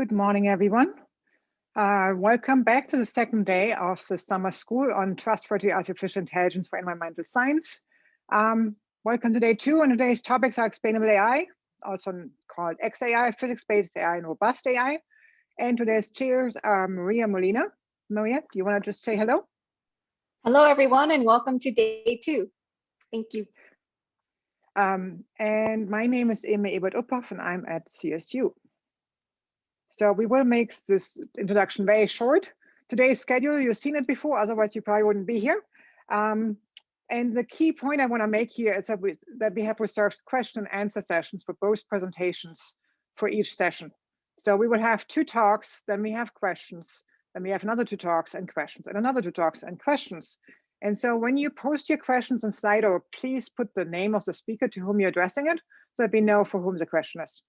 Good morning, everyone. Welcome back to the second day of the summer school on trustworthy artificial intelligence for environmental science. Welcome to day 2, and today's topics are explainable AI, also called XAI, physics-based AI, and robust AI. And today's chairs are Maria Molina. Maria, do you want to just say hello? Hello, everyone, and welcome to day 2. Thank you. And my name is Eme Ebert-Uphoff, and I'm at CSU. So we will make this introduction very short. Today's schedule, you've seen it before, otherwise you probably wouldn't be here. And the key point I want to make here is that we have reserved question and answer sessions for both presentations for each session. So we will have 2 talks, then we have questions, then we have another 2 talks and questions, and another 2 talks and questions. And so when you post your questions in Slido, please put the name of the speaker to whom you're addressing it, so that we know for whom the question is.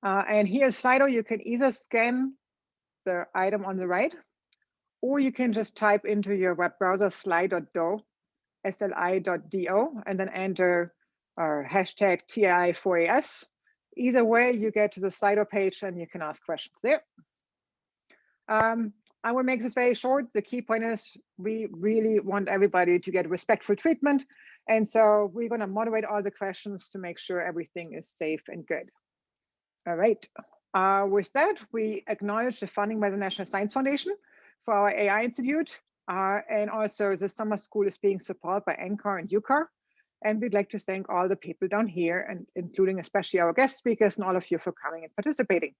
And here in Slido, you can either scan the item on the right, or you can just type into your web browser sli.do, sli.do, and then enter hashtag TAI4ES. Either way, you get to the Slido page and you can ask questions there. I will make this very short. The key point is we really want everybody to get respectful treatment. And so we're going to moderate all the questions to make sure everything is safe and good. All right. With that, we acknowledge the funding by the National Science Foundation for our AI Institute. And also the summer school is being supported by NCAR and UCAR. And we'd like to thank all the people down here, and including especially our guest speakers and all of you for coming and participating.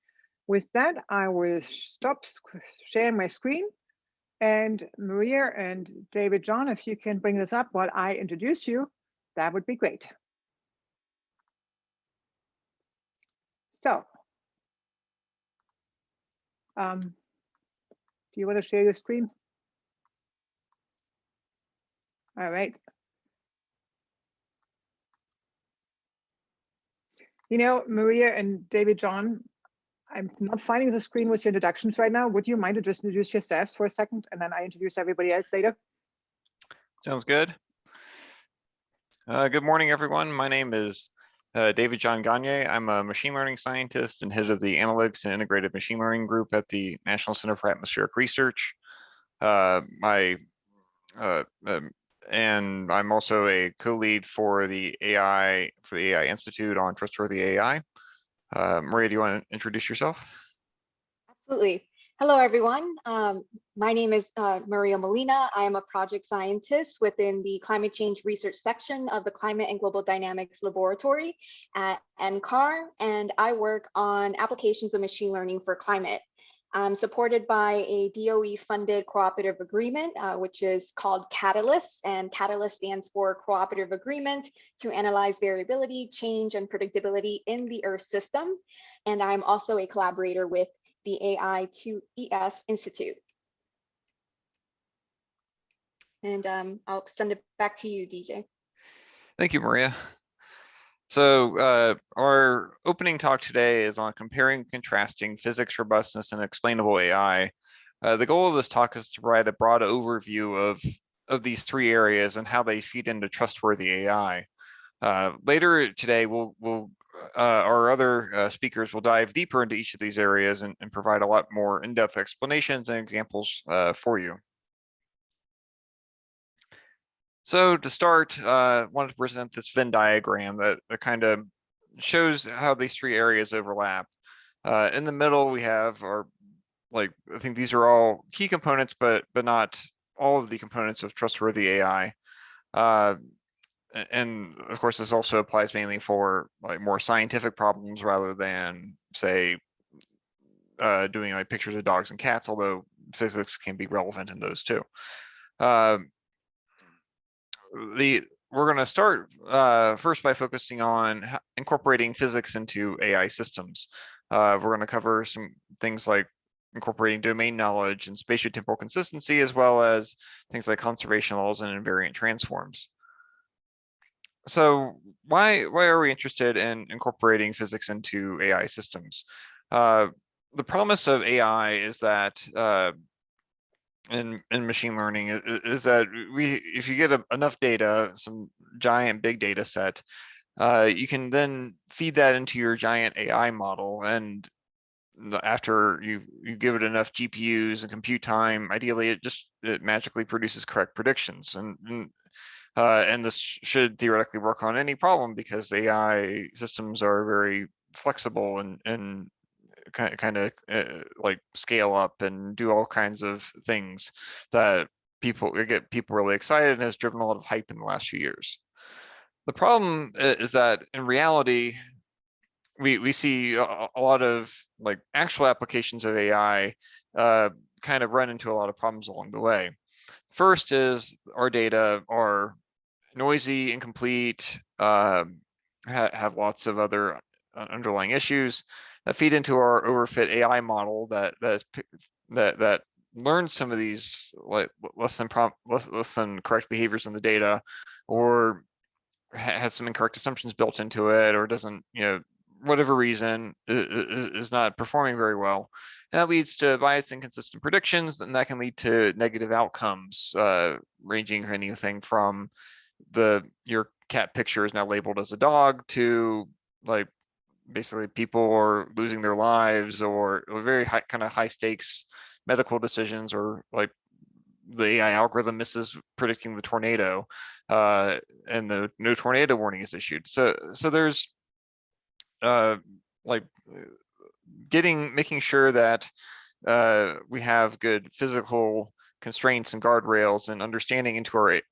With that, I will stop sharing my screen. And Maria and David John, if you can bring this up while I introduce you, that would be great. So, do you want to share your screen? All right. You know, Maria and David John, I'm not finding the screen with your introductions right now. Would you mind to just introduce yourselves for a second, and then I introduce everybody else later? Sounds good. Good morning, everyone. My name is David John Gagne. I'm a machine learning scientist and head of the Analytics and Integrated Machine Learning Group at the National Center for Atmospheric Research. And I'm also a co-lead for the AI Institute on Trustworthy AI. Maria, do you want to introduce yourself? Absolutely. Hello, everyone. My name is Maria Molina. I am a project scientist within the climate change research section of the Climate and Global Dynamics Laboratory at NCAR, and I work on applications of machine learning for climate. I'm supported by a DOE-funded cooperative agreement, which is called Catalyst, and Catalyst stands for Cooperative Agreement to Analyze Variability, Change, and Predictability in the Earth System. And I'm also a collaborator with the TAI4ES Institute. And I'll send it back to you, DJ. Thank you, Maria. So our opening talk today is on comparing and contrasting physics, robustness, and explainable AI. The goal of this talk is to provide a broad overview of these 3 areas and how they feed into trustworthy AI. Later today, our other speakers will dive deeper into each of these areas and provide a lot more in-depth explanations and examples for you. So to start, I wanted to present this Venn diagram that kind of shows how these 3 areas overlap. In the middle, we have I think these are all key components, but not all of the components of trustworthy AI. And of course, this also applies mainly for more scientific problems rather than, say, doing pictures of dogs and cats, although physics can be relevant in those too. We're going to start first by focusing on incorporating physics into AI systems. We're going to cover some things like incorporating domain knowledge and spatiotemporal consistency, as well as things like conservation laws and invariant transforms. So why are we interested in incorporating physics into AI systems? The promise of AI is that in machine learning is that if you get enough data, some giant big data set, you can then feed that into your giant AI model, and after you give it enough GPUs and compute time, ideally it magically produces correct predictions. And this should theoretically work on any problem because AI systems are very flexible and kind of like scale up and do all kinds of things that get people really excited, and has driven a lot of hype in the last few years. The problem is that in reality, we see a lot of like actual applications of AI kind of run into a lot of problems along the way. First is our data are noisy, incomplete, have lots of other underlying issues that feed into our overfit AI model that learns some of these like less than correct behaviors in the data, or has some incorrect assumptions built into it, or doesn't, whatever reason is not performing very well. And that leads to biased, inconsistent predictions, and that can lead to negative outcomes, ranging from anything from your cat picture is now labeled as a dog to like basically people are losing their lives, or very high stakes medical decisions, or like the AI algorithm misses predicting the tornado, and no tornado warning is issued. So there's like making sure that we have good physical constraints and guardrails, and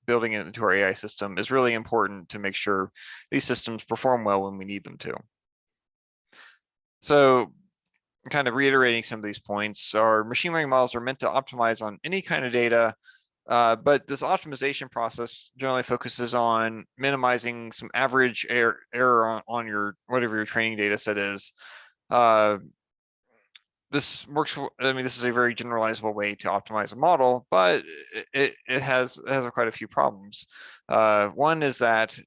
building it into our AI system is really important to make sure these systems perform well when we need them to. So kind of reiterating some of these points, our machine learning models are meant to optimize on any kind of data, but this optimization process generally focuses on minimizing some average error on your whatever your training data set is. This works. I mean, this is a very generalizable way to optimize a model, but it has quite a few problems. One is that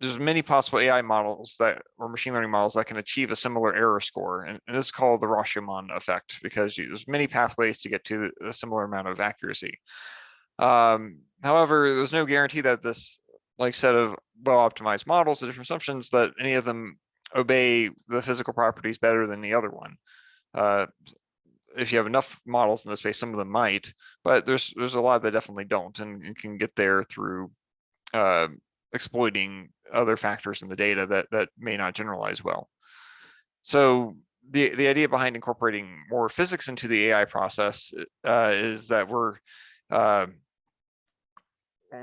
there's many possible AI models or machine learning models that can achieve a similar error score, and this is called the Rashomon effect, because there's many pathways to get to a similar amount of accuracy. However, there's no guarantee that this set of well-optimized models with different assumptions, that any of them obey the physical properties better than the other one. If you have enough models in this space, some of them might, but there's a lot that definitely don't, and can get there through exploiting other factors in the data that may not generalize well. So the idea behind incorporating more physics into the AI process is that we're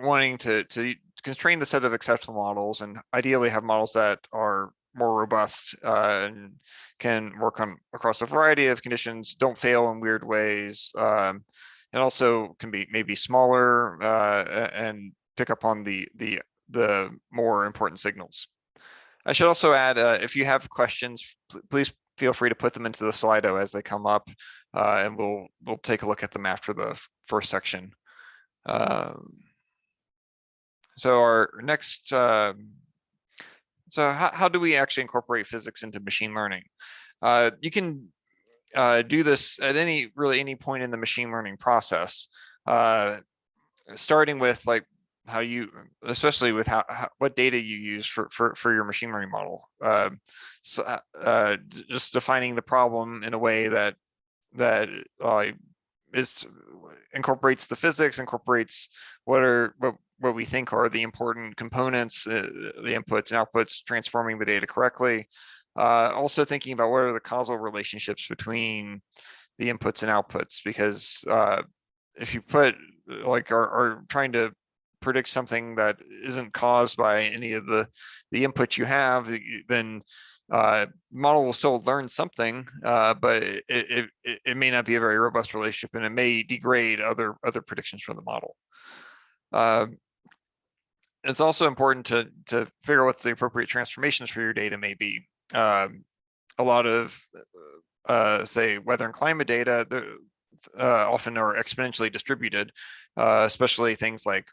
wanting to constrain the set of acceptable models, and ideally have models that are more robust and can work across a variety of conditions, don't fail in weird ways, and also can be maybe smaller and pick up on the more important signals. I should also add, if you have questions, please feel free to put them into the Slido as they come up, and we'll take a look at them after the first section. So our next, so how do we actually incorporate physics into machine learning? You can do this at any point in the machine learning process, starting with like how you, especially with what data you use for your machine learning model. Just defining the problem in a way that incorporates the physics, incorporates what we think are the important components, the inputs and outputs, transforming the data correctly. Also thinking about what are the causal relationships between the inputs and outputs, because if you put are trying to predict something that isn't caused by any of the inputs you have, then model will still learn something, but it may not be a very robust relationship, and it may degrade other predictions from the model. It's also important to figure out what the appropriate transformations for your data may be. A lot of say weather and climate data often are exponentially distributed, especially things like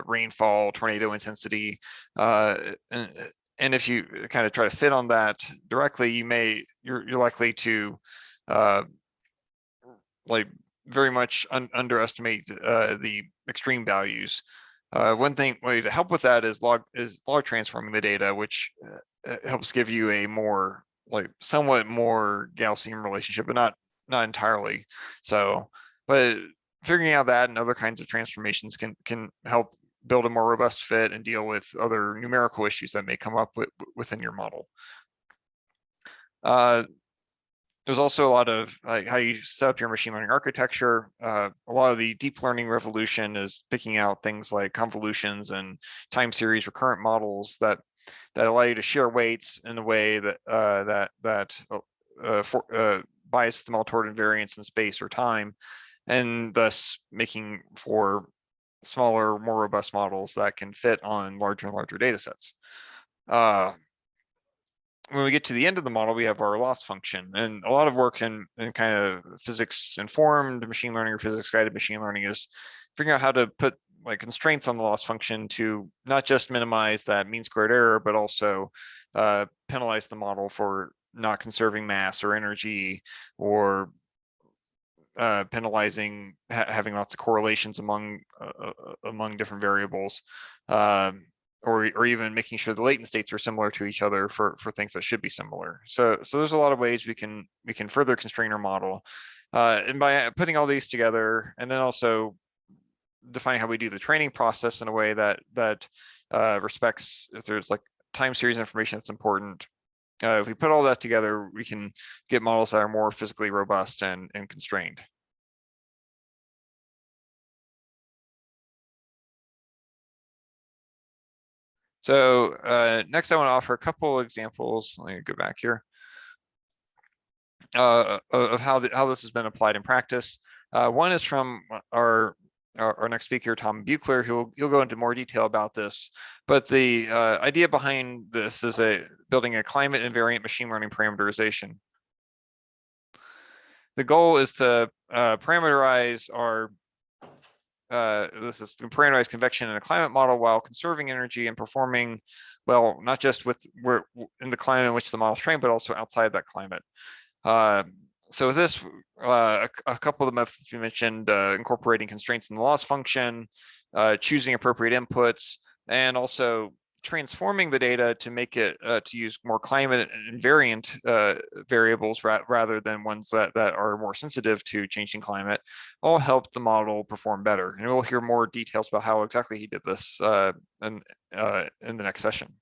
rainfall, tornado intensity, and if you kind of try to fit on that directly, you're likely to very much underestimate the extreme values. One way to help with that is log transforming the data, which helps give you a more like somewhat more Gaussian relationship, but not entirely. So, but figuring out that and other kinds of transformations can help build a more robust fit and deal with other numerical issues that may come up within your model. There's also a lot of like how you set up your machine learning architecture. A lot of the deep learning revolution is picking out things like convolutions and time series recurrent models that allow you to share weights in a way that bias them all toward invariance in space or time, and thus making for smaller, more robust models that can fit on larger and larger data sets. When we get to the end of the model, we have our loss function, and a lot of work in kind of physics informed machine learning or physics guided machine learning is figuring out how to put like constraints on the loss function to not just minimize that mean squared error, but also penalize the model for not conserving mass or energy, or penalizing having lots of correlations among different variables. Or even making sure the latent states are similar to each other for things that should be similar. So there's a lot of ways we can further constrain our model, and by putting all these together, and then also defining how we do the training process in a way that respects if there's like time series information that's important. If we put all that together, we can get models that are more physically robust and constrained. So next I want to offer a couple examples. Let me go back here of how this has been applied in practice. One is from our next speaker, Tom Beucler, who he'll go into more detail about this. But the idea behind this is building a climate invariant machine learning parameterization. The goal is to parameterize our this is to parameterize convection in a climate model while conserving energy and performing well, not just in the climate in which the model is trained, but also outside that climate. So with this, a couple of the methods we mentioned, incorporating constraints in the loss function, choosing appropriate inputs, and also transforming the data to make it to use more climate invariant variables rather than ones that are more sensitive to changing climate, all help the model perform better. And we'll hear more details about how exactly he did this in the next session.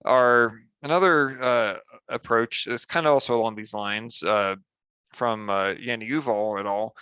Another approach is kind of also along these lines from Yanni Yuval et al.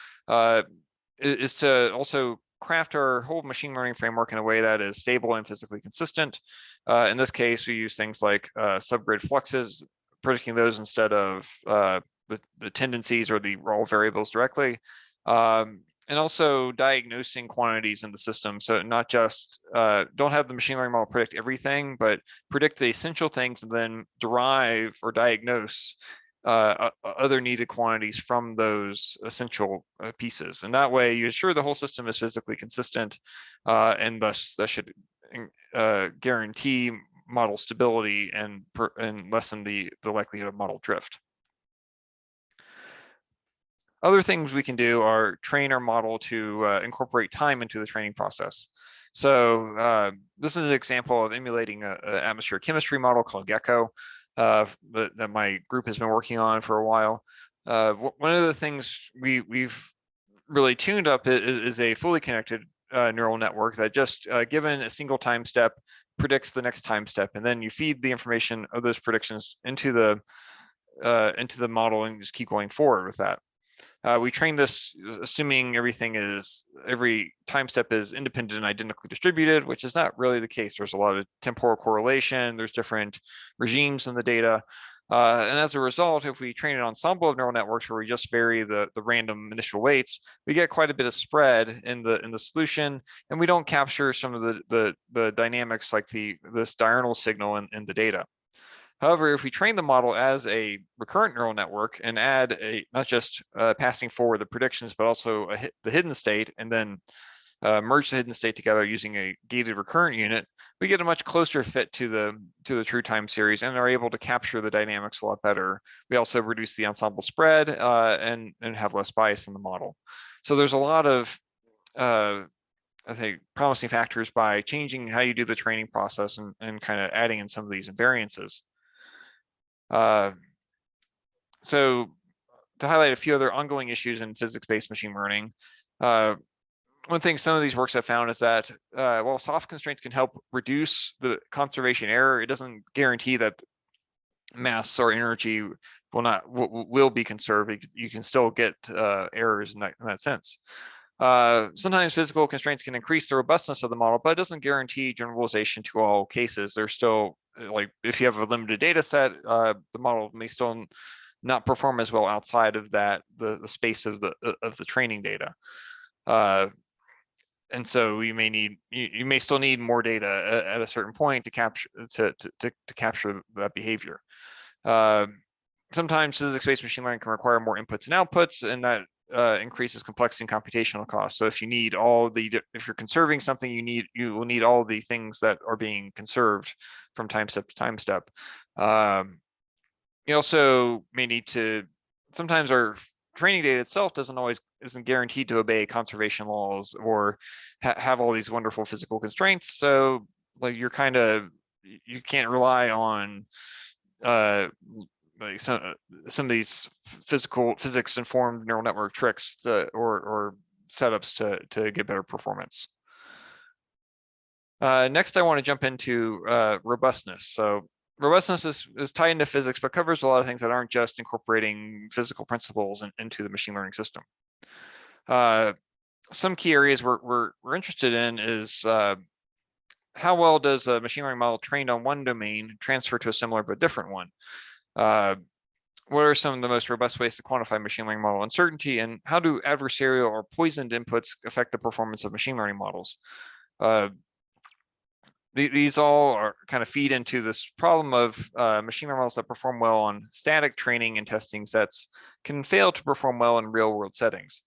Is to also craft our whole machine learning framework in a way that is stable and physically consistent. In this case, we use things like subgrid fluxes, predicting those instead of the tendencies or the raw variables directly. And also diagnosing quantities in the system. So not just, don't have the machine learning model predict everything, but predict the essential things and then derive or diagnose other needed quantities from those essential pieces. And that way you ensure the whole system is physically consistent, and thus that should guarantee model stability and lessen the likelihood of model drift. Other things we can do are train our model to incorporate time into the training process. So this is an example of emulating an atmospheric chemistry model called Gecko that my group has been working on for a while. One of the things we've really tuned up is a fully connected neural network that just given a single time step predicts the next time step, and then you feed the information of those predictions into the model and just keep going forward with that. We train this assuming every time step is independent and identically distributed, which is not really the case. There's a lot of temporal correlation. There's different regimes in the data. And as a result, if we train an ensemble of neural networks where we just vary the random initial weights, we get quite a bit of spread in the solution, and we don't capture some of the dynamics like this diurnal signal in the data. However, if we train the model as a recurrent neural network and add not just passing forward the predictions, but also the hidden state, and then merge the hidden state together using a gated recurrent unit, we get a much closer fit to the true time series and are able to capture the dynamics a lot better. We also reduce the ensemble spread and have less bias in the model. So there's a lot of I think promising factors by changing how you do the training process and kind of adding in some of these invariances. So to highlight a few other ongoing issues in physics-based machine learning, one thing some of these works have found is that while soft constraints can help reduce the conservation error, it doesn't guarantee that mass or energy will be conserved. You can still get errors in that sense. Sometimes physical constraints can increase the robustness of the model, but it doesn't guarantee generalization to all cases. There's still, like, if you have a limited data set, the model may still not perform as well outside of that the space of the training data. And so you may still need more data at a certain point to capture that behavior. Sometimes physics-based machine learning can require more inputs and outputs, and that increases complexity and computational costs. So if you're conserving something, you will need all the things that are being conserved from time step to time step. You also may need to, sometimes our training data itself isn't guaranteed to obey conservation laws or have all these wonderful physical constraints. So like you can't rely on like some of these physics informed neural network tricks or setups to get better performance. Next, I want to jump into robustness. So robustness is tied into physics, but covers a lot of things that aren't just incorporating physical principles into the machine learning system. Some key areas we're interested in is how well does a machine learning model trained on one domain transfer to a similar but different one? What are some of the most robust ways to quantify machine learning model uncertainty, and how do adversarial or poisoned inputs affect the performance of machine learning models? These all kind of feed into this problem of machine learning models that perform well on static training and testing sets can fail to perform well in real world settings.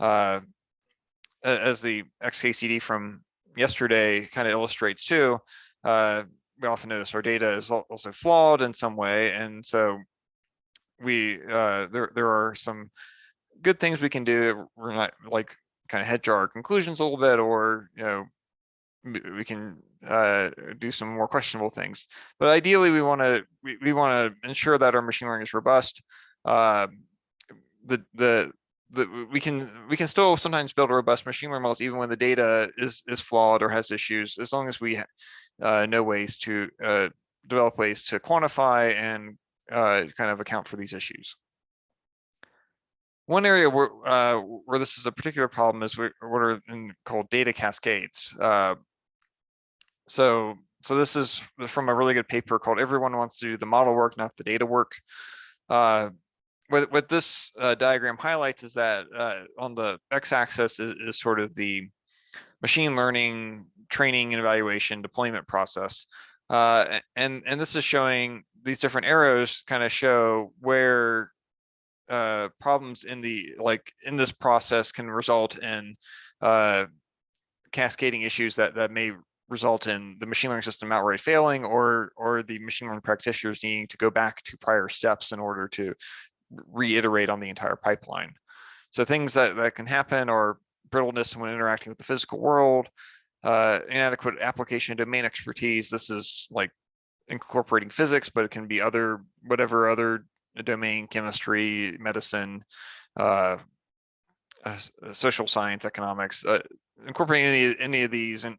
As the XKCD from yesterday kind of illustrates too, we often notice our data is also flawed in some way, and so there are some good things we can do. We're not like kind of hedge our conclusions a little bit, or we can do some more questionable things. But ideally, we want to ensure that our machine learning is robust. We can still sometimes build robust machine learning models even when the data is flawed or has issues, as long as we know ways to develop ways to quantify and kind of account for these issues. One area where this is a particular problem is what are called data cascades. So this is from a really good paper called "Everyone Wants to Do the Model Work, Not the Data Work." What this diagram highlights is that on the x-axis is sort of the machine learning training and evaluation deployment process, and this is showing these different arrows kind of show where problems in this process can result in cascading issues that may result in the machine learning system outright failing, or the machine learning practitioners needing to go back to prior steps in order to reiterate on the entire pipeline. So things that can happen are brittleness when interacting with the physical world, inadequate application of domain expertise. This is like incorporating physics, but it can be whatever other domain, chemistry, medicine, social science, economics, incorporating any of these, and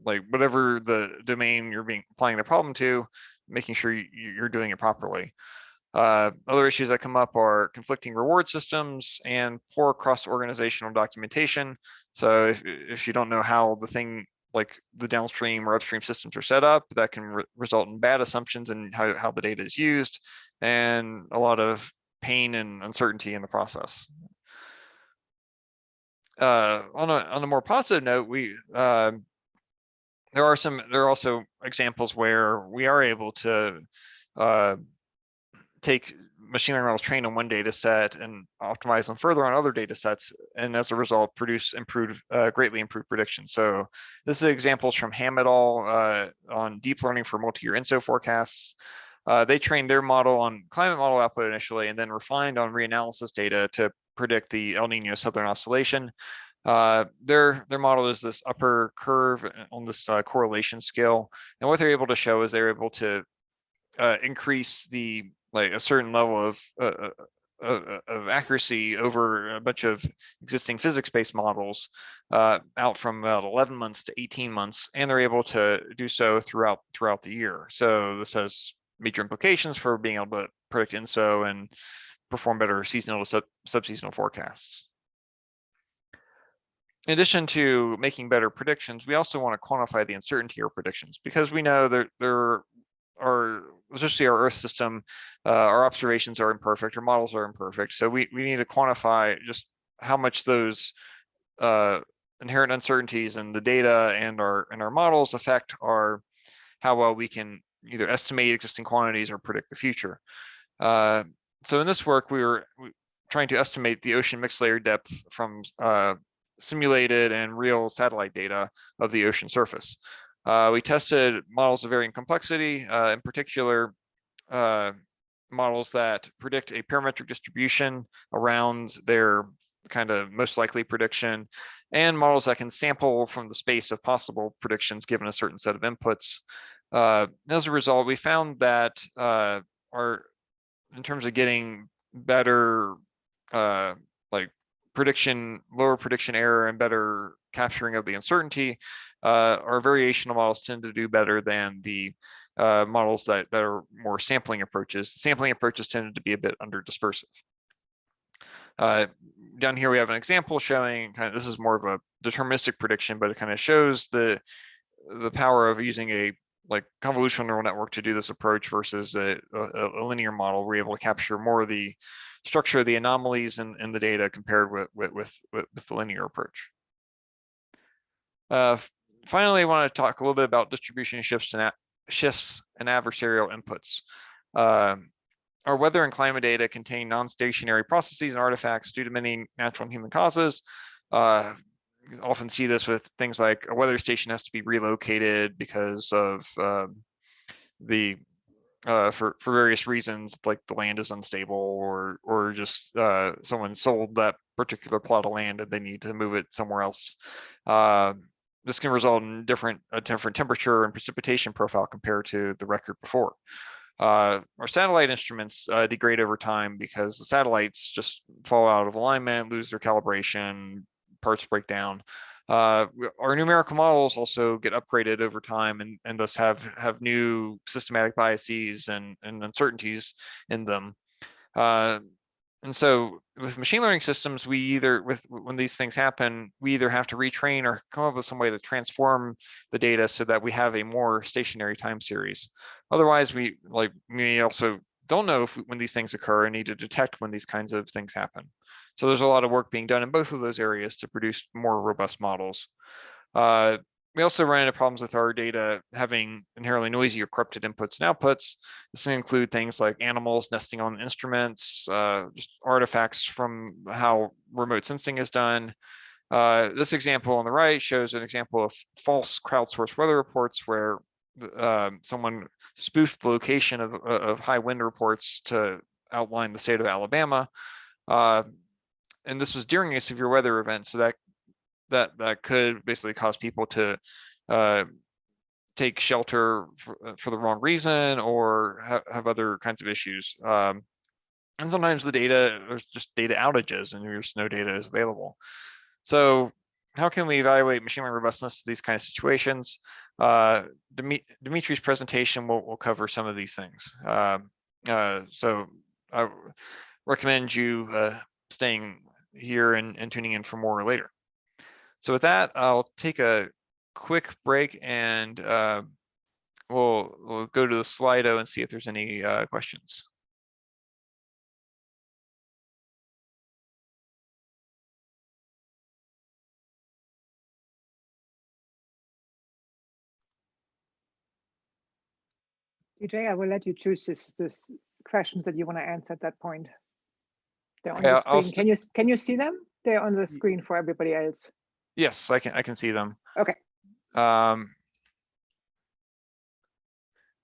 like whatever the domain you're applying the problem to, making sure you're doing it properly. Other issues that come up are conflicting reward systems and poor cross-organizational documentation. So if you don't know how the thing, like the downstream or upstream systems are set up, that can result in bad assumptions and how the data is used, and a lot of pain and uncertainty in the process. On a more positive note, there are also examples where we are able to take machine learning models trained on one data set and optimize them further on other data sets, and as a result produce greatly improved predictions. So this is examples from Ham et al. On deep learning for multi-year INSO forecasts. They trained their model on climate model output initially, and then refined on reanalysis data to predict the El Nino Southern Oscillation. Their model is this upper curve on this correlation scale, and what they're able to show is they're able to increase a certain level of accuracy over a bunch of existing physics-based models out from about 11 months to 18 months, and they're able to do so throughout the year. So this has major implications for being able to predict INSO and perform better seasonal to subseasonal forecasts. In addition to making better predictions, we also want to quantify the uncertainty of predictions, because we know there are, especially our Earth system, our observations are imperfect, our models are imperfect. So we need to quantify just how much those inherent uncertainties in the data and our models affect how well we can either estimate existing quantities or predict the future. So in this work, we were trying to estimate the ocean mixed layer depth from simulated and real satellite data of the ocean surface. We tested models of varying complexity, in particular, models that predict a parametric distribution around their kind of most likely prediction, and models that can sample from the space of possible predictions given a certain set of inputs. As a result, we found that in terms of getting better lower prediction error and better capturing of the uncertainty, our variational models tend to do better than the models that are more sampling approaches. Sampling approaches tended to be a bit under dispersive. Down here we have an example showing this is more of a deterministic prediction, but it kind of shows the power of using a convolutional neural network to do this approach versus a linear model. We're able to capture more of the structure of the anomalies in the data compared with the linear approach. Finally, I want to talk a little bit about distribution shifts and adversarial inputs. Our weather and climate data contain non-stationary processes and artifacts due to many natural and human causes. You often see this with things like a weather station has to be relocated because of for various reasons, like the land is unstable, or just someone sold that particular plot of land and they need to move it somewhere else. This can result in a different temperature and precipitation profile compared to the record before. Our satellite instruments degrade over time because the satellites just fall out of alignment, lose their calibration, parts break down. Our numerical models also get upgraded over time and thus have new systematic biases and uncertainties in them. And so with machine learning systems, when these things happen, we either have to retrain or come up with some way to transform the data so that we have a more stationary time series. Otherwise, we also don't know when these things occur and need to detect when these kinds of things happen. So there's a lot of work being done in both of those areas to produce more robust models. We also run into problems with our data having inherently noisy or corrupted inputs and outputs. This can include things like animals nesting on instruments, just artifacts from how remote sensing is done. This example on the right shows an example of false crowdsourced weather reports where someone spoofed the location of high wind reports to outline the state of Alabama. And this was during a severe weather event, so that could basically cause people to take shelter for the wrong reason or have other kinds of issues. And sometimes there's just data outages and there's no data is available. So how can we evaluate machine learning robustness in these kind of situations? Dimitrios' presentation will cover some of these things. So I recommend you staying here and tuning in for more later. So with that, I'll take a quick break and we'll go to the Slido and see if there's any questions. DJ, I will let you choose this questions that you want to answer at that point. They're on Okay, the screen. Can you see them? They're on the screen for everybody else. Yes, I can see them. Okay.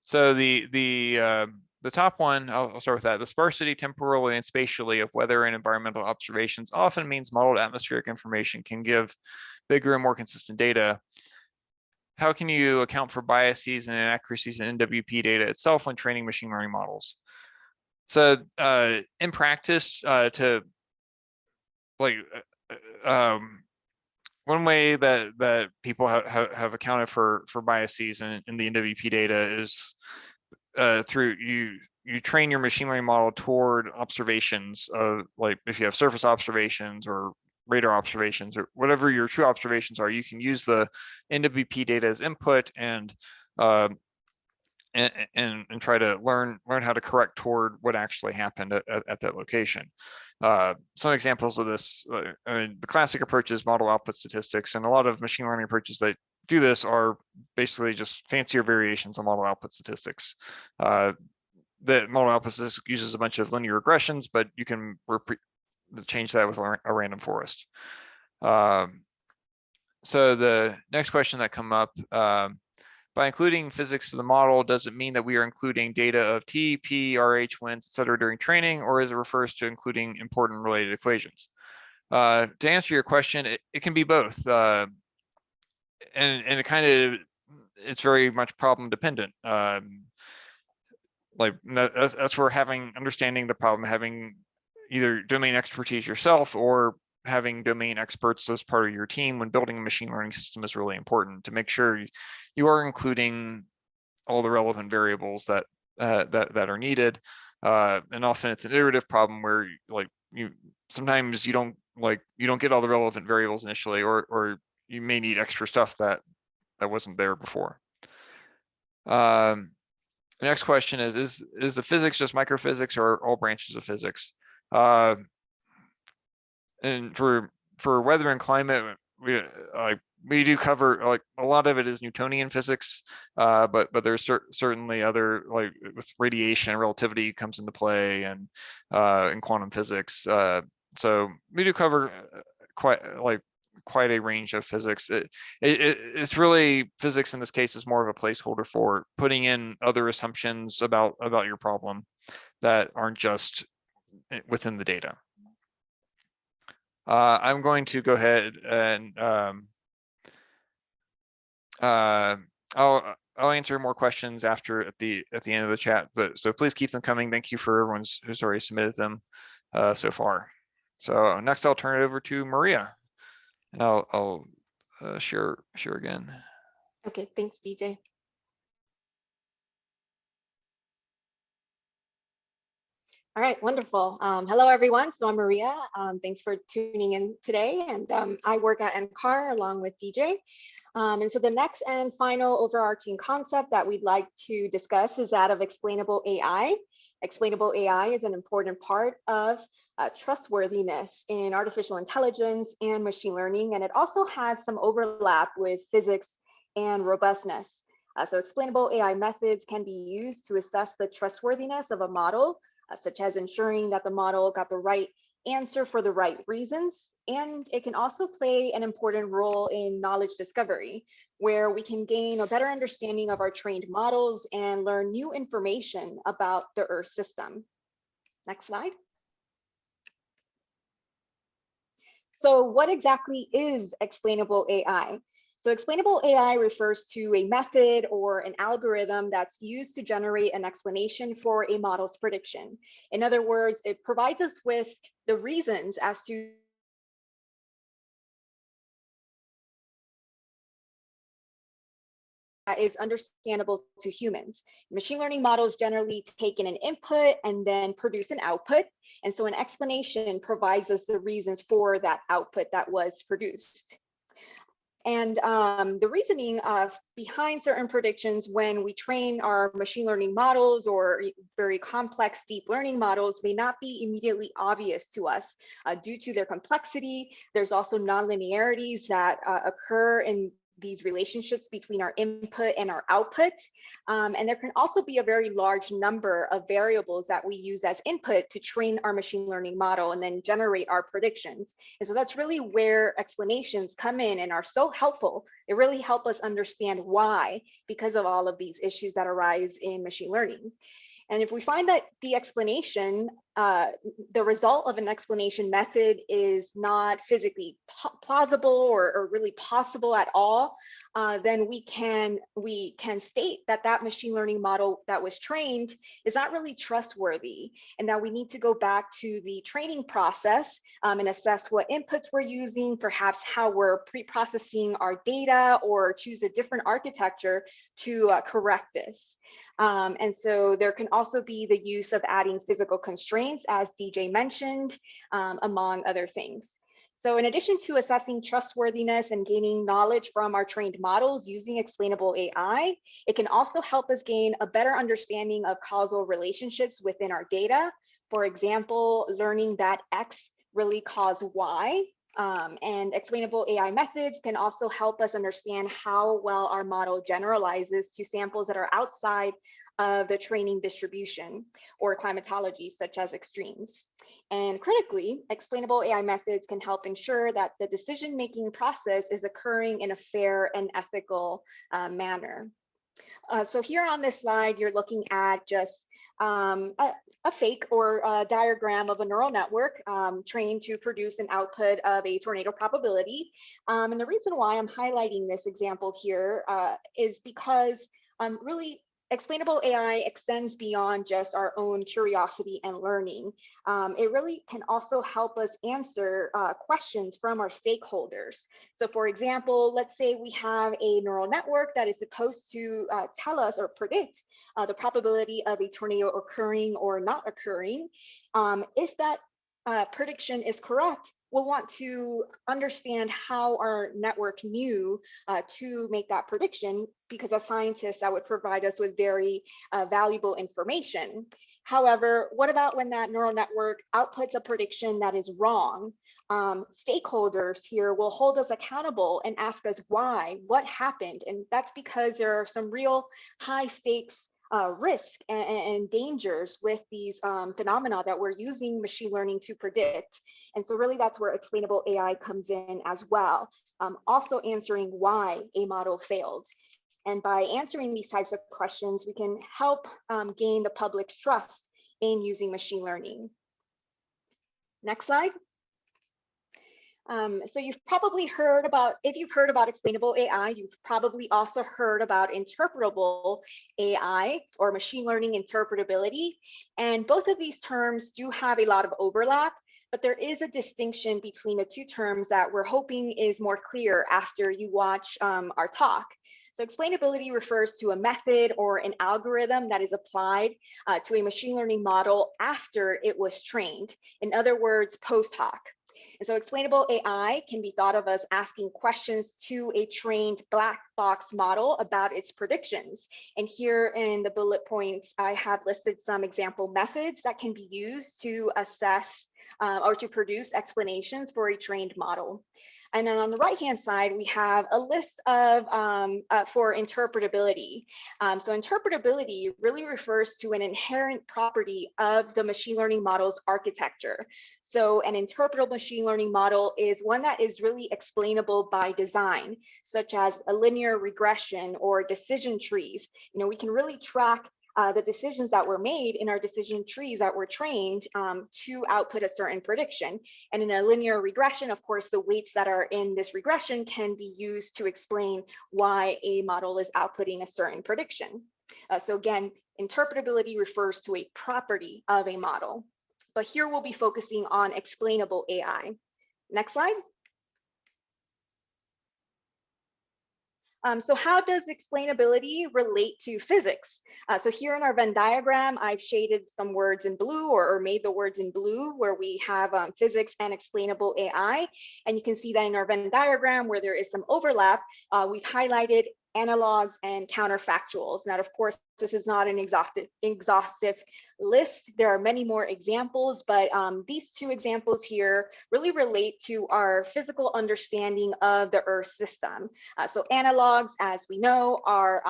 So the top one, I'll start with that. The sparsity temporally and spatially of weather and environmental observations often means modeled atmospheric information can give bigger and more consistent data. how can you account for biases and inaccuracies in NWP data itself when training machine learning models? So in practice, one way that people have accounted for biases in the NWP data is through you train your machine learning model toward observations of, like, if you have surface observations or radar observations or whatever your true observations are, you can use the NWP data as input and try to learn how to correct toward what actually happened at that location. Some examples of this, I mean, the classic approach is model output statistics, and a lot of machine learning approaches that do this are basically just fancier variations on model output statistics. The model output statistics uses a bunch of linear regressions, but you can change that with a random forest. So the next question that come up, by including physics to the model, does it mean that we are including data of T, P, RH, winds, et cetera during training, or is it refers to including important related equations? To answer your question, it can be both. And it kind of, it's very much problem dependent. Like that's where understanding the problem, having either domain expertise yourself or having domain experts as part of your team when building a machine learning system is really important to make sure you are including all the relevant variables that are needed. And often it's an iterative problem where sometimes you don't get all the relevant variables initially, or you may need extra stuff that wasn't there before. The next question is the physics just microphysics or all branches of physics? And for weather and climate, we do cover, like, a lot of it is Newtonian physics, but there's certainly other, like, with radiation and relativity comes into play, and in quantum physics. So we do cover quite a range of physics. It's really, physics in this case is more of a placeholder for putting in other assumptions about your problem that aren't just within the data. I'm going to go ahead and I'll answer more questions at the end of the chat, but so please keep them coming. Thank you for everyone who's already submitted them so far. So next I'll turn it over to Maria, and I'll share again. Okay, thanks, DJ. All right, wonderful. Hello, everyone. So I'm Maria. Thanks for tuning in today. And I work at NCAR along with DJ. And so the next and final overarching concept that we'd like to discuss is that of explainable AI. Explainable AI is an important part of trustworthiness in artificial intelligence and machine learning, and it also has some overlap with physics and robustness. So explainable AI methods can be used to assess the trustworthiness of a model, such as ensuring that the model got the right answer for the right reasons. And it can also play an important role in knowledge discovery, where we can gain a better understanding of our trained models and learn new information about the Earth system. Next slide. So what exactly is explainable AI? So explainable AI refers to a method or an algorithm that's used to generate an explanation for a model's prediction. In other words, it provides us with the reasons as to that is understandable to humans. Machine learning models generally take in an input and then produce an output. And so an explanation provides us the reasons for that output that was produced. And the reasoning behind certain predictions when we train our machine learning models or very complex deep learning models may not be immediately obvious to us due to their complexity. There's also nonlinearities that occur in these relationships between our input and our output. And there can also be a very large number of variables that we use as input to train our machine learning model and then generate our predictions. And so that's really where explanations come in and are so helpful. They really help us understand why, because of all of these issues that arise in machine learning. And if we find that the explanation the result of an explanation method is not physically plausible or really possible at all, then we can state that that machine learning model that was trained is not really trustworthy, and that we need to go back to the training process and assess what inputs we're using, perhaps how we're pre-processing our data, or choose a different architecture to correct this. And so there can also be the use of adding physical constraints, as DJ mentioned, among other things. So in addition to assessing trustworthiness and gaining knowledge from our trained models using explainable AI, it can also help us gain a better understanding of causal relationships within our data. For example, learning that X really caused Y. And explainable AI methods can also help us understand how well our model generalizes to samples that are outside of the training distribution or climatology, such as extremes. And critically, explainable AI methods can help ensure that the decision-making process is occurring in a fair and ethical manner. So here on this slide, you're looking at just a fake or a diagram of a neural network trained to produce an output of a tornado probability. And the reason why I'm highlighting this example here is because really explainable AI extends beyond just our own curiosity and learning. It really can also help us answer questions from our stakeholders. So for example, let's say we have a neural network that is supposed to tell us or predict the probability of a tornado occurring or not occurring. If that prediction is correct, we'll want to understand how our network knew to make that prediction, because as scientists, that would provide us with very valuable information. However, what about when that neural network outputs a prediction that is wrong? Stakeholders here will hold us accountable and ask us why, what happened. And that's because there are some real high stakes risk and dangers with these phenomena that we're using machine learning to predict. And so really that's where explainable AI comes in as well, also answering why a model failed. And by answering these types of questions, we can help gain the public's trust in using machine learning. Next slide. So you've probably heard about, if you've heard about explainable AI, you've probably also heard about interpretable AI or machine learning interpretability. And both of these terms do have a lot of overlap, but there is a distinction between the two terms that we're hoping is more clear after you watch our talk. So explainability refers to a method or an algorithm that is applied to a machine learning model after it was trained. In other words, post hoc. And so explainable AI can be thought of as asking questions to a trained black box model about its predictions. And here in the bullet points, I have listed some example methods that can be used to assess or to produce explanations for a trained model. And then on the right-hand side, we have a list of for interpretability. So interpretability really refers to an inherent property of the machine learning model's architecture. So an interpretable machine learning model is one that is really explainable by design, such as a linear regression or decision trees. You know, we can really track the decisions that were made in our decision trees that were trained to output a certain prediction. And in a linear regression, of course, the weights that are in this regression can be used to explain why a model is outputting a certain prediction. So again, interpretability refers to a property of a model. But here we'll be focusing on explainable AI. Next slide. So how does explainability relate to physics? So here in our Venn diagram, I've shaded some words in blue or made the words in blue where we have physics and explainable AI. And you can see that in our Venn diagram where there is some overlap, we've highlighted analogs and counterfactuals. Now, of course, this is not an exhaustive list. There are many more examples, but these two examples here really relate to our physical understanding of the Earth system. So analogs, as we know, are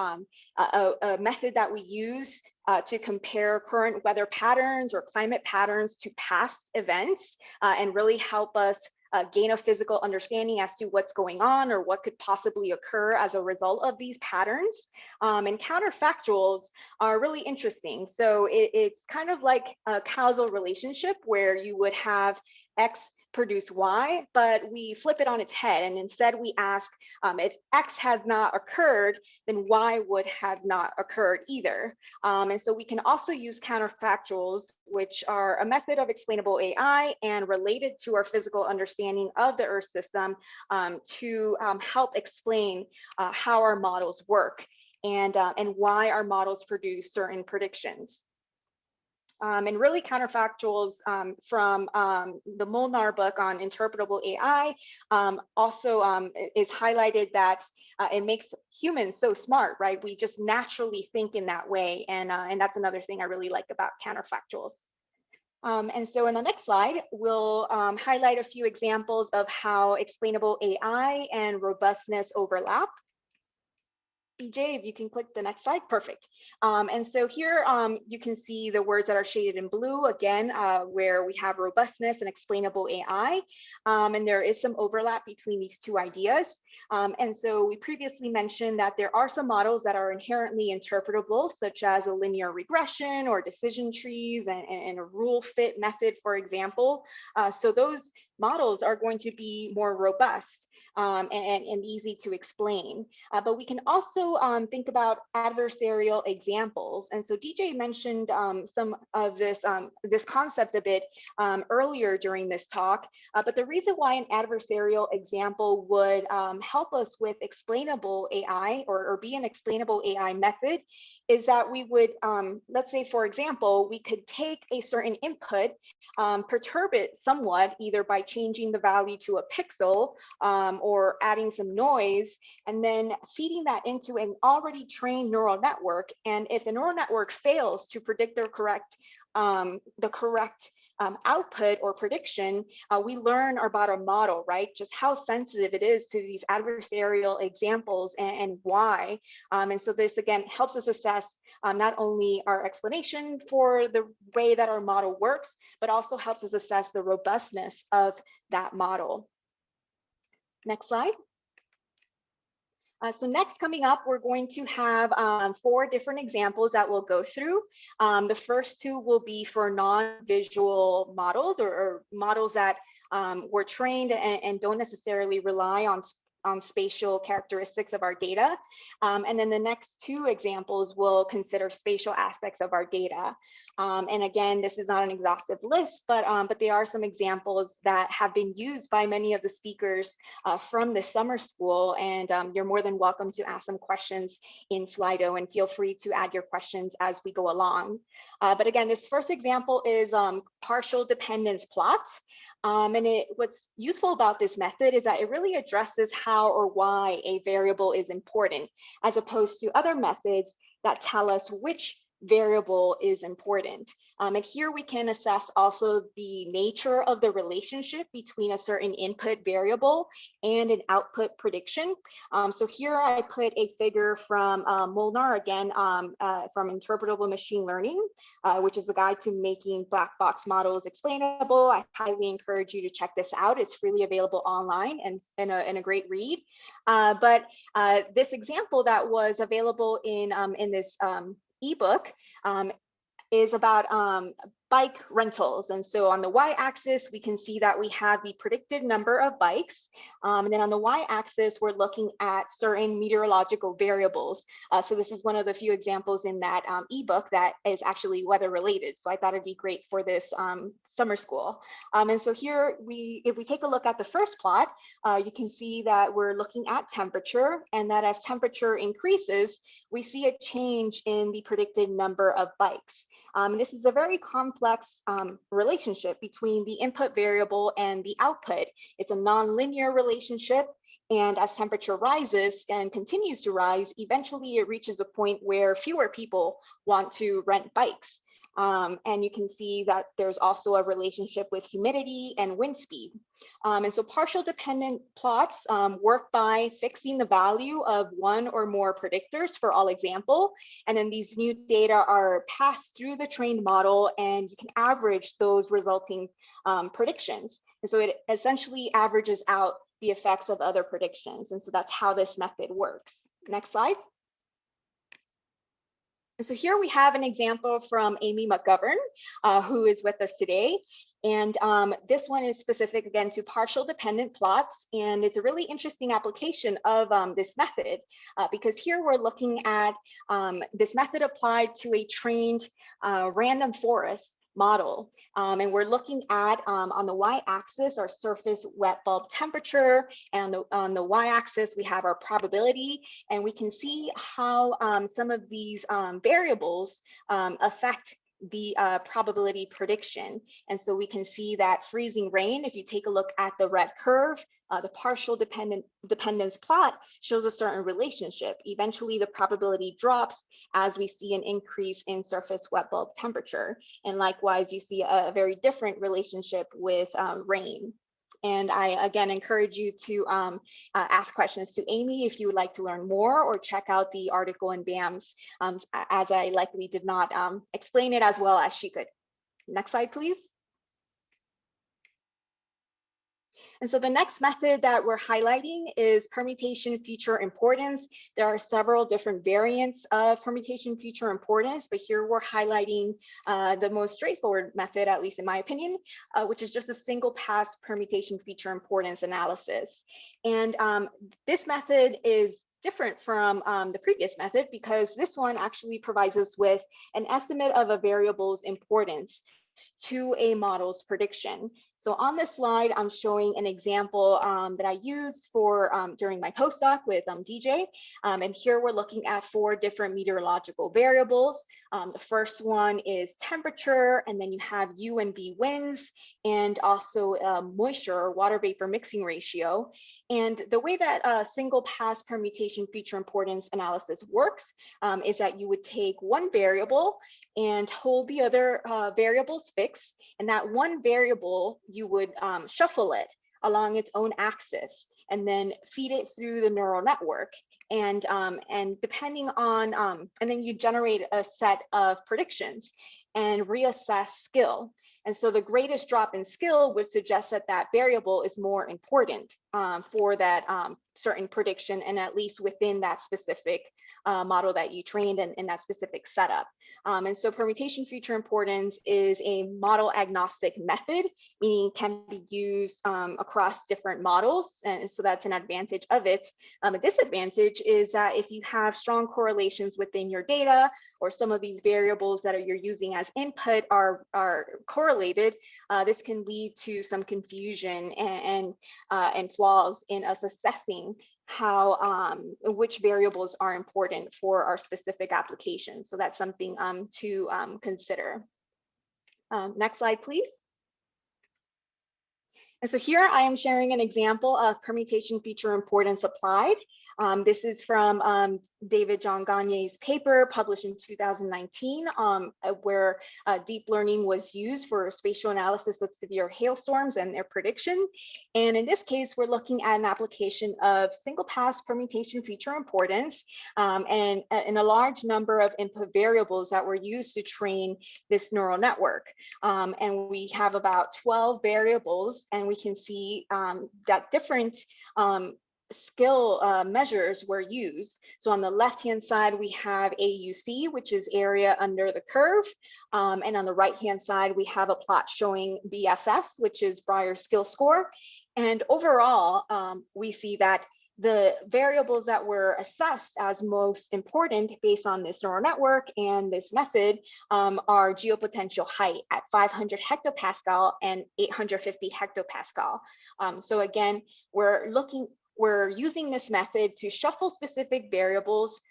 a method that we use to compare current weather patterns or climate patterns to past events and really help us gain a physical understanding as to what's going on or what could possibly occur as a result of these patterns. And counterfactuals are really interesting. So it's kind of like a causal relationship where you would have X produce Y, but we flip it on its head. And instead we ask if X had not occurred, then Y would have not occurred either. And so we can also use counterfactuals, which are a method of explainable AI and related to our physical understanding of the Earth system to help explain how our models work and why our models produce certain predictions. And really counterfactuals from the Molnar book on interpretable AI also is highlighted that it makes humans so smart, right? We just naturally think in that way. And that's another thing I really like about counterfactuals. And so in the next slide, we'll highlight a few examples of how explainable AI and robustness overlap. DJ, if you can click the next slide, perfect. And so here you can see the words that are shaded in blue again, where we have robustness and explainable AI. And there is some overlap between these two ideas. And so we previously mentioned that there are some models that are inherently interpretable, such as a linear regression or decision trees and a rule fit method, for example. So those models are going to be more robust and easy to explain. But we can also think about adversarial examples. And so DJ mentioned some of this concept a bit earlier during this talk. But the reason why an adversarial example would help us with explainable AI or be an explainable AI method is that we would, let's say, for example, we could take a certain input, perturb it somewhat, either by changing the value to a pixel or adding some noise, and then feeding that into an already trained neural network. And if the neural network fails to predict the correct output or prediction, we learn about our model, right? Just how sensitive it is to these adversarial examples and why. And so this again helps us assess not only our explanation for the way that our model works, but also helps us assess the robustness of that model. Next slide. So next coming up, we're going to have 4 different examples that we'll go through. The first 2 will be for non-visual models or models that were trained and don't necessarily rely on spatial characteristics of our data. And then the next 2 examples will consider spatial aspects of our data. And again, this is not an exhaustive list, but there are some examples that have been used by many of the speakers from the summer school. And you're more than welcome to ask some questions in Slido, and feel free to add your questions as we go along. But again, this first example is partial dependence plots. And what's useful about this method is that it really addresses how or why a variable is important, as opposed to other methods that tell us which variable is important. And here we can assess also the nature of the relationship between a certain input variable and an output prediction. So here I put a figure from Molnar again, from Interpretable Machine Learning, which is the guide to making black box models explainable. I highly encourage you to check this out. It's freely available online and a great read. But this example that was available in this ebook is about bike rentals. And so on the y-axis, we can see that we have the predicted number of bikes. And then on the y-axis, we're looking at certain meteorological variables. So this is one of the few examples in that ebook that is actually weather related. So I thought it'd be great for this summer school. And so here, if we take a look at the first plot, you can see that we're looking at temperature, and that as temperature increases, we see a change in the predicted number of bikes. This is a very complex relationship between the input variable and the output. It's a non-linear relationship, and as temperature rises and continues to rise, eventually it reaches a point where fewer people want to rent bikes. And you can see that there's also a relationship with humidity and wind speed. And so partial dependent plots work by fixing the value of one or more predictors for all example. And then these new data are passed through the trained model, and you can average those resulting predictions. And so it essentially averages out the effects of other predictions. And so that's how this method works. Next slide. And so here we have an example from Amy McGovern, who is with us today. And this one is specific again to partial dependent plots. And it's a really interesting application of this method because here we're looking at this method applied to a trained random forest model. And we're looking at on the y-axis our surface wet bulb temperature, and on the y-axis we have our probability, and we can see how some of these variables affect the probability prediction. And so we can see that freezing rain, if you take a look at the red curve, the partial dependence plot shows a certain relationship. Eventually, the probability drops as we see an increase in surface wet bulb temperature. And likewise, you see a very different relationship with rain. And I, again, encourage you to ask questions to Amy if you would like to learn more, or check out the article in BAMS, as I likely did not explain it as well as she could. Next slide, please. And so the next method that we're highlighting is permutation feature importance. There are several different variants of permutation feature importance, but here we're highlighting the most straightforward method, at least in my opinion, which is just a single pass permutation feature importance analysis. And this method is different from the previous method because this one actually provides us with an estimate of a variable's importance to a model's prediction. So on this slide, I'm showing an example that I used for during my postdoc with DJ. And here we're looking at 4 different meteorological variables. The first one is temperature, and then you have U and V winds, and also moisture or water vapor mixing ratio. And the way that single pass permutation feature importance analysis works is that you would take one variable and hold the other variables fixed, and that one variable you would shuffle it along its own axis and then feed it through the neural network. And depending on, and then you generate a set of predictions and reassess skill. And so the greatest drop in skill would suggest that that variable is more important for that certain prediction, and at least within that specific model that you trained in that specific setup. And so permutation feature importance is a model agnostic method, meaning it can be used across different models. And so that's an advantage of it. A disadvantage is that if you have strong correlations within your data, or some of these variables that you're using as input are correlated, this can lead to some confusion and flaws in us assessing how which variables are important for our specific application. So that's something to consider. Next slide, please. And so here I am sharing an example of permutation feature importance applied. This is from David John Gagne's paper published in 2019, where deep learning was used for spatial analysis of severe hailstorms and their prediction. And in this case, we're looking at an application of single pass permutation feature importance and a large number of input variables that were used to train this neural network. And we have about 12 variables, and we can see that different skill measures were used. So on the left-hand side, we have AUC, which is area under the curve. And on the right-hand side, we have a plot showing BSS, which is Breyer's skill score. And overall, we see that the variables that were assessed as most important based on this neural network and this method are geopotential height at 500 hectopascal and 850 hectopascal. So again, we're using this method to shuffle specific variables,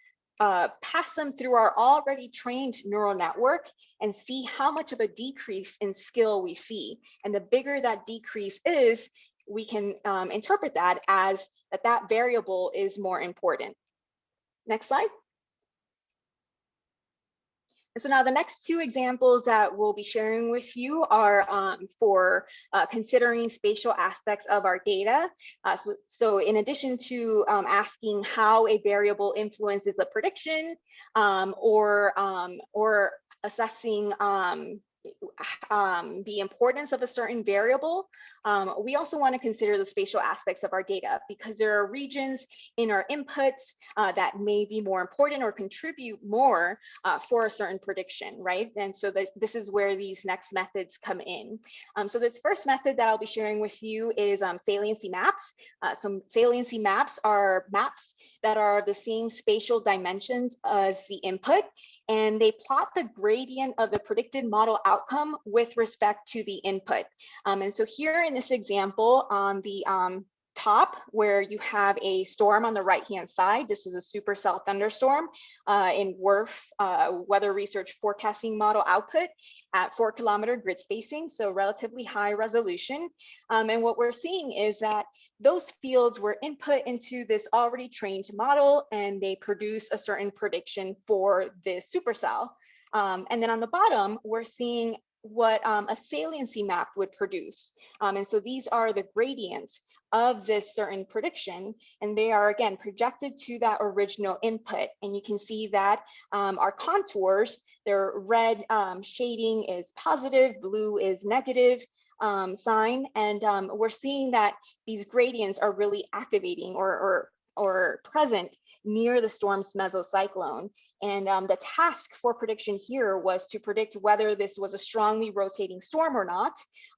pass them through our already trained neural network, and see how much of a decrease in skill we see. And the bigger that decrease is, we can interpret that as that variable is more important. Next slide. So now the next two examples that we'll be sharing with you are for considering spatial aspects of our data. So in addition to asking how a variable influences a prediction or assessing the importance of a certain variable, we also want to consider the spatial aspects of our data, because there are regions in our inputs that may be more important or contribute more for a certain prediction, right? And so this is where these next methods come in. So this first method that I'll be sharing with you is saliency maps. So saliency maps are maps that are the same spatial dimensions as the input, and they plot the gradient of the predicted model outcome with respect to the input. And so here in this example, on the top, where you have a storm on the right-hand side, this is a supercell thunderstorm in WRF weather research forecasting model output at 4-kilometer grid spacing, so relatively high resolution. And what we're seeing is that those fields were input into this already trained model, and they produce a certain prediction for this supercell. And then on the bottom, we're seeing what a saliency map would produce. And so these are the gradients of this certain prediction, and they are again projected to that original input. And you can see that our contours, their red shading is positive, blue is negative sign, and we're seeing that these gradients are really activating or present near the storm's mesocyclone. And the task for prediction here was to predict whether this was a strongly rotating storm or not.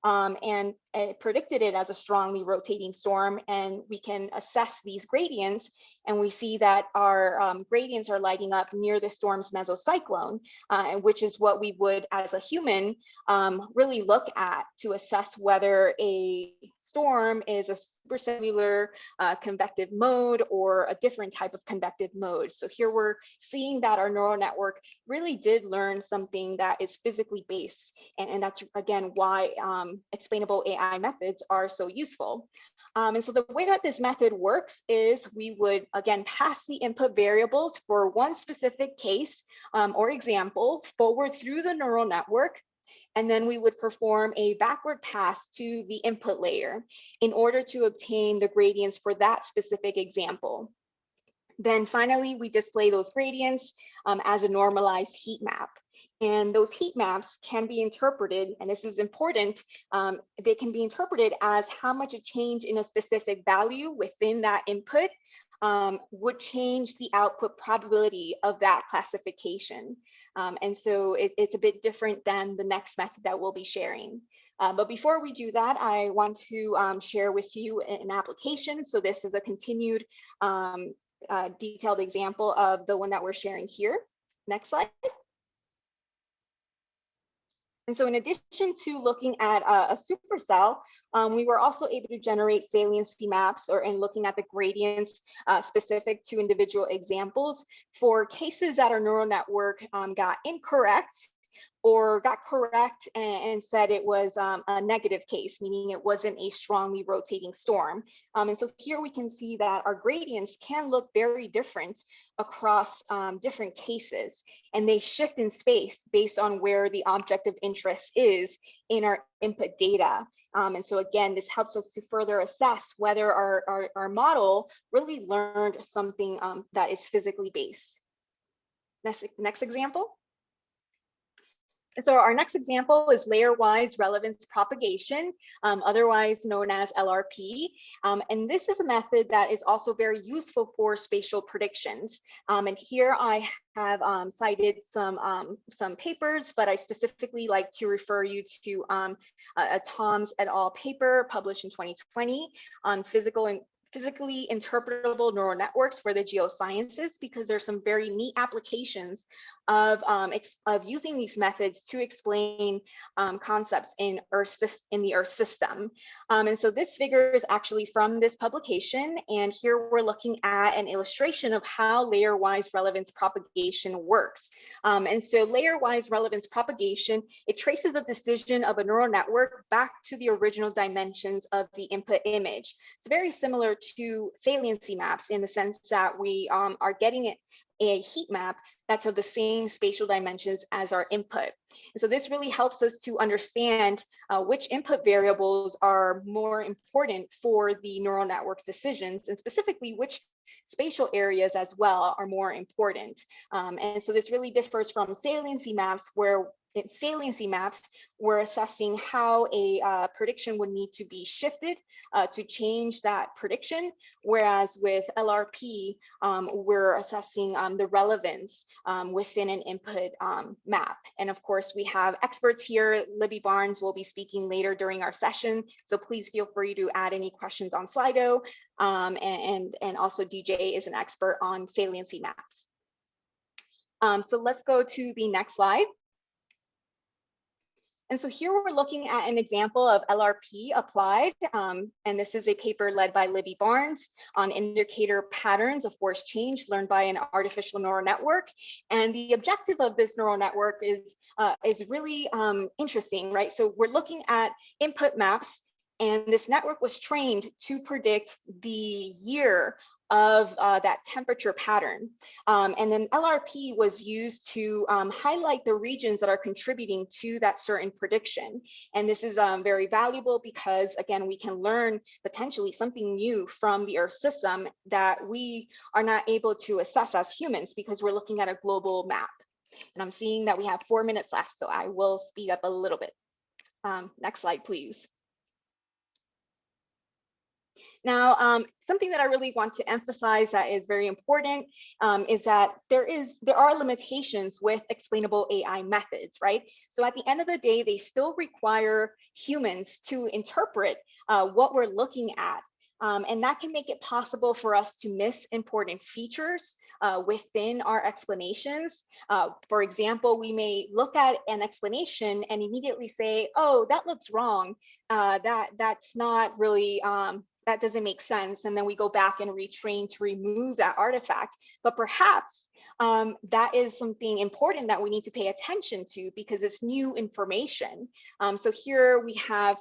And it predicted it as a strongly rotating storm, and we can assess these gradients, and we see that our gradients are lighting up near the storm's mesocyclone, which is what we would, as a human, really look at to assess whether a storm is a supercellular convective mode or a different type of convective mode. So here we're seeing that our neural network really did learn something that is physically based, and that's again why explainable AI methods are so useful. And so the way that this method works is we would again pass the input variables for one specific case or example forward through the neural network, and then we would perform a backward pass to the input layer in order to obtain the gradients for that specific example. Then finally, we display those gradients as a normalized heat map. And those heat maps can be interpreted, and this is important, they can be interpreted as how much a change in a specific value within that input would change the output probability of that classification. And so it's a bit different than the next method that we'll be sharing. But before we do that, I want to share with you an application. So this is a continued detailed example of the one that we're sharing here. Next slide. And so in addition to looking at a supercell, we were also able to generate saliency maps and looking at the gradients specific to individual examples for cases that our neural network got incorrect or got correct and said it was a negative case, meaning it wasn't a strongly rotating storm. And so here we can see that our gradients can look very different across different cases, and they shift in space based on where the object of interest is in our input data. And so again, this helps us to further assess whether our model really learned something that is physically based. Next example. So our next example is layer-wise relevance propagation, otherwise known as LRP. And this is a method that is also very useful for spatial predictions. And here I have cited some papers, but I specifically like to refer you to a Toms et al. Paper published in 2020 on physically interpretable neural networks for the geosciences, because there's some very neat applications of using these methods to explain concepts in the Earth system. And so this figure is actually from this publication, and here we're looking at an illustration of how layer-wise relevance propagation works. And so layer-wise relevance propagation, it traces the decision of a neural network back to the original dimensions of the input image. It's very similar to saliency maps in the sense that we are getting a heat map that's of the same spatial dimensions as our input. And so this really helps us to understand which input variables are more important for the neural network's decisions, and specifically which spatial areas as well are more important. And so this really differs from saliency maps, where in saliency maps, we're assessing how a prediction would need to be shifted to change that prediction. Whereas with LRP, we're assessing the relevance within an input map. And of course, we have experts here. Libby Barnes will be speaking later during our session. So please feel free to add any questions on Slido. And also DJ is an expert on saliency maps. So let's go to the next slide. And so here we're looking at an example of LRP applied, and this is a paper led by Libby Barnes on indicator patterns of force change learned by an artificial neural network. And the objective of this neural network is really interesting, right? So we're looking at input maps, and this network was trained to predict the year of that temperature pattern. And then LRP was used to highlight the regions that are contributing to that certain prediction. And this is very valuable because, again, we can learn potentially something new from the Earth system that we are not able to assess as humans because we're looking at a global map. And I'm seeing that we have 4 minutes left, so I will speed up a little bit. Next slide, please. Now, something that I really want to emphasize that is very important is that there are limitations with explainable AI methods, right? So at the end of the day, they still require humans to interpret what we're looking at. And that can make it possible for us to miss important features within our explanations. For example, we may look at an explanation and immediately say, oh, that looks wrong. That's not really, that doesn't make sense. And then we go back and retrain to remove that artifact. But perhaps that is something important that we need to pay attention to because it's new information. So here we have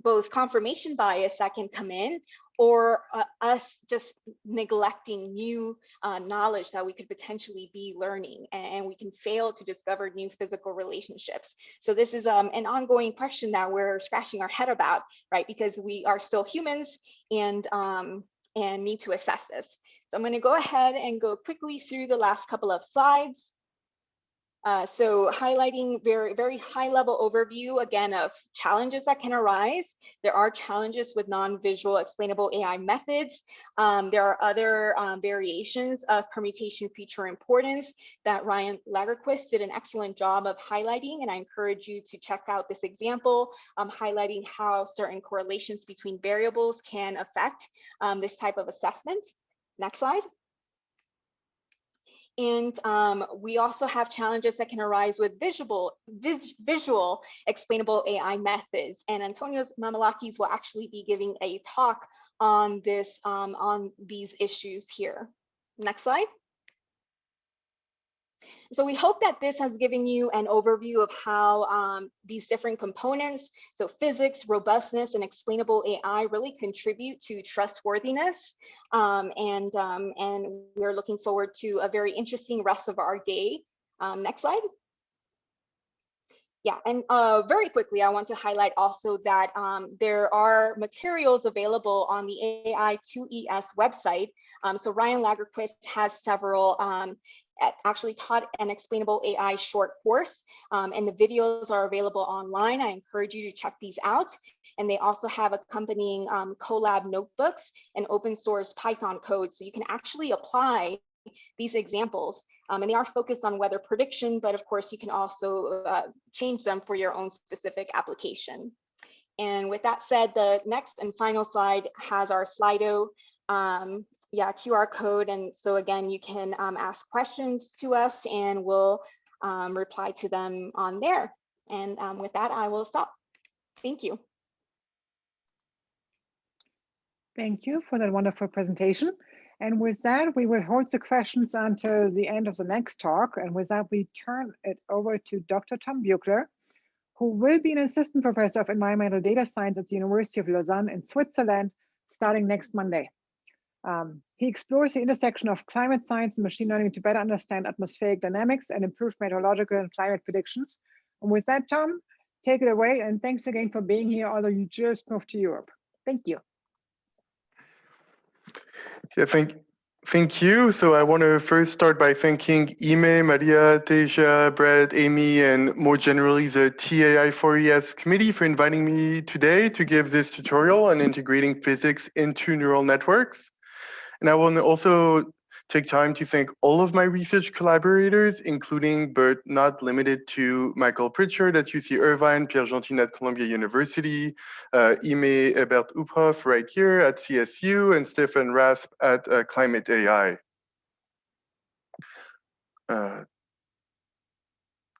both confirmation bias that can come in, or us just neglecting new knowledge that we could potentially be learning, and we can fail to discover new physical relationships. So this is an ongoing question that we're scratching our head about, right? Because we are still humans and need to assess this. So I'm going to go ahead and go quickly through the last couple of slides. So highlighting very high level overview again of challenges that can arise. There are challenges with non-visual explainable AI methods. There are other variations of permutation feature importance that Ryan Lagerquist did an excellent job of highlighting, and I encourage you to check out this example highlighting how certain correlations between variables can affect this type of assessment. Next slide. And we also have challenges that can arise with visual explainable AI methods. And Antonios Mamalakis will actually be giving a talk on this, on these issues here. Next slide. So we hope that this has given you an overview of how these different components, so physics, robustness, and explainable AI really contribute to trustworthiness. And we're looking forward to a very interesting rest of our day. Next slide. Yeah, and very quickly, I want to highlight also that there are materials available on the TAI4ES website. So Ryan Lagerquist has several, actually taught an explainable AI short course, and the videos are available online. I encourage you to check these out. And they also have accompanying Colab notebooks and open source Python code. So you can actually apply these examples, and they are focused on weather prediction, but of course you can also change them for your own specific application. And with that said, the next and final slide has our Slido QR code, and so again you can ask questions to us and we'll reply to them on there. And with that, I will stop. Thank you. Thank you for that wonderful presentation. And with that, we will hold the questions until the end of the next talk. And with that, we turn it over to Dr. Tom Beucler, who will be an assistant professor of environmental data science at the University of Lausanne in Switzerland, starting next Monday. He explores the intersection of climate science and machine learning to better understand atmospheric dynamics and improve meteorological and climate predictions. And with that, Tom, take it away. And thanks again for being here, although you just moved to Europe. Thank you. Yeah, thank you. So I want to first start by thanking Ime, Maria, Teja, Brett, Amy, and more generally the TAI4ES committee for inviting me today to give this tutorial on integrating physics into neural networks. And I want to also take time to thank all of my research collaborators, including but not limited to Michael Pritchard at UC Irvine, Pierre Gentine at Columbia University, Ime Ebert Uphoff right here at CSU, and Stefan Rasp at Climate AI.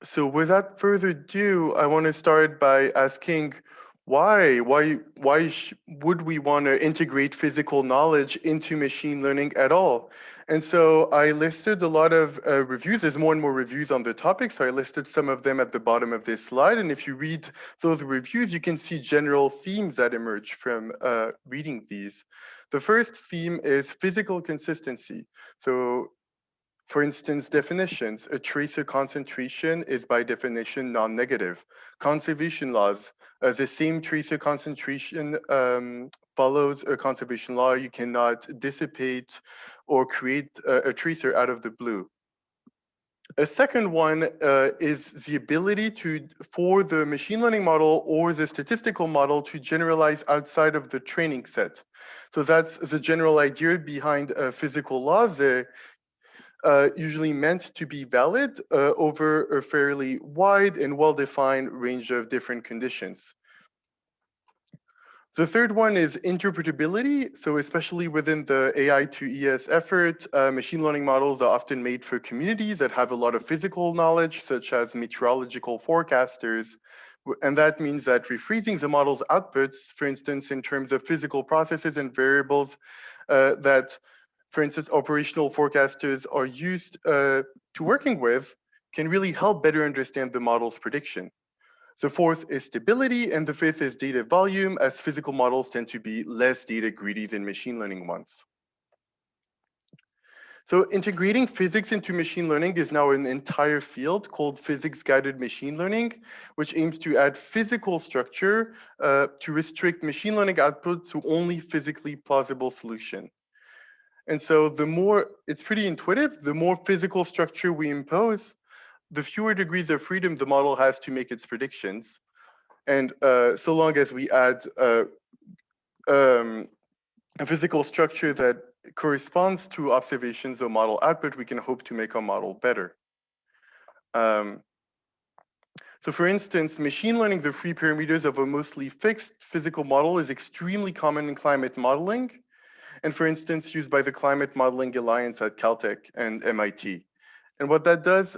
So without further ado, I want to start by asking why would we want to integrate physical knowledge into machine learning at all? And so I listed a lot of reviews. There's more and more reviews on the topic, so I listed some of them at the bottom of this slide. And if you read those reviews, you can see general themes that emerge from reading these. The first theme is physical consistency. So for instance, definitions. A tracer concentration is by definition non-negative. Conservation laws. The same tracer concentration follows a conservation law. You cannot dissipate or create a tracer out of the blue. A second one is the ability for the machine learning model or the statistical model to generalize outside of the training set. So that's the general idea behind physical laws. Usually meant to be valid over a fairly wide and well-defined range of different conditions. The third one is interpretability. So especially within the TAI4ES effort, machine learning models are often made for communities that have a lot of physical knowledge, such as meteorological forecasters. And that means that rephrasing the model's outputs, for instance, in terms of physical processes and variables that for instance, operational forecasters are used to working with can really help better understand the model's prediction. The fourth is stability, and the fifth is data volume, as physical models tend to be less data greedy than machine learning ones. So integrating physics into machine learning is now an entire field called physics-guided machine learning, which aims to add physical structure to restrict machine learning output to only physically plausible solution. And so the more, it's pretty intuitive, the more physical structure we impose, the fewer degrees of freedom the model has to make its predictions. And so long as we add a physical structure that corresponds to observations or model output, we can hope to make our model better. So for instance, machine learning the free parameters of a mostly fixed physical model is extremely common in climate modeling. And for instance, used by the Climate Modeling Alliance at Caltech and MIT. And what that does,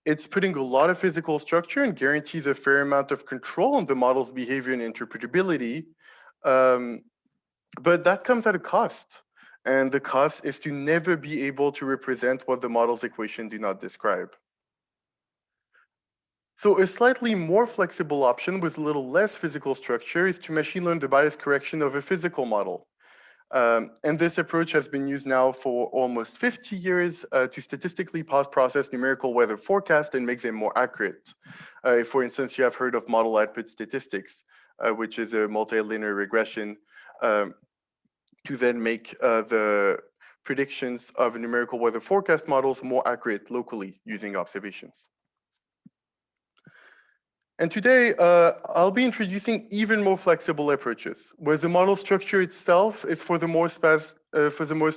it's putting a lot of physical structure and guarantees a fair amount of control on the model's behavior and interpretability. But that comes at a cost. And the cost is to never be able to represent what the model's equation do not describe. So a slightly more flexible option with a little less physical structure is to machine learn the bias correction of a physical model. And this approach has been used now for almost 50 years to statistically process numerical weather forecasts and make them more accurate. For instance, you have heard of model output statistics, which is a multilinear regression to then make the predictions of numerical weather forecast models more accurate locally using observations. And today, I'll be introducing even more flexible approaches, where the model structure itself is for the most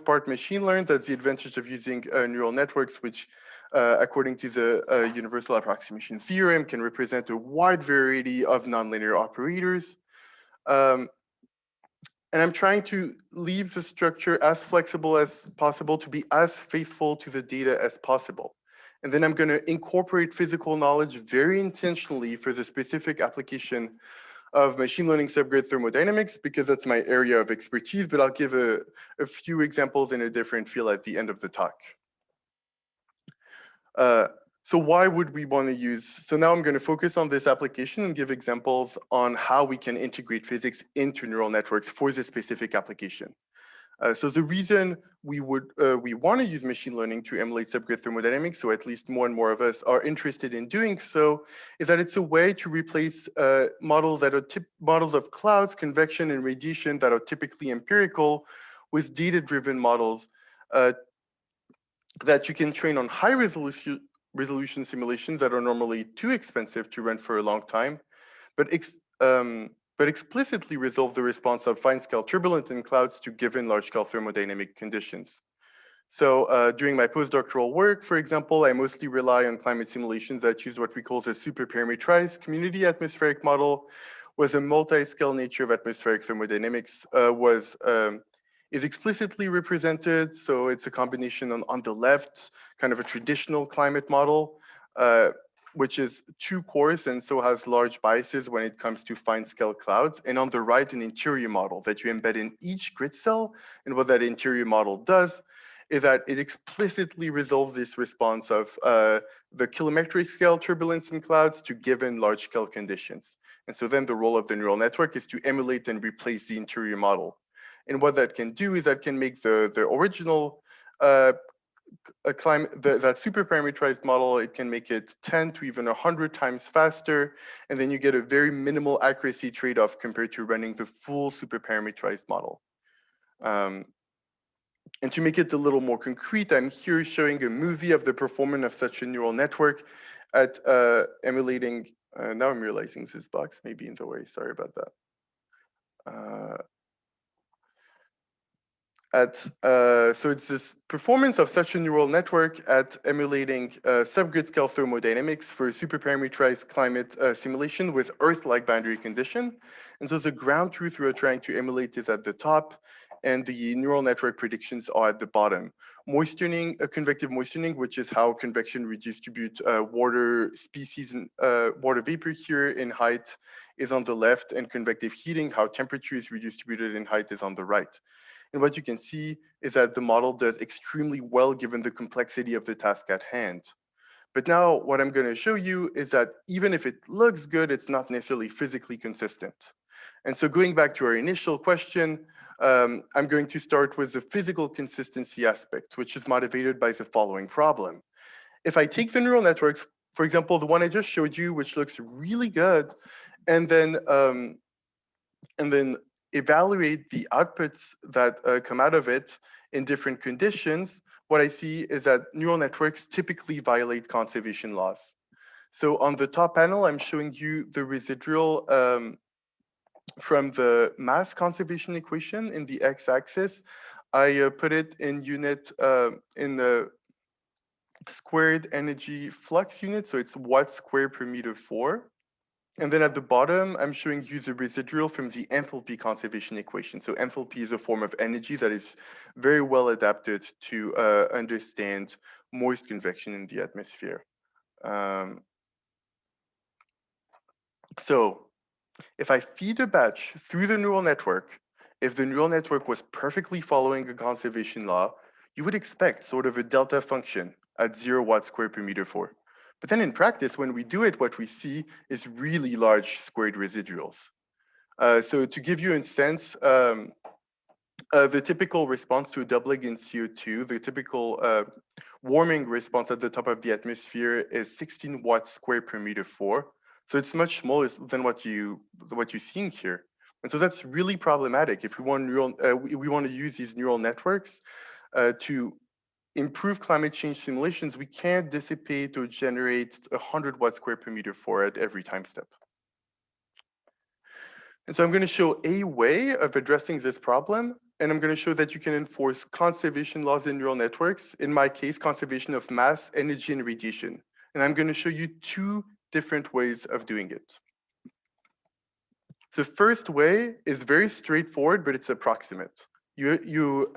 part machine learned. That's the advantage of using neural networks, which, according to the universal approximation theorem, can represent a wide variety of nonlinear operators. And I'm trying to leave the structure as flexible as possible to be as faithful to the data as possible. And then I'm going to incorporate physical knowledge very intentionally for the specific application of machine learning subgrid thermodynamics, because that's my area of expertise, but I'll give a few examples in a different field at the end of the talk. So why would we want to use, so now I'm going to focus on this application and give examples on how we can integrate physics into neural networks for this specific application. So the reason we want to use machine learning to emulate subgrid thermodynamics, so at least more and more of us are interested in doing so, is that it's a way to replace models that are models of clouds, convection, and radiation that are typically empirical with data-driven models that you can train on high resolution simulations that are normally too expensive to run for a long time, but explicitly resolve the response of fine-scale turbulent in clouds to given large-scale thermodynamic conditions. So during my postdoctoral work, for example, I mostly rely on climate simulations that use what we call the superparametrized community atmospheric model, where the multi-scale nature of atmospheric thermodynamics is explicitly represented. So it's a combination on the left, kind of a traditional climate model, which is too coarse and so has large biases when it comes to fine scale clouds. And on the right, an interior model that you embed in each grid cell. And what that interior model does is that it explicitly resolves this response of the kilometric scale turbulence in clouds to given large scale conditions. And so then the role of the neural network is to emulate and replace the interior model. And what that can do is that can make the original that super parameterized model, it can make it 10 to even 100 times faster. And then you get a very minimal accuracy trade-off compared to running the full super parameterized model. And to make it a little more concrete, I'm here showing a movie of the performance of such a neural network at emulating, now I'm realizing this box may be in the way, sorry about that. So it's this performance of such a neural network at emulating subgrid scale thermodynamics for superparameterized climate simulation with Earth-like boundary condition. And so the ground truth we're trying to emulate is at the top, and the neural network predictions are at the bottom. Moistening, convective moistening, which is how convection redistribute water species and water vapor here in height, is on the left, and convective heating, how temperature is redistributed in height, is on the right. And what you can see is that the model does extremely well given the complexity of the task at hand. But now what I'm going to show you is that even if it looks good, it's not necessarily physically consistent. And so going back to our initial question, I'm going to start with the physical consistency aspect, which is motivated by the following problem. If I take the neural networks, for example, the one I just showed you, which looks really good, and then evaluate the outputs that come out of it in different conditions, what I see is that neural networks typically violate conservation laws. So on the top panel, I'm showing you the residual from the mass conservation equation in the x-axis. I put it in unit in the squared energy flux unit, so it's watts squared per meter 4. And then at the bottom, I'm showing you the residual from the enthalpy conservation equation. So enthalpy is a form of energy that is very well adapted to understand moist convection in the atmosphere. So if I feed a batch through the neural network, if the neural network was perfectly following a conservation law, you would expect sort of a delta function at 0 watts squared per meter 4. But then in practice, when we do it, what we see is really large squared residuals. So to give you a sense, the typical response to a doubling in CO2, the typical warming response at the top of the atmosphere is 16 watts squared per meter 4. So it's much smaller than what you're seeing here. And so that's really problematic. If we want we want to use these neural networks to improve climate change simulations, we can't dissipate or generate 100 watts squared per meter 4 at every time step. And so I'm going to show a way of addressing this problem, and I'm going to show that you can enforce conservation laws in neural networks, in my case, conservation of mass, energy, and radiation. And I'm going to show you 2 different ways of doing it. The first way is very straightforward, but it's approximate. You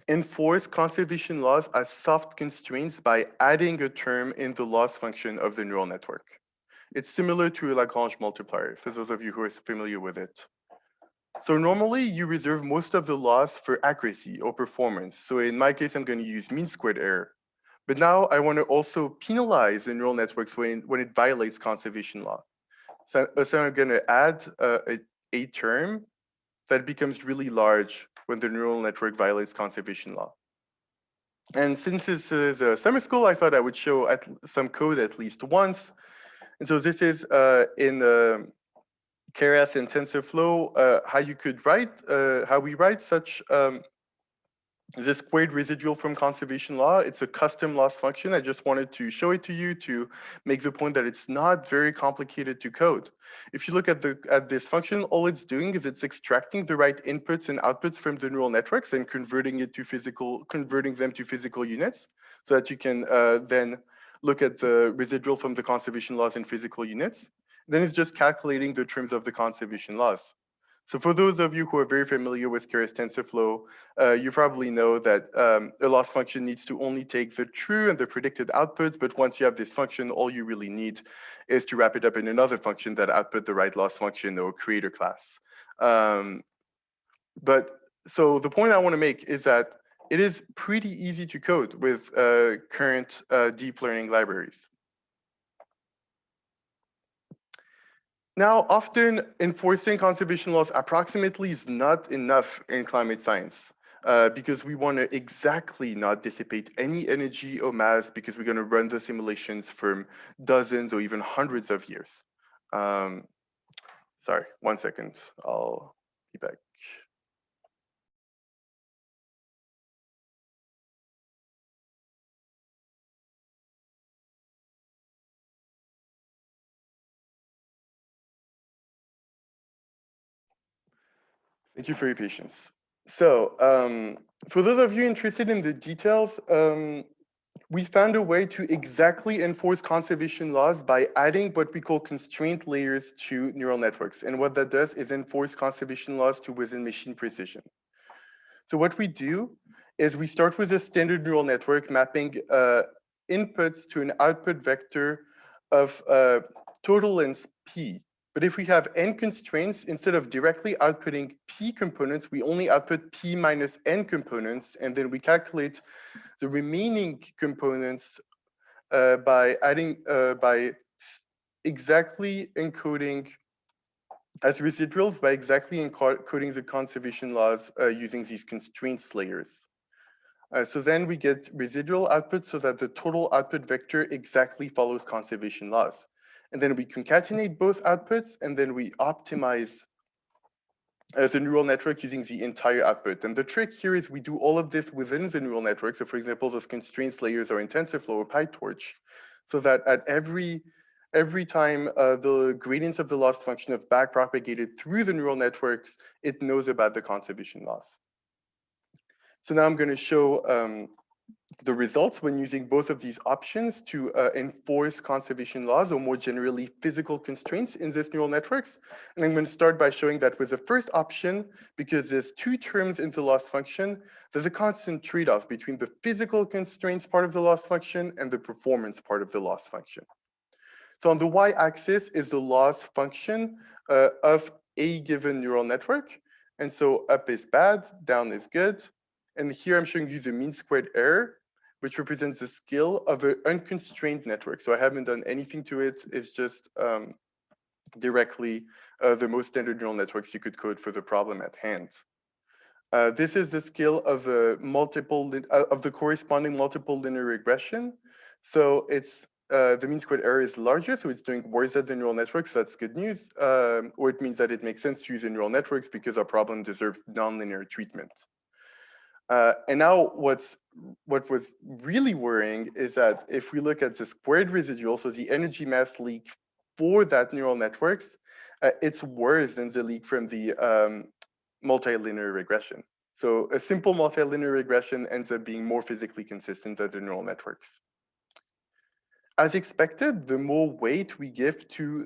enforce conservation laws as soft constraints by adding a term in the loss function of the neural network. It's similar to a Lagrange multiplier, for those of you who are familiar with it. So normally you reserve most of the loss for accuracy or performance. So in my case, I'm going to use mean squared error. But now I want to also penalize the neural networks when it violates conservation law. So I'm going to add a term that becomes really large when the neural network violates conservation law. And since this is a summer school, I thought I would show some code at least once. And so this is in Keras and TensorFlow, how you could write, how we write such this squared residual from conservation law. It's a custom loss function. I just wanted to show it to you to make the point that it's not very complicated to code. If you look at this function, all it's doing is it's extracting the right inputs and outputs from the neural networks and converting them to physical units, so that you can then look at the residual from the conservation laws in physical units. Then it's just calculating the terms of the conservation laws. So for those of you who are very familiar with Keras TensorFlow, you probably know that a loss function needs to only take the true and the predicted outputs, but once you have this function, all you really need is to wrap it up in another function that output the right loss function or creator class. So the point I want to make is that it is pretty easy to code with current deep learning libraries. Now, often enforcing conservation laws approximately is not enough in climate science because we want to exactly not dissipate any energy or mass because we're going to run the simulations from dozens or even hundreds of years. Sorry, 1 second, I'll be back. Thank you for your patience. So for those of you interested in the details, we found a way to exactly enforce conservation laws by adding what we call constraint layers to neural networks. And what that does is enforce conservation laws to within machine precision. So what we do is we start with a standard neural network mapping inputs to an output vector of total length p. But if we have n constraints, instead of directly outputting p components, we only output p minus n components, and then we calculate the remaining components by exactly encoding as residuals, by exactly encoding the conservation laws using these constraints layers. So then we get residual output so that the total output vector exactly follows conservation laws. And then we concatenate both outputs, and then we optimize the neural network using the entire output. And the trick here is we do all of this within the neural network. So for example, those constraints layers are in TensorFlow or PyTorch, so that at every time the gradients of the loss function have backpropagated through the neural networks, it knows about the conservation laws. So now I'm going to show the results when using both of these options to enforce conservation laws, or more generally physical constraints in these neural networks. And I'm going to start by showing that with the first option, because there's two terms in the loss function, there's a constant trade-off between the physical constraints part of the loss function and the performance part of the loss function. So on the y-axis is the loss function of a given neural network. And so up is bad, down is good. And here I'm showing you the mean squared error, which represents the scale of an unconstrained network. So I haven't done anything to it. It's just directly the most standard neural networks you could code for the problem at hand. This is the scale of the corresponding multiple linear regression. So it's the mean squared error is larger, so it's doing worse at the neural networks. So that's good news, or it means that it makes sense to use the neural networks because our problem deserves nonlinear treatment. And now what was really worrying is that if we look at the squared residual, so the energy mass leak for that neural networks, it's worse than the leak from the multilinear regression. So a simple multilinear regression ends up being more physically consistent than the neural networks. As expected, the more weight we give to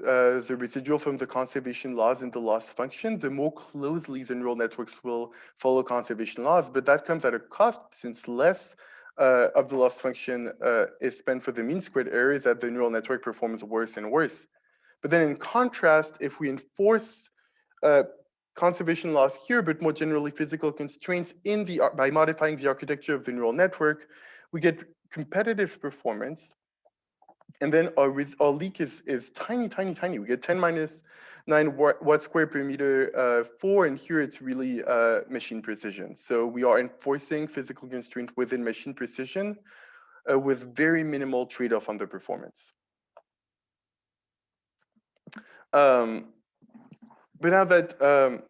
the residual from the conservation laws in the loss function, the more closely the neural networks will follow conservation laws. But that comes at a cost, since less of the loss function is spent for the mean squared error, that the neural network performs worse and worse. But then in contrast, if we enforce conservation laws here, but more generally physical constraints by modifying the architecture of the neural network, we get competitive performance. And then our leak is tiny, tiny, tiny. We get 10⁻9 watts square per meter 4, and here it's really machine precision. So we are enforcing physical constraint within machine precision with very minimal trade-off on the performance. But now that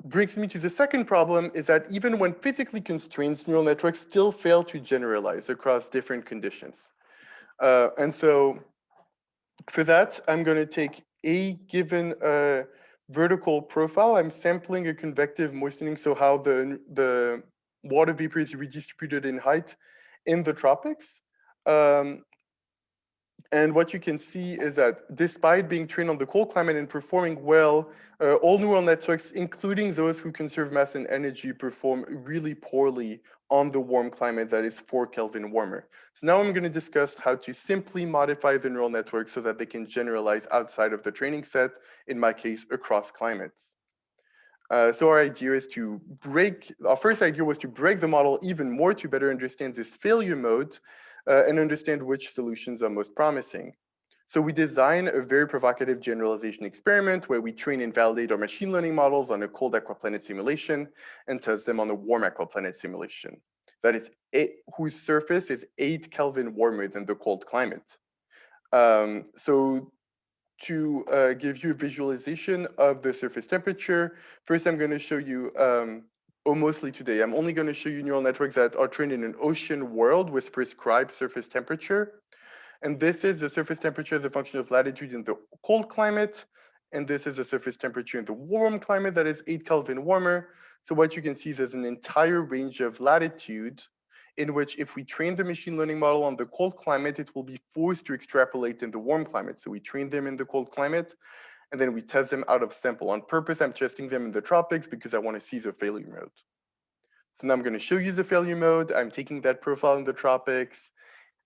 brings me to the second problem, is that even when physically constrained, neural networks still fail to generalize across different conditions. And so for that, I'm going to take a given vertical profile. I'm sampling a convective moistening, so how the water vapor is redistributed in height in the tropics. And what you can see is that despite being trained on the cold climate and performing well, all neural networks, including those who conserve mass and energy, perform really poorly on the warm climate that is 4 Kelvin warmer. So now I'm going to discuss how to simply modify the neural network so that they can generalize outside of the training set, in my case, across climates. So our idea is to our first idea was to break the model even more to better understand this failure mode and understand which solutions are most promising. So we design a very provocative generalization experiment where we train and validate our machine learning models on a cold aquaplanet simulation and test them on a warm aquaplanet simulation. That is, whose surface is 8 Kelvin warmer than the cold climate. So to give you a visualization of the surface temperature, first I'm going to show you, or mostly today, I'm only going to show you neural networks that are trained in an ocean world with prescribed surface temperature. And this is the surface temperature as a function of latitude in the cold climate. And this is the surface temperature in the warm climate that is 8 Kelvin warmer. So what you can see is there's an entire range of latitude in which if we train the machine learning model on the cold climate, it will be forced to extrapolate in the warm climate. So we train them in the cold climate, and then we test them out of sample. On purpose, I'm testing them in the tropics because I want to see the failure mode. So now I'm going to show you the failure mode. I'm taking that profile in the tropics.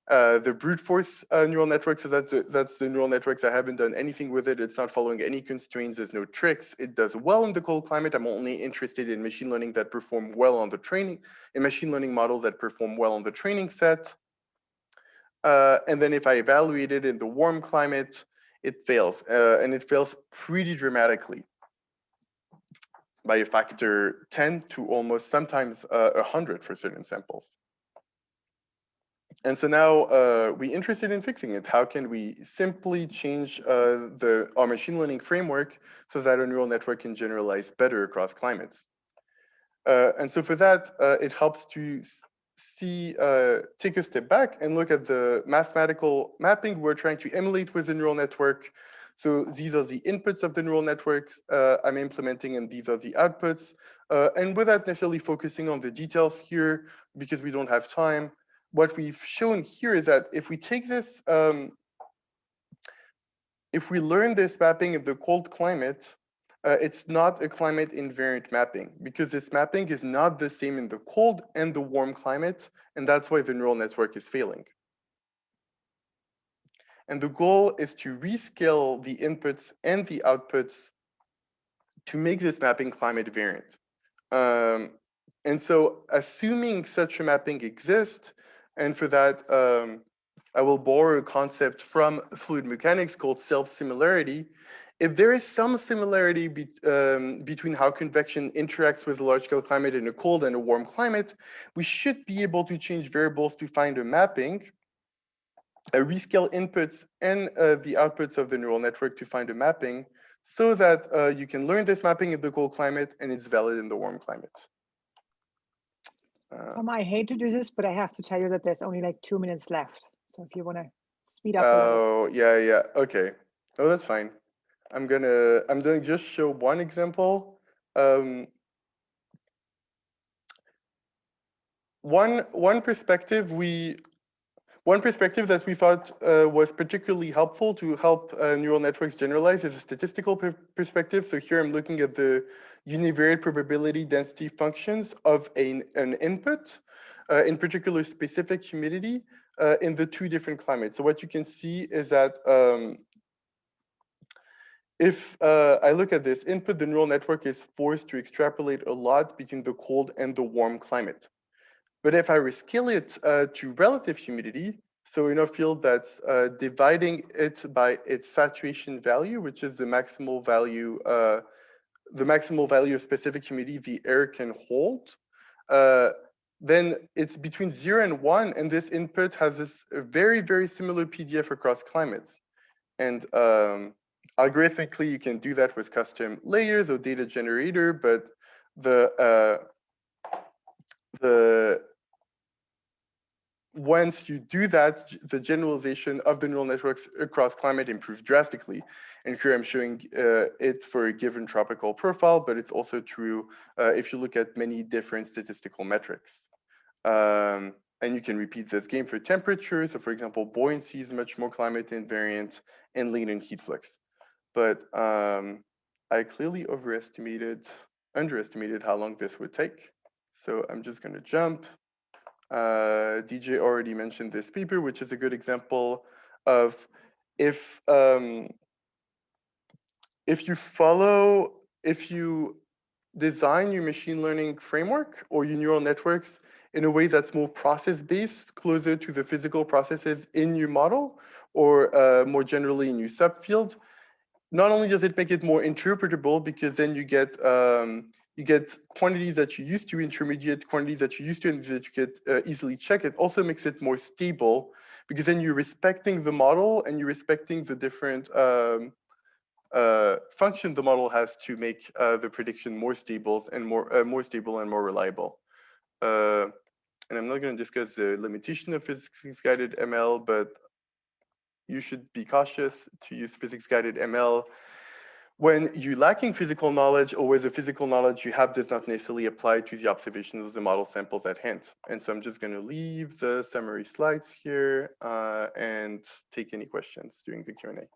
The brute force neural network, so that's the neural networks. I haven't done anything with it. It's not following any constraints. There's no tricks. It does well in the cold climate. I'm only interested in machine learning that perform well on the training, in machine learning models that perform well on the training set. And then if I evaluate it in the warm climate, it fails, and it fails pretty dramatically by a factor 10 to almost sometimes 100 for certain samples. And so now we're interested in fixing it. How can we simply change our machine learning framework so that a neural network can generalize better across climates? And so for that, it helps to take a step back and look at the mathematical mapping we're trying to emulate with the neural network. So these are the inputs of the neural networks I'm implementing, and these are the outputs. And without necessarily focusing on the details here, because we don't have time, what we've shown here is that if we take this, if we learn this mapping of the cold climate, it's not a climate invariant mapping, because this mapping is not the same in the cold and the warm climate, and that's why the neural network is failing. And the goal is to rescale the inputs and the outputs to make this mapping climate variant. And so assuming such a mapping exists, and for that, I will borrow a concept from fluid mechanics called self-similarity. If there is some similarity between how convection interacts with a large-scale climate in a cold and a warm climate, we should be able to change variables to find a mapping, rescale inputs and the outputs of the neural network to find a mapping, so that you can learn this mapping in the cold climate and it's valid in the warm climate. I hate to do this, but I have to tell you that there's only like 2 minutes left. So if you want to speed up a little. Oh, yeah, okay. Oh, that's fine. I'm gonna just show one example. One perspective that we thought was particularly helpful to help neural networks generalize is a statistical perspective. So here I'm looking at the univariate probability density functions of an input, in particular specific humidity, in the 2 different climates. So what you can see is that if I look at this input, the neural network is forced to extrapolate a lot between the cold and the warm climate. But if I rescale it to relative humidity, so in a field that's dividing it by its saturation value, which is the maximal value of specific humidity the air can hold, then it's between 0 and 1, and this input has this very, very similar PDF across climates. And algorithmically, you can do that with custom layers or data generator, but once you do that, the generalization of the neural networks across climate improves drastically. And here I'm showing it for a given tropical profile, but it's also true if you look at many different statistical metrics. And you can repeat this game for temperature. So for example, buoyancy is much more climate invariant and latent heat flux. But I clearly underestimated how long this would take. So I'm just gonna jump. DJ already mentioned this paper, which is a good example of if you design your machine learning framework or your neural networks in a way that's more process-based, closer to the physical processes in your model, or more generally in your subfield, not only does it make it more interpretable, because then you get quantities that you used to, intermediate quantities that you used to, and that you could easily check. It also makes it more stable, because then you're respecting the model and you're respecting the different function the model has to make the prediction more stable and more reliable. And I'm not going to discuss the limitation of physics-guided ML, but you should be cautious to use physics-guided ML when you're lacking physical knowledge, or where the physical knowledge you have does not necessarily apply to the observations of the model samples at hand. And so I'm just going to leave the summary slides here and take any questions during the Q&A.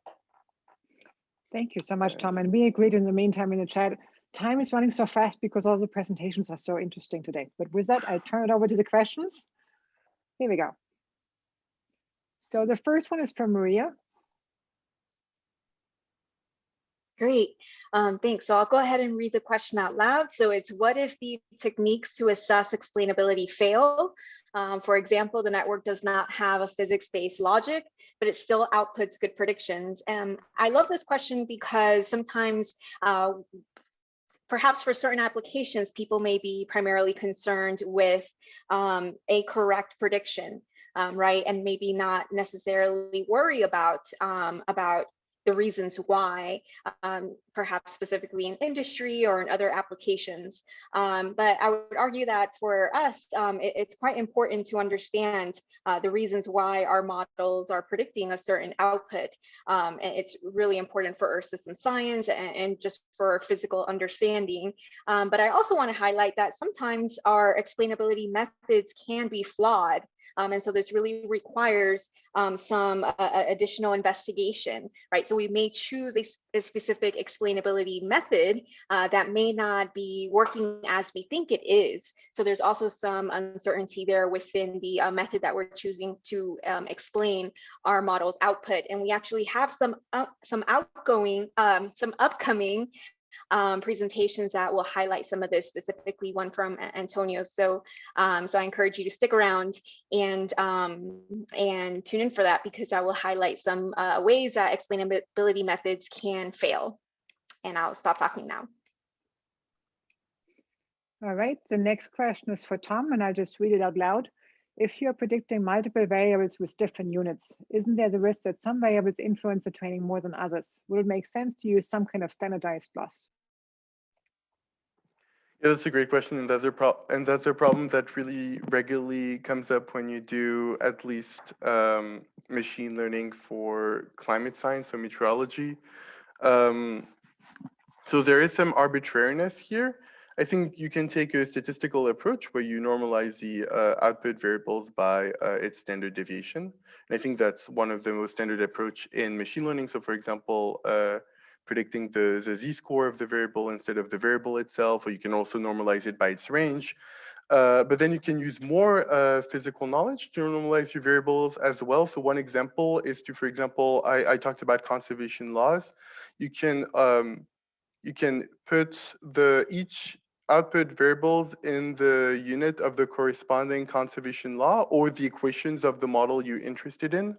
Thank you so much, Tom. And we agreed in the meantime in the chat, time is running so fast because all the presentations are so interesting today. But with that, I turn it over to the questions. Here we go. So the first one is from Maria. Great, thanks. So I'll go ahead and read the question out loud. So it's, what if the techniques to assess explainability fail? For example, the network does not have a physics-based logic, but it still outputs good predictions. And I love this question because sometimes, perhaps for certain applications, people may be primarily concerned with a correct prediction, right? And maybe not necessarily worry about the reasons why, perhaps specifically in industry or in other applications. But I would argue that for us, it's quite important to understand the reasons why our models are predicting a certain output. And it's really important for Earth system science and just for physical understanding. But I also want to highlight that sometimes our explainability methods can be flawed. And so this really requires some additional investigation, right? So we may choose a specific explainability method that may not be working as we think it is. So there's also some uncertainty there within the method that we're choosing to explain our model's output. And we actually have some upcoming presentations that will highlight some of this, specifically one from Antonio. So I encourage you to stick around and tune in for that, because I will highlight some ways that explainability methods can fail. And I'll stop talking now. All right, the next question is for Tom, and I'll just read it out loud. If you're predicting multiple variables with different units, isn't there the risk that some variables influence the training more than others? Would it make sense to use some kind of standardized loss? Yeah, that's a great question, and that's a problem that really regularly comes up when you do at least machine learning for climate science or meteorology. So there is some arbitrariness here. I think you can take a statistical approach where you normalize the output variables by its standard deviation. And I think that's one of the most standard approach in machine learning. So for example, predicting the z-score of the variable instead of the variable itself, or you can also normalize it by its range. But then you can use more physical knowledge to normalize your variables as well. So one example is to, for example, I talked about conservation laws. You can put each output variables in the unit of the corresponding conservation law or the equations of the model you're interested in.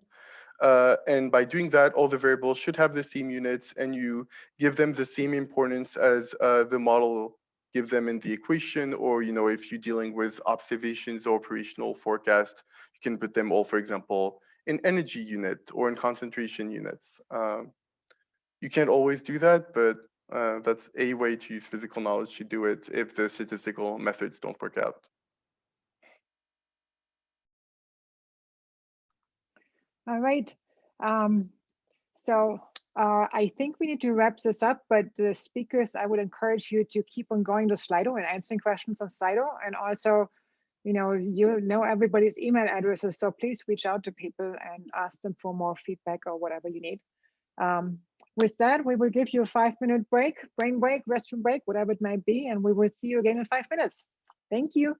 And by doing that, all the variables should have the same units and you give them the same importance as the model give them in the equation, or if you're dealing with observations or operational forecast, you can put them all, for example, in energy unit or in concentration units. You can't always do that, but that's a way to use physical knowledge to do it if the statistical methods don't work out. All right. So I think we need to wrap this up, but the speakers, I would encourage you to keep on going to Slido and answering questions on Slido. And also, you know everybody's email addresses, so please reach out to people and ask them for more feedback or whatever you need. With that, we will give you a 5-minute break, brain break, restroom break, whatever it might be, and we will see you again in 5 minutes. Thank you.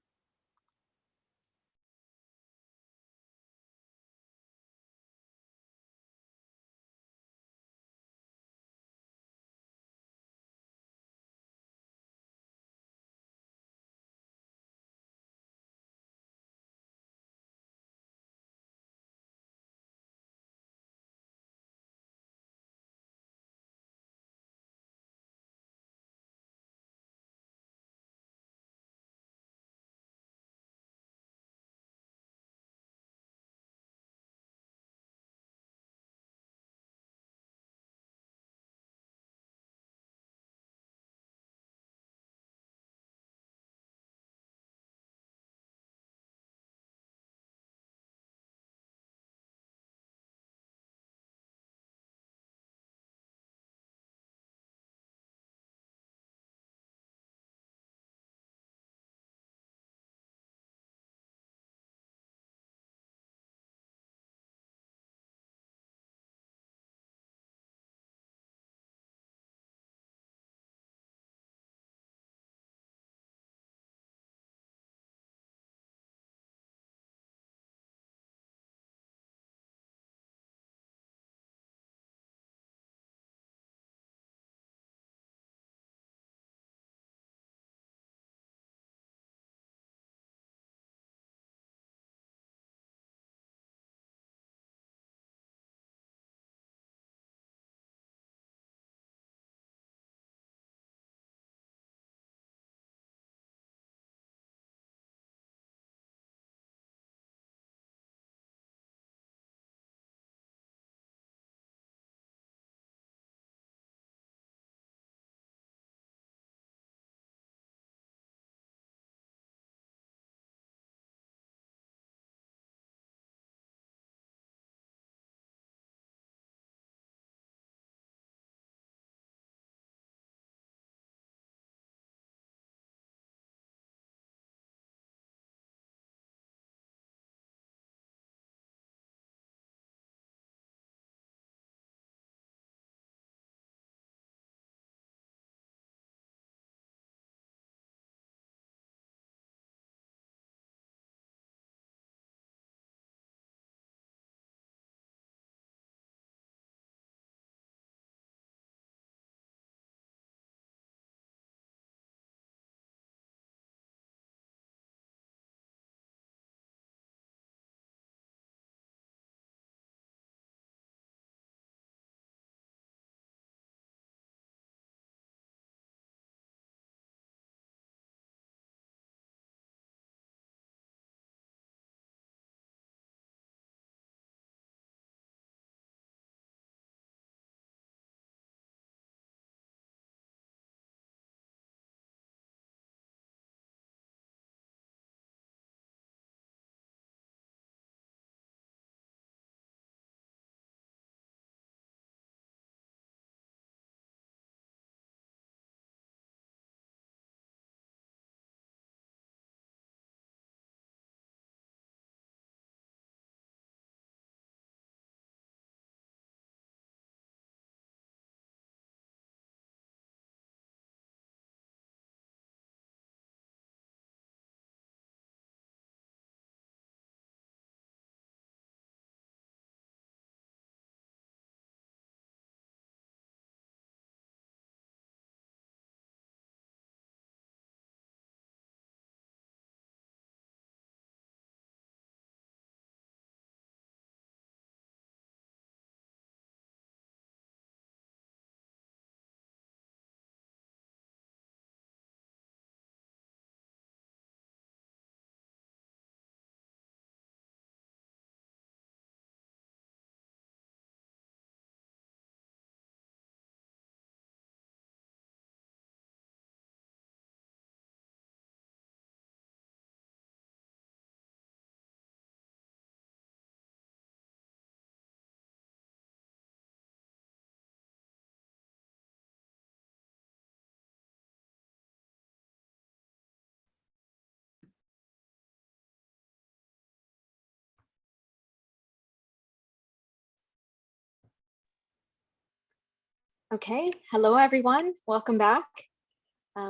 Okay, hello everyone, welcome back.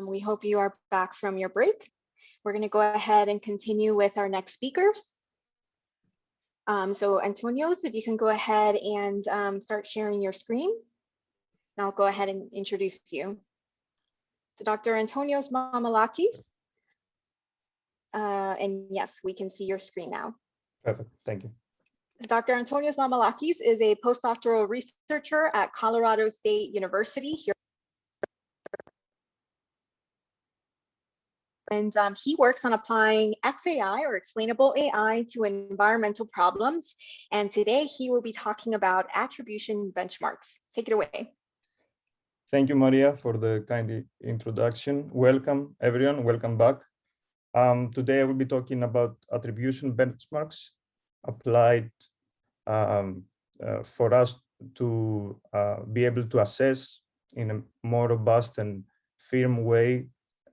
We hope you are back from your break. We're going to go ahead and continue with our next speakers. So Antonios, if you can go ahead and start sharing your screen, and I'll go ahead and introduce you. So Dr. Antonios Mamalakis, and yes, we can see your screen now. Perfect, thank you. Dr. Antonios Mamalakis is a postdoctoral researcher at Colorado State University here. And he works on applying XAI or explainable AI to environmental problems. And today he will be talking about attribution benchmarks. Take it away. Thank you, Maria, for the kind introduction. Welcome, everyone. Welcome back. Today, I will be talking about attribution benchmarks applied for us to be able to assess in a more robust and firm way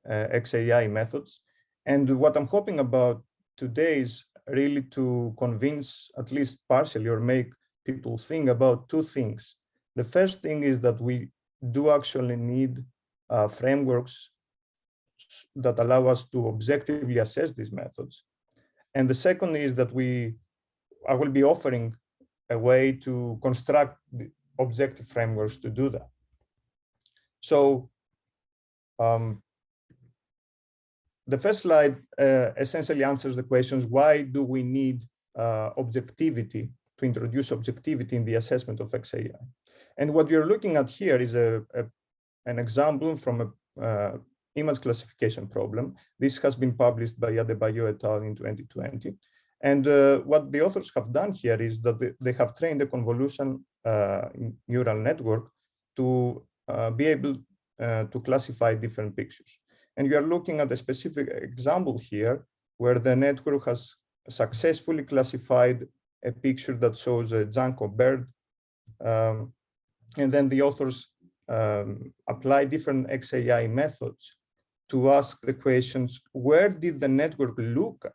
XAI methods. And what I'm hoping about today is really to convince, at least partially, or make people think about two things. The first thing is that we do actually need frameworks that allow us to objectively assess these methods. And the second is that I will be offering a way to construct the objective frameworks to do that. So the first slide essentially answers the questions, why do we need objectivity, to introduce objectivity in the assessment of XAI? And what you're looking at here is an example from a image classification problem. This has been published by Adebayo et al. In 2020. And what the authors have done here is that they have trained a convolution neural network to be able to classify different pictures. And you are looking at a specific example here where the network has successfully classified a picture that shows a junco bird. And then the authors apply different XAI methods to ask the questions, where did the network look at?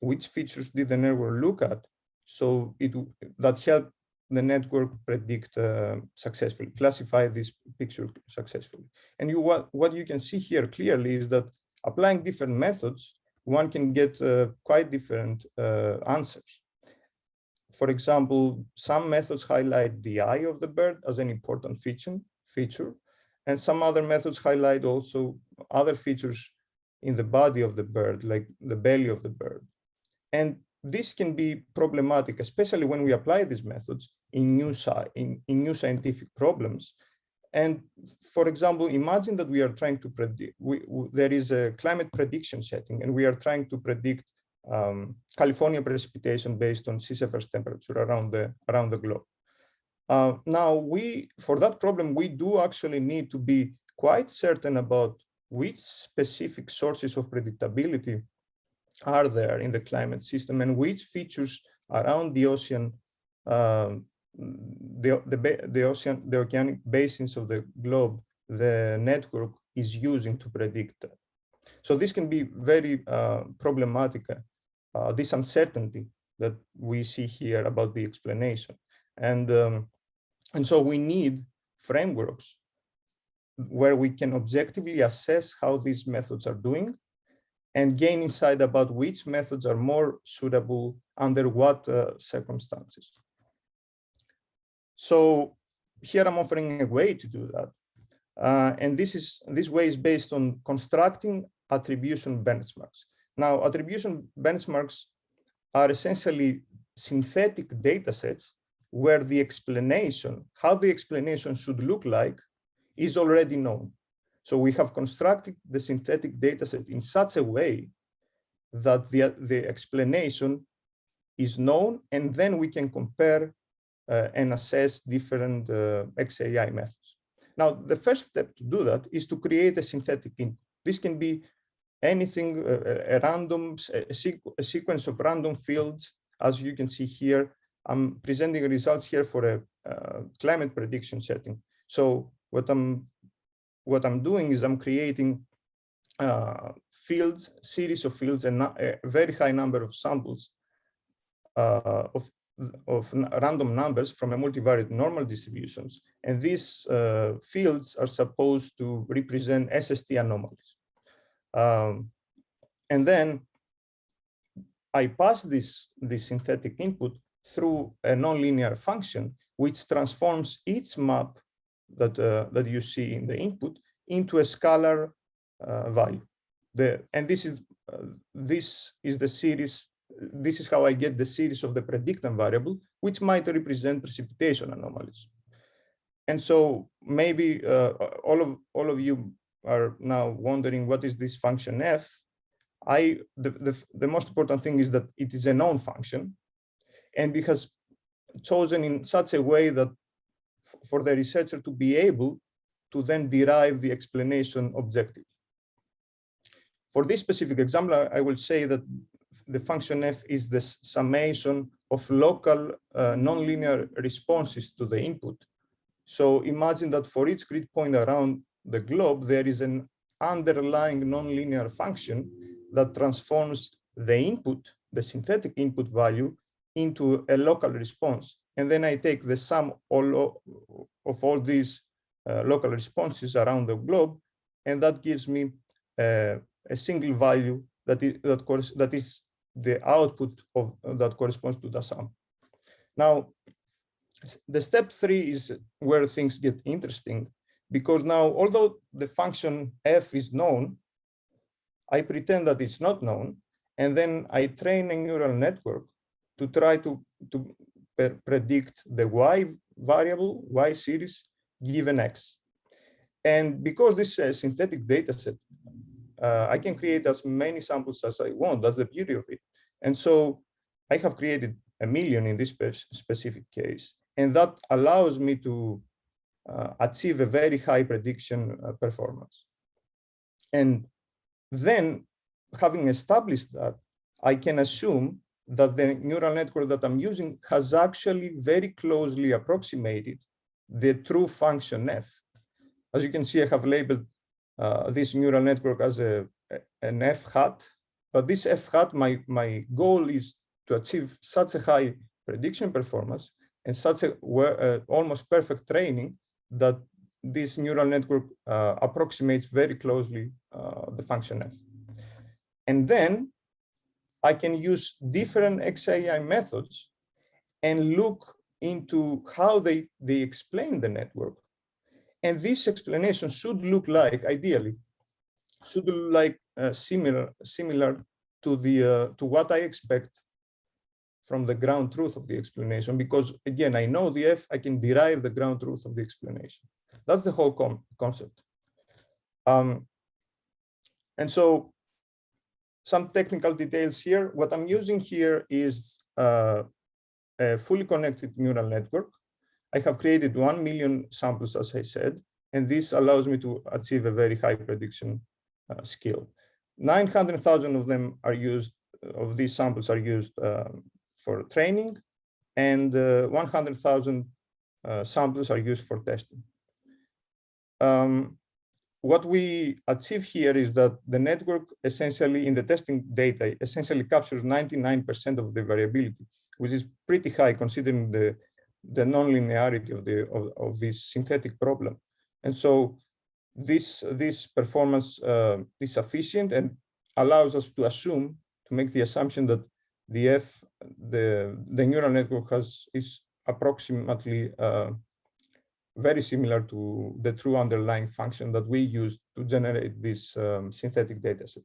Which features did the network look at? So that helped the network predict successfully, classify this picture successfully. And what you can see here clearly is that applying different methods, one can get quite different answers. For example, some methods highlight the eye of the bird as an important feature, and some other methods highlight also other features in the body of the bird, like the belly of the bird. And this can be problematic, especially when we apply these methods in new scientific problems. And for example, imagine that we are trying to predict, there is a climate prediction setting, and we are trying to predict California precipitation based on sea surface temperature around the globe. Now, for that problem, we do actually need to be quite certain about which specific sources of predictability are there in the climate system and which features around the ocean, the oceanic basins of the globe, the network is using to predict that. So this can be very problematic, this uncertainty that we see here about the explanation. And so we need frameworks where we can objectively assess how these methods are doing and gain insight about which methods are more suitable under what circumstances. So here I'm offering a way to do that. And this way is based on constructing attribution benchmarks. Now, attribution benchmarks are essentially synthetic data sets where the explanation, how the explanation should look like, is already known. So we have constructed the synthetic data set in such a way that the explanation is known, and then we can compare and assess different XAI methods. Now, the first step to do that is to create a synthetic input. This can be anything, a sequence of random fields. As you can see here, I'm presenting results here for a climate prediction setting. So what I'm doing is I'm creating series of fields, and a very high number of samples of random numbers from a multivariate normal distributions. And these fields are supposed to represent SST anomalies. And then I pass this synthetic input through a nonlinear function, which transforms each map that you see in the input into a scalar value. And this is the series. This is how I get the series of the predictant variable, which might represent precipitation anomalies. And so maybe all of you are now wondering, what is this function f? The most important thing is that it is a known function, and it has chosen in such a way that for the researcher to be able to then derive the explanation objectively. For this specific example, I will say that the function f is the summation of local nonlinear responses to the input. So imagine that for each grid point around the globe, there is an underlying nonlinear function that transforms the input, the synthetic input value, into a local response. And then I take the sum of all these local responses around the globe, and that gives me a single value that is the output that corresponds to the sum. Now, the step 3 is where things get interesting, because now, although the function f is known, I pretend that it's not known, and then I train a neural network to try to predict the y variable, y series, given x. And because this is a synthetic data set, I can create as many samples as I want. That's the beauty of it. And so I have created 1 million in this specific case. And that allows me to achieve a very high prediction performance. And then, having established that, I can assume that the neural network that I'm using has actually very closely approximated the true function f. As you can see, I have labeled this neural network as an f hat, but this f hat, my goal is to achieve such a high prediction performance and such a almost perfect training that this neural network approximates very closely the function f. And then I can use different XAI methods and look into how they explain the network. And this explanation should look like, ideally, should look like similar to what I expect from the ground truth of the explanation, because again, I know the f, I can derive the ground truth of the explanation. That's the whole concept. And so some technical details here. What I'm using here is a fully connected neural network. I have created 1 million samples, as I said, and this allows me to achieve a very high prediction skill. 900,000 of them are used, of these samples are used for training, and 100,000 samples are used for testing. What we achieve here is that the network essentially in the testing data essentially captures 99% of the variability, which is pretty high considering the nonlinearity of this synthetic problem. And so this performance is sufficient and allows us to assume, to make the assumption that the neural network is approximately very similar to the true underlying function that we use to generate this synthetic data set.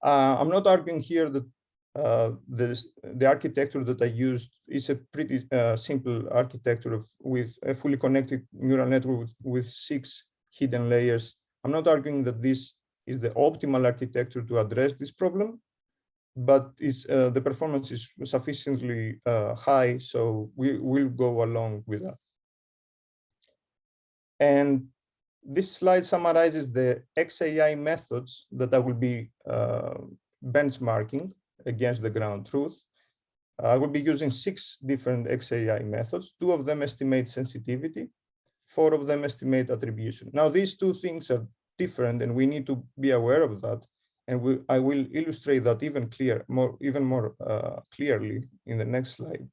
I'm not arguing here that the architecture that I used is a pretty simple architecture with a fully connected neural network with 6 hidden layers. I'm not arguing that this is the optimal architecture to address this problem, but the performance is sufficiently high, so we will go along with that. And this slide summarizes the XAI methods that I will be benchmarking against the ground truth. I will be using 6 different XAI methods. 2 of them estimate sensitivity, 4 of them estimate attribution. Now, these 2 things are different, and we need to be aware of that. And I will illustrate that even more clearly in the next slide.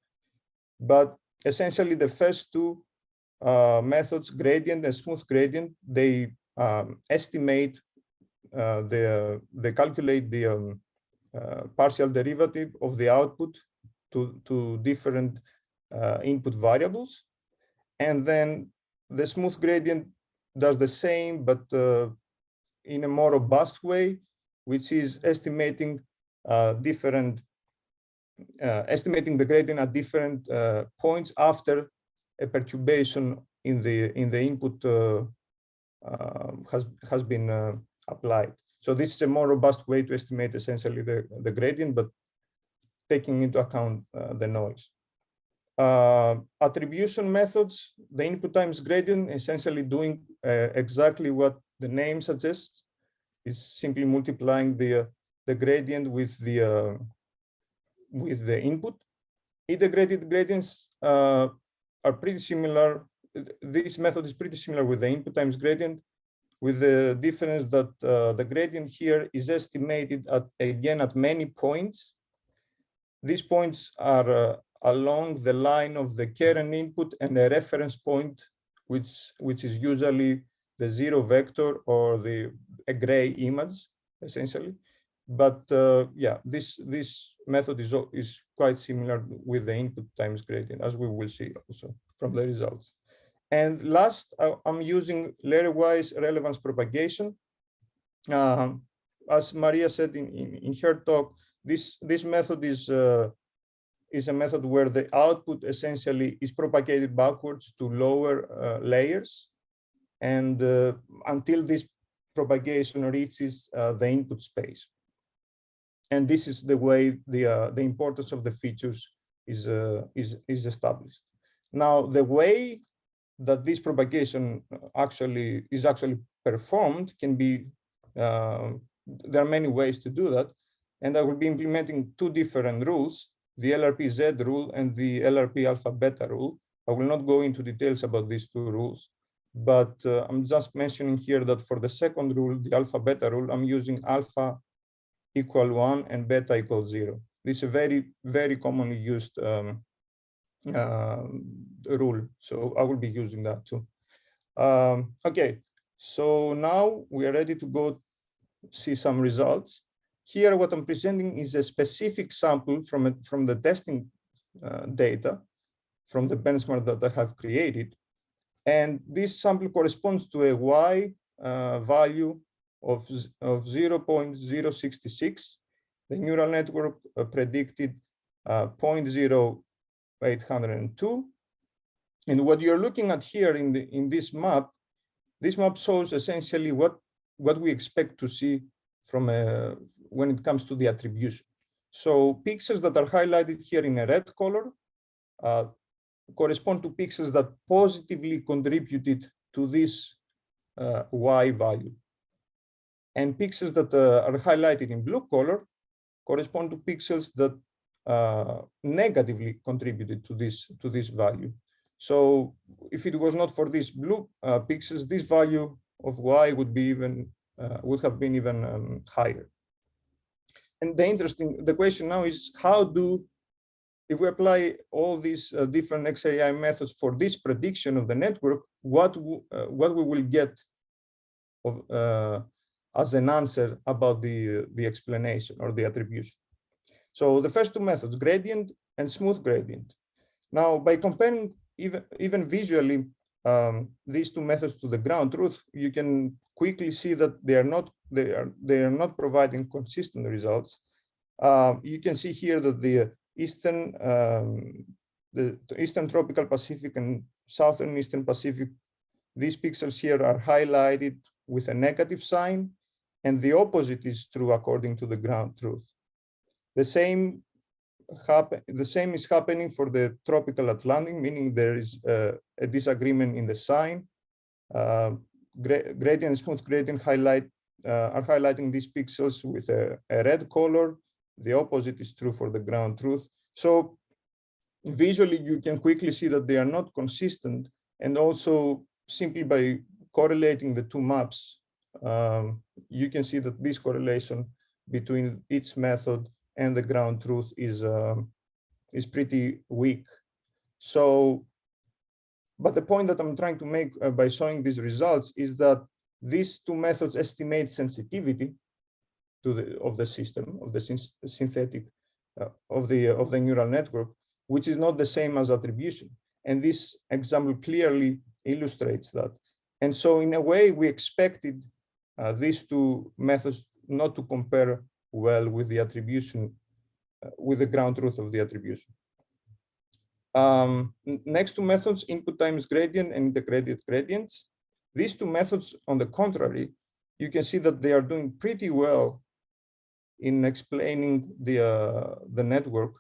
But essentially, the first two methods, gradient and smooth gradient, they estimate, they calculate the partial derivative of the output to different input variables. And then the smooth gradient does the same, but in a more robust way, which is estimating estimating the gradient at different points after a perturbation in the input has been applied. So this is a more robust way to estimate essentially the gradient, but taking into account the noise. Attribution methods, the input times gradient, essentially doing exactly what the name suggests. It's simply multiplying the gradient with the input. Integrated gradients are pretty similar. This method is pretty similar with the input times gradient, with the difference that the gradient here is estimated again at many points. These points are along the line of the current input and a reference point, which is usually the zero vector or a gray image, essentially. But yeah, this method is quite similar with the input times gradient, as we will see also from the results. And last, I'm using layer-wise relevance propagation. As Maria said in her talk, this method is a method where the output essentially is propagated backwards to lower layers, and until this propagation reaches the input space. And this is the way the importance of the features is established. Now, the way that this propagation is actually performed can be, there are many ways to do that, and I will be implementing two different rules, the LRP-Z rule and the LRP alpha-beta rule. I will not go into details about these two rules, but I'm just mentioning here that for the second rule, the alpha-beta rule, I'm using alpha equal 1 and beta equal 0. This is a very, very commonly used rule, so I will be using that too. Okay, so now we are ready to go see some results. Here, what I'm presenting is a specific sample from the testing data from the benchmark that I have created. And this sample corresponds to a Y value of 0.066. The neural network predicted 0.0802. And what you're looking at here in this map shows essentially what we expect to see from when it comes to the attribution. So pixels that are highlighted here in a red color correspond to pixels that positively contributed to this Y value. And pixels that are highlighted in blue color correspond to pixels that negatively contributed to this value. So if it was not for these blue pixels, this value of Y would have been even higher. And the question now is, if we apply all these different XAI methods for this prediction of the network, what we will get as an answer about the explanation or the attribution. So the first two methods, gradient and smooth gradient. Now, by comparing even visually these two methods to the ground truth, you can quickly see that they are not providing consistent results. You can see here that the Eastern tropical Pacific and Southern Eastern Pacific, these pixels here are highlighted with a negative sign, and the opposite is true according to the ground truth. The same is happening for the tropical Atlantic, meaning there is a disagreement in the sign. Gradient and smooth gradient are highlighting these pixels with a red color. The opposite is true for the ground truth. So visually, you can quickly see that they are not consistent. And also, simply by correlating the two maps, you can see that this correlation between each method and the ground truth is pretty weak. So, but the point that I'm trying to make by showing these results is that these two methods estimate sensitivity of the system, of the synthetic of the neural network, which is not the same as attribution. And this example clearly illustrates that. And so in a way, we expected these two methods not to compare well with the attribution, with the ground truth of the attribution. Next two methods, input times gradient and integrated gradients. These two methods, on the contrary, you can see that they are doing pretty well in explaining the network.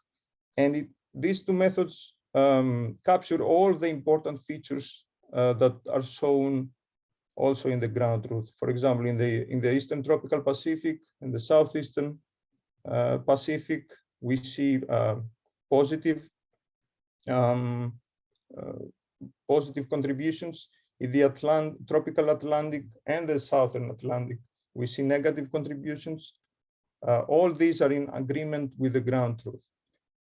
And these two methods capture all the important features that are shown also in the ground truth. For example, in the Eastern Tropical Pacific and the Southeastern Pacific, we see positive contributions. In the Tropical Atlantic and the Southern Atlantic, we see negative contributions. All these are in agreement with the ground truth.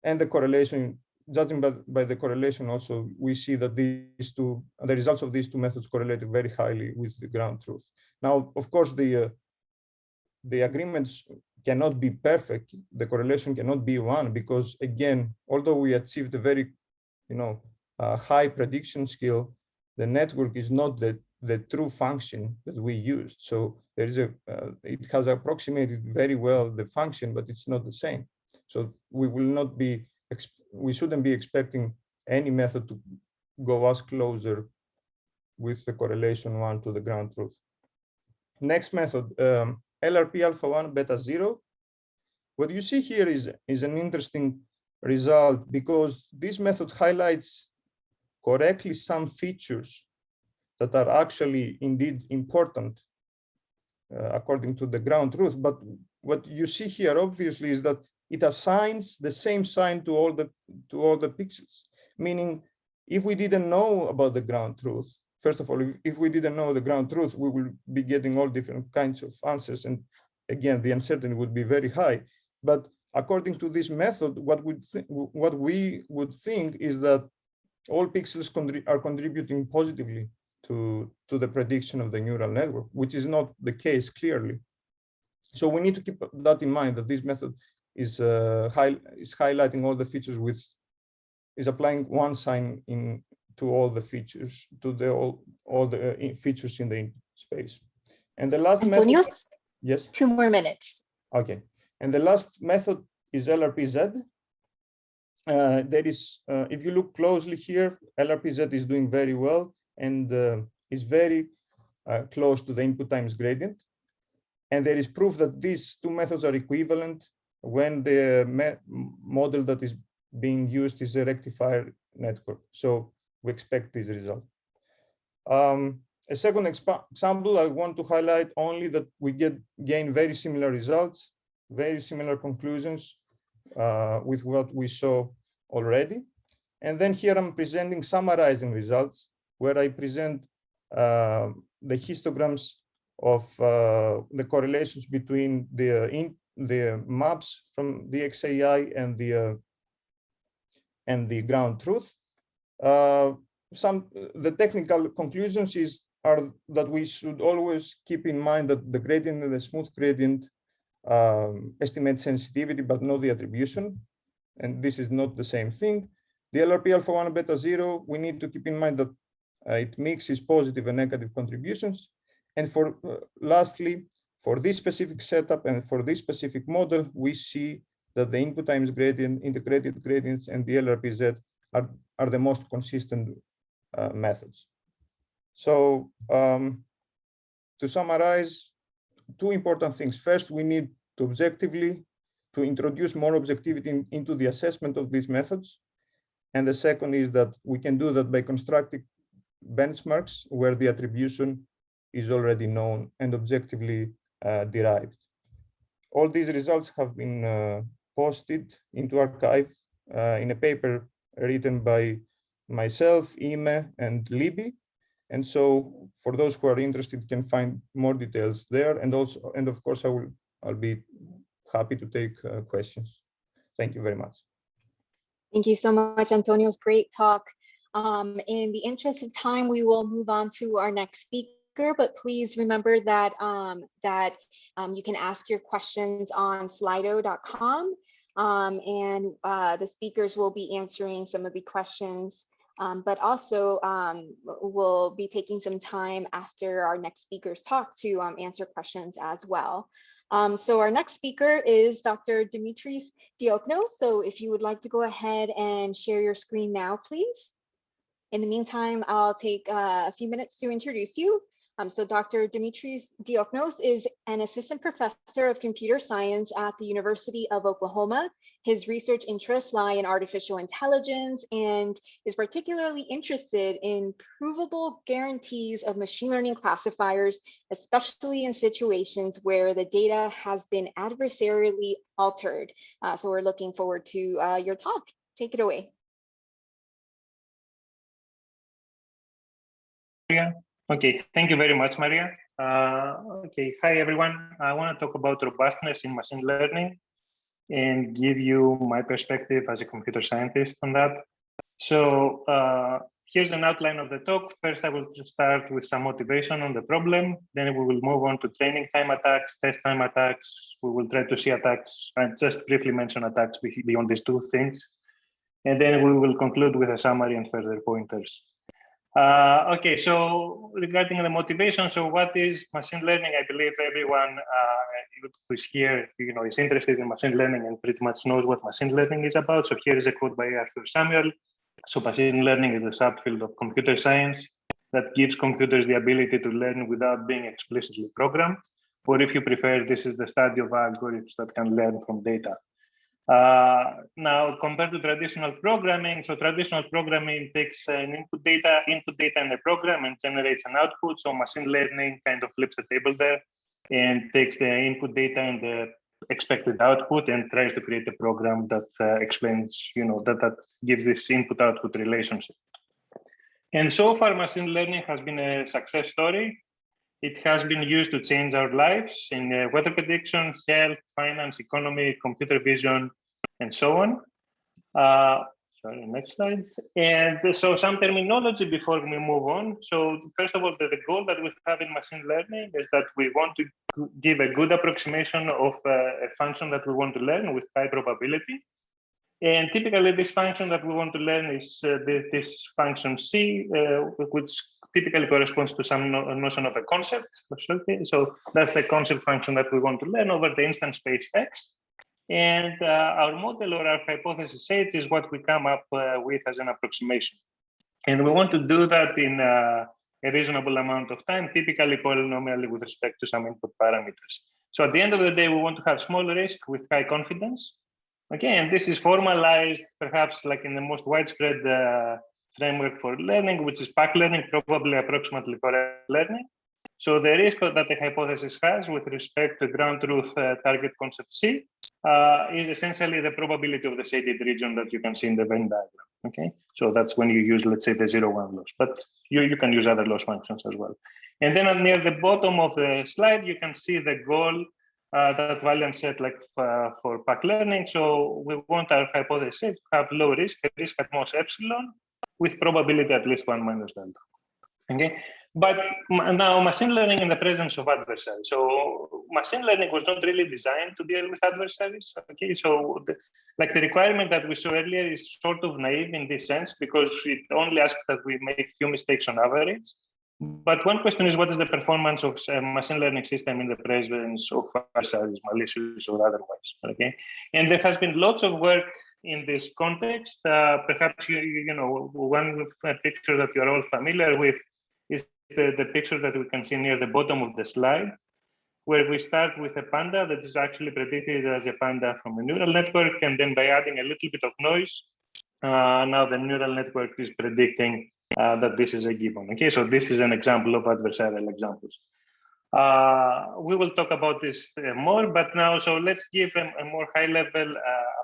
And the correlation, judging by the correlation also, we see that the results of these two methods correlate very highly with the ground truth. Now, of course, the agreements cannot be perfect. The correlation cannot be 1 because, again, although we achieved a very, high prediction skill, the network is not the true function that we used. So there is it has approximated very well the function, but it's not the same. So we shouldn't be expecting any method to go as closer with the correlation 1 to the ground truth. Next method, LRP alpha 1 beta 0. What you see here is an interesting result because this method highlights correctly some features that are actually indeed important according to the ground truth. But what you see here obviously is that it assigns the same sign to all the pixels, meaning if we didn't know about the ground truth, first of all, if we didn't know the ground truth, we will be getting all different kinds of answers. And again, the uncertainty would be very high. But according to this method, what we would think is that all pixels are contributing positively to the prediction of the neural network, which is not the case clearly. So we need to keep that in mind, that this method is highlighting all the features is applying one sign to all the features, to all the features in the input space. And the last method, yes? 2 more minutes. Okay. And the last method is LRPZ. If you look closely here, LRPZ is doing very well and is very close to the input times gradient. And there is proof that these two methods are equivalent when the model that is being used is a rectifier network. So we expect this result. A second example, I want to highlight only that we gain very similar results, very similar conclusions with what we saw already. And then here I'm presenting summarizing results where I present the histograms of the correlations between the maps from the XAI and the ground truth. The technical conclusions are that we should always keep in mind that the gradient and the smooth gradient estimate sensitivity, but not the attribution. And this is not the same thing. The LRP alpha 1 beta 0, we need to keep in mind that it mixes positive and negative contributions. And lastly, for this specific setup and for this specific model, we see that the input times gradient, integrated gradients, and the LRPZ are the most consistent methods. So to summarize, two important things. First, we need to introduce more objectivity into the assessment of these methods. And the second is that we can do that by constructing benchmarks where the attribution is already known and objectively derived. All these results have been posted into arXiv in a paper written by myself, Ime, and Libby. And so for those who are interested, can find more details there. And of course, I'll be happy to take questions. Thank you very much. Thank you so much, Antonio. It's great talk. In the interest of time, we will move on to our next speaker, but please remember that you can ask your questions on slido.com, and the speakers will be answering some of the questions, but also we'll be taking some time after our next speaker's talk to answer questions as well. So our next speaker is Dr. Dimitrios Diochnos. So if you would like to go ahead and share your screen now, please. In the meantime, I'll take a few minutes to introduce you. So Dr. Dimitrios Diochnos is an assistant professor of computer science at the University of Oklahoma. His research interests lie in artificial intelligence and is particularly interested in provable guarantees of machine learning classifiers, especially in situations where the data has been adversarially altered. So we're looking forward to your talk. Take it away. Yeah. Okay, thank you very much, Maria. Okay, hi everyone. I want to talk about robustness in machine learning and give you my perspective as a computer scientist on that. So here's an outline of the talk. First, I will start with some motivation on the problem. Then we will move on to training time attacks, test time attacks. We will try to see attacks and just briefly mention attacks beyond these two things. And then we will conclude with a summary and further pointers. Okay, so regarding the motivation, so what is machine learning? I believe everyone who is here, is interested in machine learning and pretty much knows what machine learning is about. So here is a quote by Arthur Samuel. So machine learning is a subfield of computer science that gives computers the ability to learn without being explicitly programmed. Or if you prefer, this is the study of algorithms that can learn from data. Now, compared to traditional programming, so traditional programming takes an input data in the program and generates an output. So machine learning kind of flips the table there and takes the input data and the expected output and tries to create a program that explains, that gives this input-output relationship. And so far, machine learning has been a success story. It has been used to change our lives in weather prediction, health, finance, economy, computer vision, and so on. Sorry, next slide. And so some terminology before we move on. So first of all, the goal that we have in machine learning is that we want to give a good approximation of a function that we want to learn with high probability. And typically, this function that we want to learn is this function C, which typically corresponds to some notion of a concept. So that's the concept function that we want to learn over the instance space X. And our model or our hypothesis H is what we come up with as an approximation. And we want to do that in a reasonable amount of time, typically polynomially with respect to some input parameters. So at the end of the day, we want to have small risk with high confidence. Okay, and this is formalized perhaps like in the most widespread framework for learning, which is PAC learning, probably approximately correct learning. So the risk that the hypothesis has with respect to ground truth target concept C is essentially the probability of the shaded region that you can see in the Venn diagram. Okay, so that's when you use, let's say, the 0-1 loss, but you can use other loss functions as well. And then near the bottom of the slide, you can see the goal that Valiant set like for PAC learning. So we want our hypothesis to have low risk at most epsilon, with probability at least 1 minus delta. Okay, but now machine learning in the presence of adversaries. So machine learning was not really designed to deal with adversaries. Okay, so the requirement that we saw earlier is sort of naive in this sense because it only asks that we make few mistakes on average. But one question is, what is the performance of a machine learning system in the presence of adversaries, malicious or otherwise? Okay, and there has been lots of work in this context. Perhaps one picture that you are all familiar with is the picture that we can see near the bottom of the slide, where we start with a panda that is actually predicted as a panda from a neural network, and then by adding a little bit of noise, now the neural network is predicting that this is a gibbon. Okay, so this is an example of adversarial examples. We will talk about this more, but now, so let's give a more high-level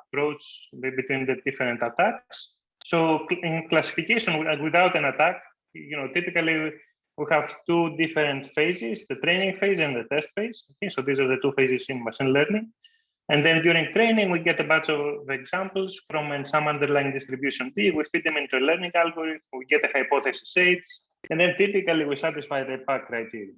approach between the different attacks. So in classification, without an attack, typically we have two different phases: the training phase and the test phase. Okay, so these are the two phases in machine learning. And then during training, we get a bunch of examples from some underlying distribution D. We feed them into a learning algorithm. We get a hypothesis H, and then typically we satisfy the PAC criteria.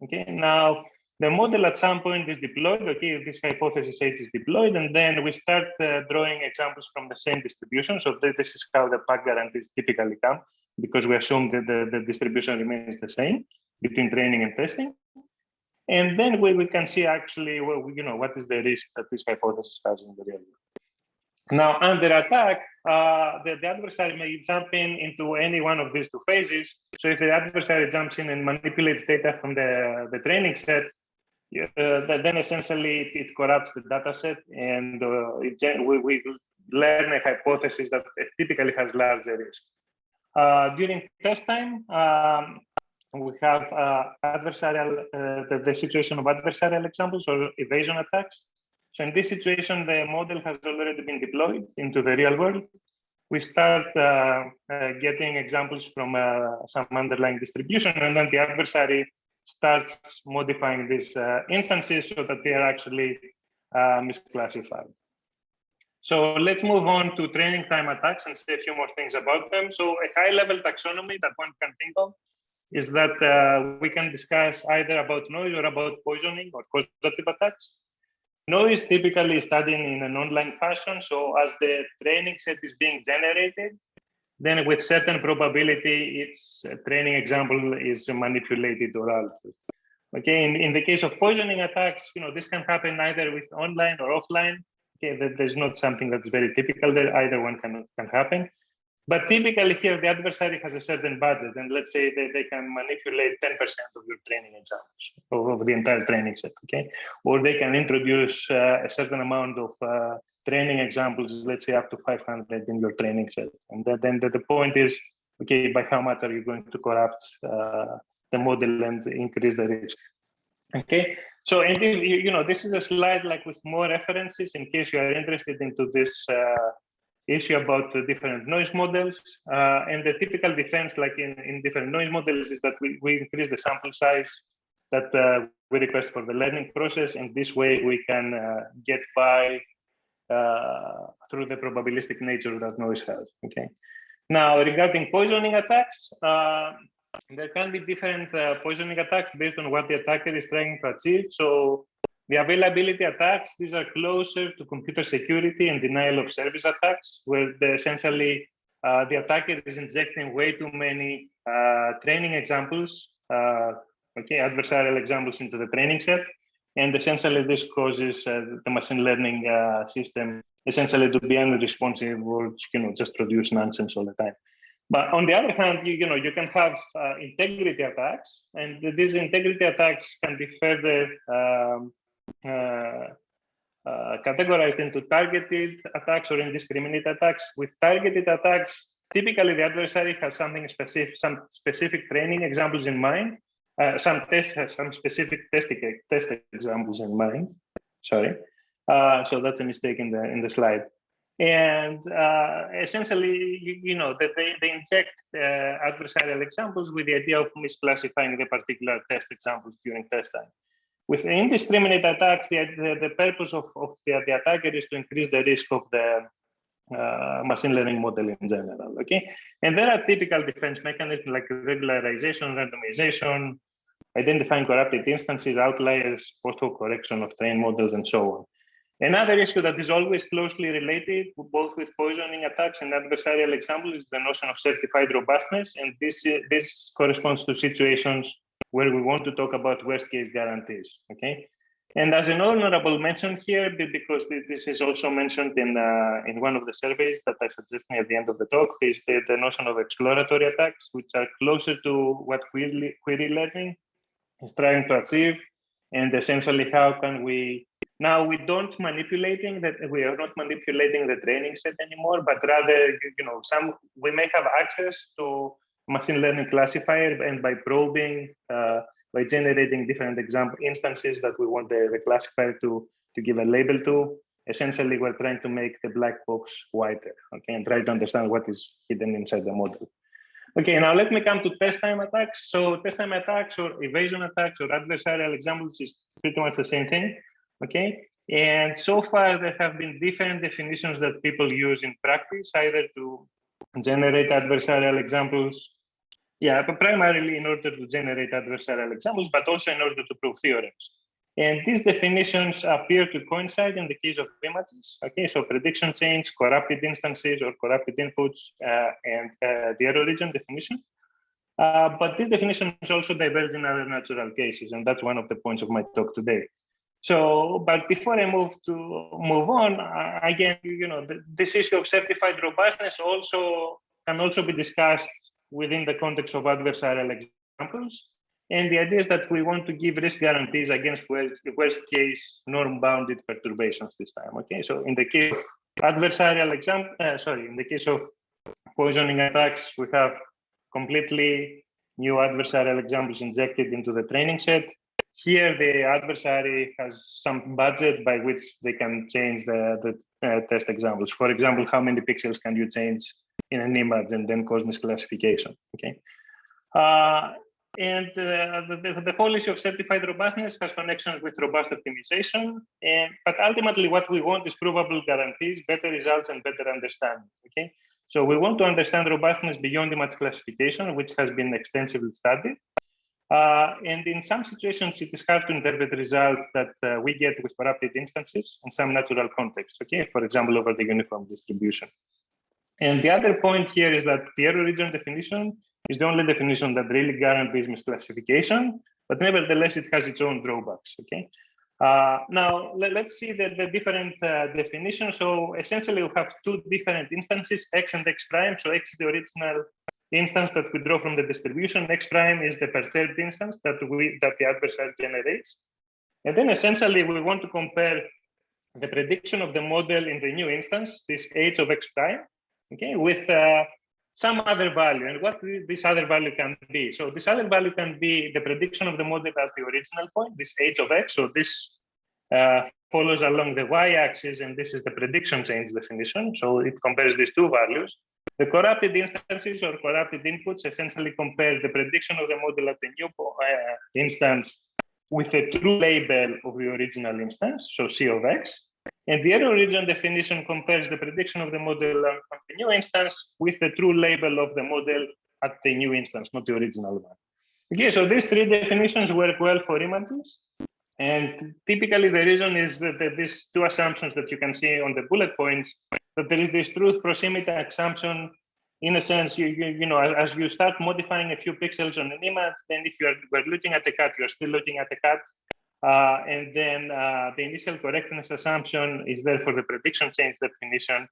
Okay, now the model at some point is deployed. Okay, this hypothesis H is deployed, and then we start drawing examples from the same distribution. So this is how the PAC guarantees typically come, because we assume that the distribution remains the same between training and testing. And then we can see actually, well, what is the risk that this hypothesis has in the real world. Now, under attack, the adversary may jump into any one of these two phases. So if the adversary jumps in and manipulates data from the training set, then essentially it corrupts the data set, and we learn a hypothesis that typically has larger risk. During test time, we have the situation of adversarial examples or evasion attacks. So in this situation, the model has already been deployed into the real world. We start getting examples from some underlying distribution, and then the adversary starts modifying these instances so that they are actually misclassified. So let's move on to training time attacks and say a few more things about them. So a high-level taxonomy that one can think of is that we can discuss either about noise or about poisoning or causative attacks. Noise typically is studied in an online fashion. So as the training set is being generated, then with certain probability, its training example is manipulated or altered. Okay, in the case of poisoning attacks, this can happen either with online or offline. Okay, there's not something that's very typical there. Either one can happen. But typically here, the adversary has a certain budget, and let's say they can manipulate 10% of your training examples of the entire training set, okay? Or they can introduce a certain amount of training examples, let's say up to 500 in your training set. And then the point is, okay, by how much are you going to corrupt the model and increase the risk? Okay, so and this is a slide like with more references in case you are interested into this issue about the different noise models. And the typical defense, like in different noise models, is that we increase the sample size that we request for the learning process, and this way we can get by through the probabilistic nature that noise has. Okay. Now, regarding poisoning attacks, there can be different poisoning attacks based on what the attacker is trying to achieve. So the availability attacks, these are closer to computer security and denial of service attacks, where essentially the attacker is injecting way too many training examples, adversarial examples into the training set. And essentially this causes the machine learning system essentially to be unresponsive or just produce nonsense all the time. But on the other hand, you can have integrity attacks, and these integrity attacks can be further categorized into targeted attacks or indiscriminate attacks. With targeted attacks, typically the adversary has something specific, some specific training examples in mind. Some tests have some specific test examples in mind. Sorry, so that's a mistake in the slide. And essentially, that they inject adversarial examples with the idea of misclassifying the particular test examples during test time. With indiscriminate attacks, the purpose of the attacker is to increase the risk of the machine learning model in general. Okay, and there are typical defense mechanisms like regularization, randomization, identifying corrupted instances, outliers, post-hoc correction of trained models, and so on. Another issue that is always closely related, both with poisoning attacks and adversarial examples, is the notion of certified robustness, and this corresponds to situations where we want to talk about worst-case guarantees. Okay, and as an honorable mention here, because this is also mentioned in one of the surveys that I suggested at the end of the talk, is the notion of exploratory attacks, which are closer to what query learning is trying to achieve, and essentially how can we. Now we are not manipulating the training set anymore, but rather, we may have access to machine learning classifier, and by probing, by generating different example instances that we want the classifier to give a label to, essentially we're trying to make the black box whiter, okay, and try to understand what is hidden inside the model. Okay, now let me come to test time attacks. So test time attacks or evasion attacks or adversarial examples is pretty much the same thing. Okay, And so far, there have been different definitions that people use in practice, either to generate adversarial examples. Yeah, but primarily in order to generate adversarial examples, but also in order to prove theorems. And these definitions appear to coincide in the case of images. Okay, so prediction chains, corrupted instances or corrupted inputs, and the error region definition. But these definitions also diverge in other natural cases, and that's one of the points of my talk today. So, but before I move on, again, this issue of certified robustness can also be discussed within the context of adversarial examples. And the idea is that we want to give risk guarantees against worst case norm-bounded perturbations this time. Okay, so in the case of adversarial in the case of poisoning attacks, we have completely new adversarial examples injected into the training set. Here, the adversary has some budget by which they can change the test examples. For example, how many pixels can you change in an image and then cause misclassification? Okay. And the whole issue of certified robustness has connections with robust optimization. But ultimately, what we want is provable guarantees, better results, and better understanding. Okay. So we want to understand robustness beyond image classification, which has been extensively studied. And in some situations, it is hard to interpret results that we get with corrupted instances in some natural context, okay? For example, over the uniform distribution. And the other point here is that the error region definition is the only definition that really guarantees misclassification, but nevertheless, it has its own drawbacks, okay? Now, let's see the different definitions. So essentially, we have two different instances, X and X prime. So X is the original instance that we draw from the distribution. X prime is the perturbed instance that the adversary generates. And then essentially, we want to compare the prediction of the model in the new instance, this H of X prime, okay, with some other value, and what this other value can be. So this other value can be the prediction of the model at the original point, this H of X. So this follows along the Y-axis, and this is the prediction change definition. So it compares these two values. The corrupted instances or corrupted inputs essentially compare the prediction of the model at the new instance with the true label of the original instance, so C of X. And the error region definition compares the prediction of the model on the new instance with the true label of the model at the new instance, not the original one. Okay, so these three definitions work well for images. And typically the reason is that these two assumptions that you can see on the bullet points, that there is this truth proximity assumption. In a sense, you know, as you start modifying a few pixels on an image, then if we're looking at the cat, you're still looking at the cat. And then the initial correctness assumption is there for the prediction change definition.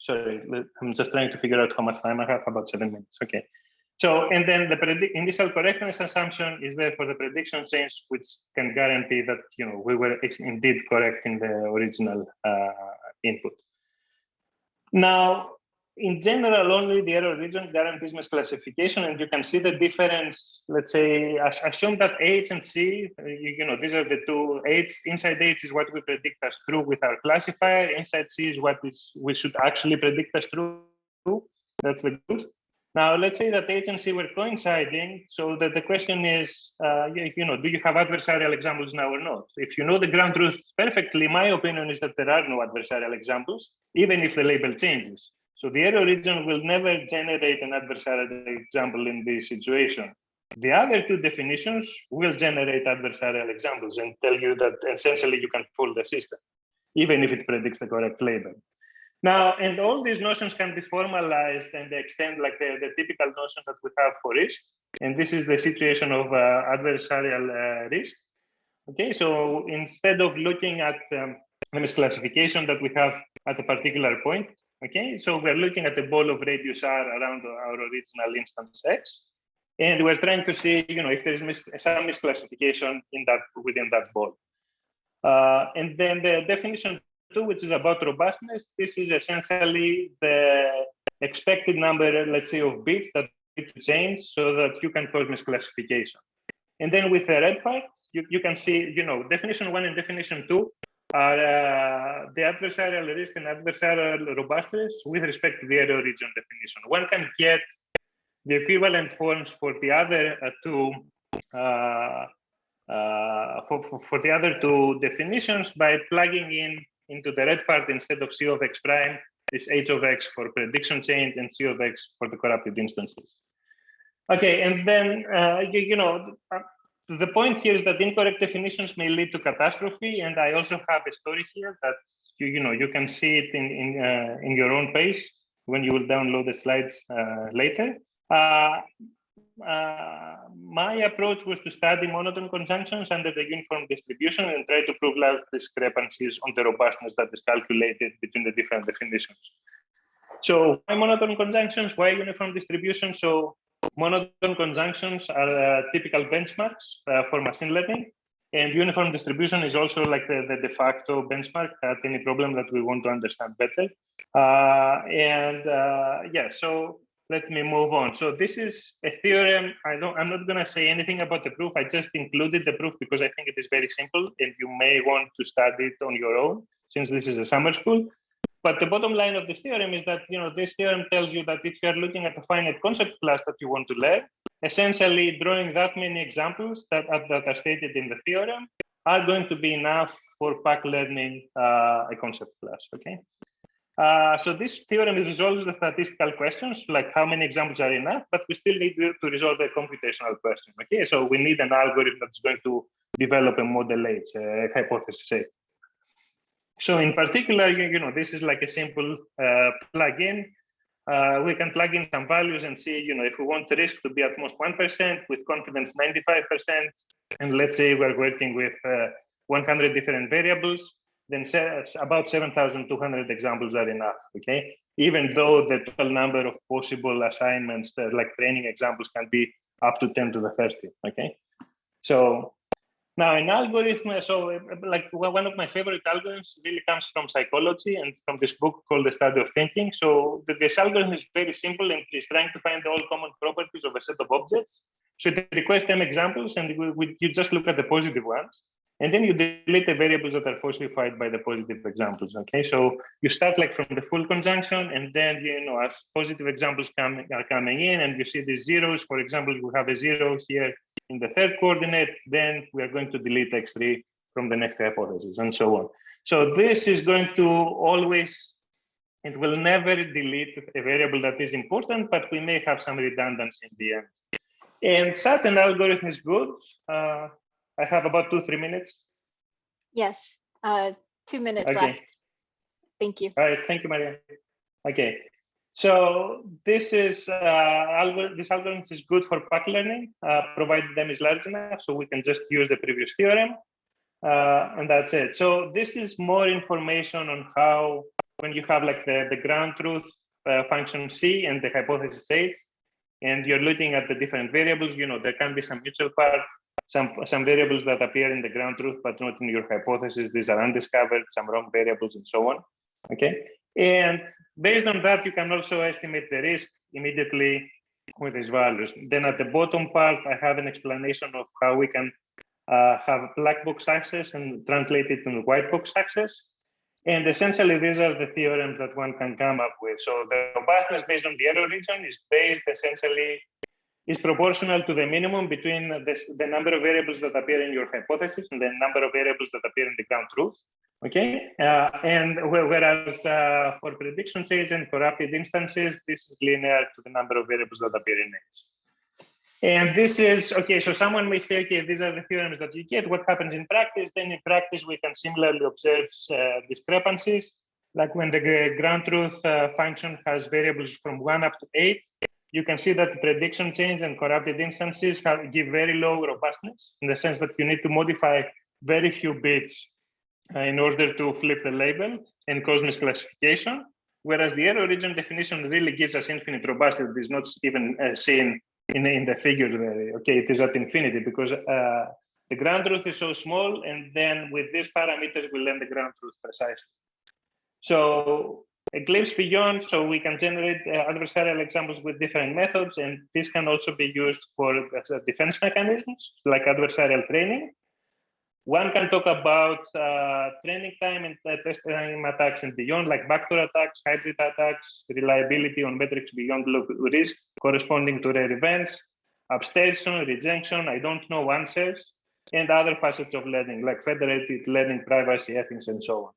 Sorry, I'm just trying to figure out how much time I have, about 7 minutes. Okay. So, and then the initial correctness assumption is there for the prediction change, which can guarantee that, you know, we were indeed correct in the original input. Now, in general, only the error region guarantees misclassification, and you can see the difference. Let's say, assume that H and C, you know, these are the two. H, inside H is what we predict as true with our classifier. Inside C is what we should actually predict as true. That's the good. Now, let's say that H and C were coinciding, so that the question is, you know, do you have adversarial examples now or not? If you know the ground truth perfectly, my opinion is that there are no adversarial examples, even if the label changes. So the error region will never generate an adversarial example in this situation. The other two definitions will generate adversarial examples and tell you that essentially you can fool the system, even if it predicts the correct label. Now, and all these notions can be formalized and extend like the typical notion that we have for risk. And this is the situation of adversarial risk. Okay, so instead of looking at the misclassification that we have at a particular point, okay, so we're looking at the ball of radius r around our original instance X. And we're trying to see, you know, if there is some misclassification within that ball. And then the definition 2, which is about robustness, this is essentially the expected number, let's say, of bits that need to change so that you can cause misclassification. And then with the red part, you can see, you know, definition 1 and definition 2 are the adversarial risk and adversarial robustness with respect to the error region definition. One can get the equivalent forms for the other two for the other two definitions by plugging into the red part instead of C of x prime, this H of x for prediction change and C of x for the corrupted instances. Okay, and then, the point here is that incorrect definitions may lead to catastrophe. And I also have a story here that, you can see it in your own pace when you will download the slides later. My approach was to study monotone conjunctions under the uniform distribution and try to prove large discrepancies on the robustness that is calculated between the different definitions. So why monotone conjunctions? Why uniform distribution? So monotone conjunctions are typical benchmarks for machine learning, and uniform distribution is also like the de facto benchmark at any problem that we want to understand better. Yeah, so let me move on. So this is a theorem. I'm not going to say anything about the proof. I just included the proof because I think it is very simple, and you may want to study it on your own since this is a summer school. But the bottom line of this theorem is that, this theorem tells you that if you're looking at a finite concept class that you want to learn, essentially drawing that many examples that are stated in the theorem are going to be enough for pack learning a concept class, okay? So this theorem resolves the statistical questions, like how many examples are enough, but we still need to resolve the computational question, okay? So we need an algorithm that's going to develop a model H, a hypothesis A. So in particular, this is like a simple plugin. We can plug in some values and see, if we want the risk to be at most 1%, with confidence 95%, and let's say we're working with 100 different variables, then about 7,200 examples are enough, okay? Even though the total number of possible assignments, like training examples, can be up to 10 to the 30, okay? So now an algorithm, so like one of my favorite algorithms really comes from psychology and from this book called The Study of Thinking. So this algorithm is very simple and is trying to find all common properties of a set of objects. So it requires 10 examples, and you just look at the positive ones. And then you delete the variables that are falsified by the positive examples, okay? So you start like from the full conjunction, and then, as positive examples are coming in, and you see the zeros, for example, we have a 0 here in the third coordinate, then we are going to delete x3 from the next hypothesis, and so on. So this is going to always, it will never delete a variable that is important, but we may have some redundancy in the end. And such an algorithm is good. I have about 2-3 minutes. Yes, 2 minutes Okay. left. Thank you. All right, thank you, Maria. Okay, so this is this algorithm is good for pack learning, provided them is large enough, so we can just use the previous theorem, and that's it. So this is more information on how, when you have like the ground truth function C and the hypothesis H, and you're looking at the different variables, there can be some mutual part, some variables that appear in the ground truth, but not in your hypothesis. These are undiscovered, some wrong variables, and so on, okay? And based on that, you can also estimate the risk immediately with these values. Then at the bottom part, I have an explanation of how we can have black box access and translate it into white box access. And essentially, these are the theorems that one can come up with. So the robustness based on the error region is based essentially, is proportional to the minimum between the number of variables that appear in your hypothesis and the number of variables that appear in the ground truth. Okay, and whereas for prediction change and corrupted instances, this is linear to the number of variables that appear in H. And this is, okay, so someone may say, okay, these are the theorems that you get. What happens in practice? Then in practice, we can similarly observe discrepancies, like when the ground truth function has variables from 1 up to 8, you can see that prediction change and corrupted instances give very low robustness, in the sense that you need to modify very few bits in order to flip the label and cause misclassification, whereas the error region definition really gives us infinite robustness. It is not even seen in the figure there. Okay, it is at infinity because the ground truth is so small, and then with these parameters we learn the ground truth precisely. So a glimpse beyond, so we can generate adversarial examples with different methods, and this can also be used for defense mechanisms like adversarial training. One can talk about training time and test time attacks and beyond, like backdoor attacks, hybrid attacks, reliability on metrics beyond risk corresponding to rare events, abstention, rejection, I don't know answers. and other facets of learning, like federated learning, privacy, ethics, and so on.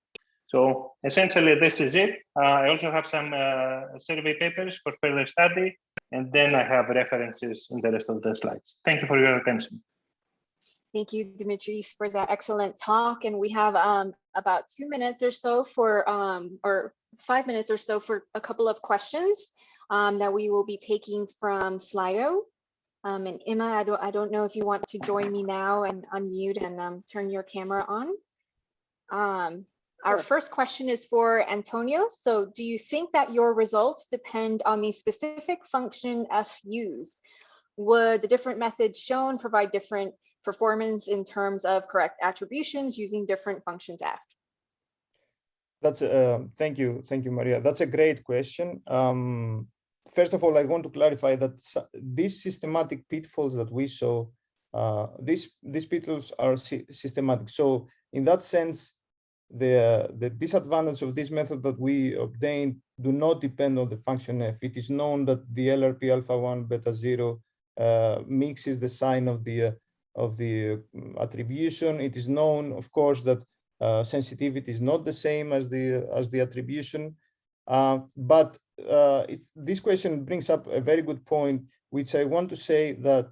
So essentially, this is it. I also have some survey papers for further study, and then I have references in the rest of the slides. Thank you for your attention. Thank you, Dimitrios, for that excellent talk. And we have about 2 minutes or so for, or 5 minutes or so for a couple of questions that we will be taking from Slido. And Emma, I don't know if you want to join me now and unmute and turn your camera on. Our first question is for Antonio. So do you think that your results depend on the specific function F used? Would the different methods shown provide different performance in terms of correct attributions using different functions F? That's thank you, Maria. That's a great question. First of all, I want to clarify that these systematic pitfalls that we saw, these pitfalls are systematic. So in that sense, the disadvantage of this method that we obtained do not depend on the function F. It is known that the LRP alpha 1 beta 0 mixes the sign of the attribution. It is known, of course, that sensitivity is not the same as the attribution. But this question brings up a very good point, which I want to say that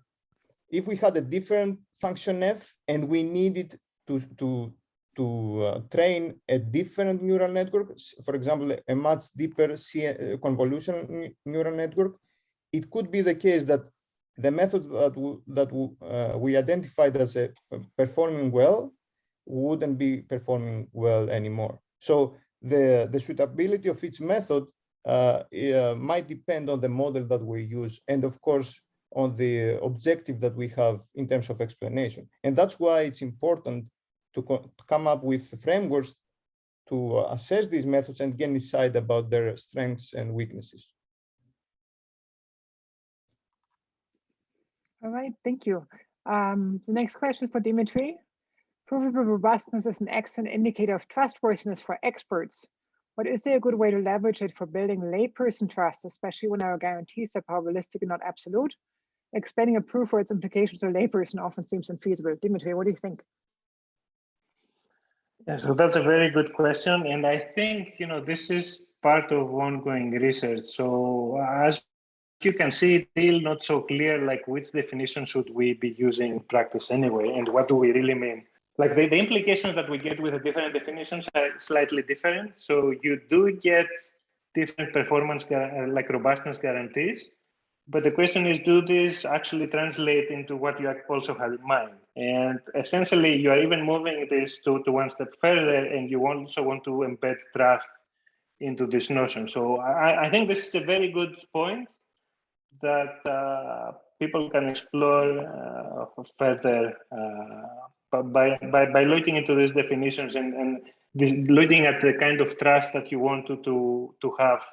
if we had a different function F and we needed to train a different neural network, for example, a much deeper convolutional neural network, it could be the case that the methods that we identified as performing well wouldn't be performing well anymore. So the suitability of each method might depend on the model that we use, and of course on the objective that we have in terms of explanation. And that's why it's important to come up with frameworks to assess these methods and get insight about their strengths and weaknesses. All right, thank you. The next question for Dimitri. Provable robustness is an excellent indicator of trustworthiness for experts. But is there a good way to leverage it for building layperson trust, especially when our guarantees are probabilistic and not absolute? Explaining a proof or its implications to a layperson often seems infeasible. Dimitri, what do you think? Yeah, so that's a very good question. And I think, this is part of ongoing research. So as you can see, it's still not so clear, like which definition should we be using in practice anyway, and what do we really mean? Like the implications that we get with the different definitions are slightly different. So you do get different performance, like robustness guarantees. But the question is, do these actually translate into what you also have in mind? And essentially, you are even moving this to one step further, and you also want to embed trust into this notion. So I think this is a very good point that people can explore further by looking into these definitions and looking at the kind of trust that you want to have,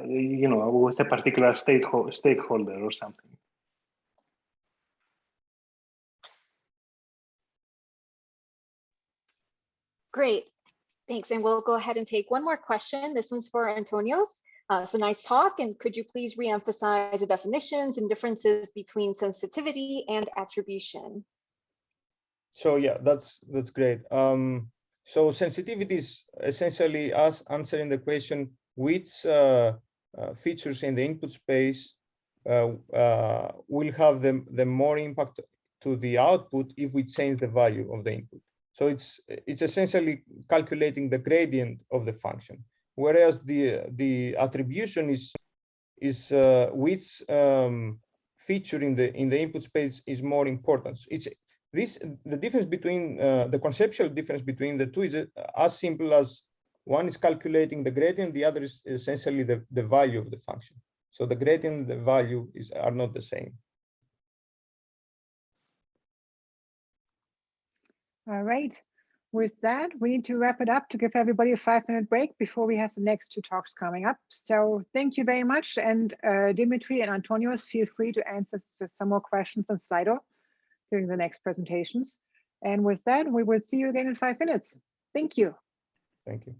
with a particular stakeholder or something. Great, thanks. And we'll go ahead and take one more question. This one's for Antonios. So nice talk. And could you please reemphasize the definitions and differences between sensitivity and attribution? So yeah, that's great. So sensitivity is essentially us answering the question which features in the input space will have the more impact to the output if we change the value of the input. So it's essentially calculating the gradient of the function, whereas the attribution is which feature in the input space is more important. The difference between the conceptual difference between the two is as simple as one is calculating the gradient, the other is essentially the value of the function. So the gradient and the value are not the same. All right. With that, we need to wrap it up to give everybody a 5-minute break before we have the next 2 talks coming up. So thank you very much. And Dimitri and Antonios, feel free to answer some more questions on Slido during the next presentations. And with that, we will see you again in 5 minutes. Thank you. Thank you.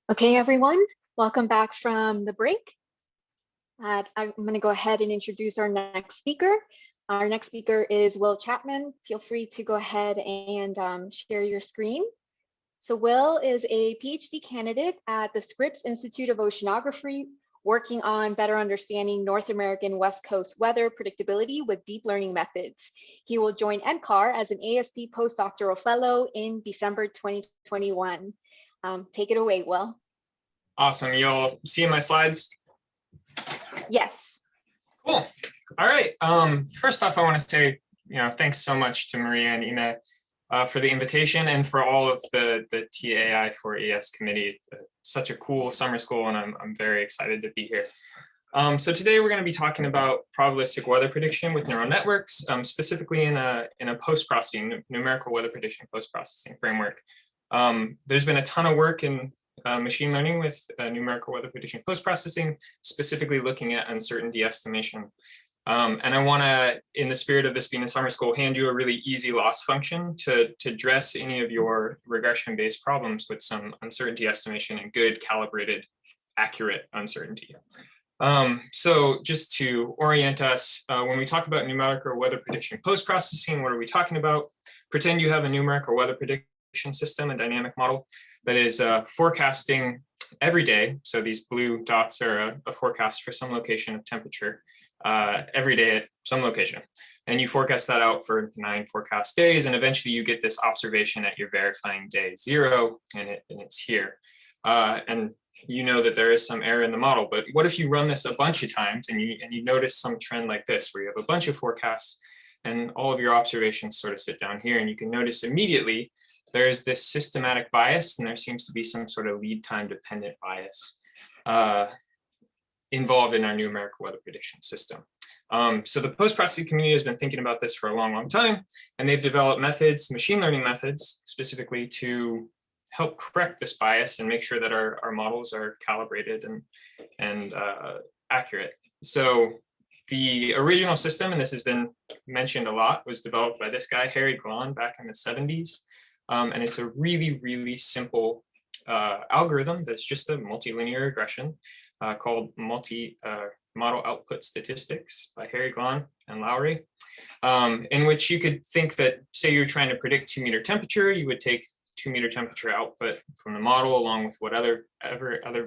Okay, everyone, welcome back from the break. I'm going to go ahead and introduce our next speaker. Our next speaker is Will Chapman. Feel free to go ahead and share your screen. So Will is a PhD candidate at the Scripps Institute of Oceanography, working on better understanding North American West Coast weather predictability with deep learning methods. He will join NCAR as an ASP postdoctoral fellow in December 2021. Take it away, Will. Awesome. You'll see my slides? Yes. Cool. All right. First off, I want to say, thanks so much to Maria and Ina for the invitation and for all of the TAI4ES committee. It's such a cool summer school, and I'm very excited to be here. So today we're going to be talking about probabilistic weather prediction with neural networks, specifically in a post-processing, numerical weather prediction post-processing framework. There's been a ton of work in machine learning with numerical weather prediction post-processing, specifically looking at uncertainty estimation. And I want to, in the spirit of this being a summer school, hand you a really easy loss function to address any of your regression-based problems with some uncertainty estimation and good calibrated, accurate uncertainty. So just to orient us, when we talk about numerical weather prediction post-processing, what are we talking about? Pretend you have a numerical weather prediction system, a dynamic model that is forecasting every day. So these blue dots are a forecast for some location of temperature every day at some location. And you forecast that out for 9 forecast days. And eventually you get this observation at your verifying day 0, and it's here. And you know that there is some error in the model, but what if you run this a bunch of times and you notice some trend like this, where you have a bunch of forecasts and all of your observations sort of sit down here, and you can notice immediately there is this systematic bias, and there seems to be some sort of lead time dependent bias involved in our numerical weather prediction system. So the post-processing community has been thinking about this for a long, long time, and they've developed methods, machine learning methods, specifically to help correct this bias and make sure that our models are calibrated and accurate. So the original system, and this has been mentioned a lot, was developed by this guy, Harry Glahn, back in the 70s. And it's a really, really simple algorithm that's just a multilinear regression called multi-model output statistics by Harry Glahn and Lowry, in which you could think that, say you're trying to predict 2-meter temperature, you would take 2-meter temperature output from the model along with what other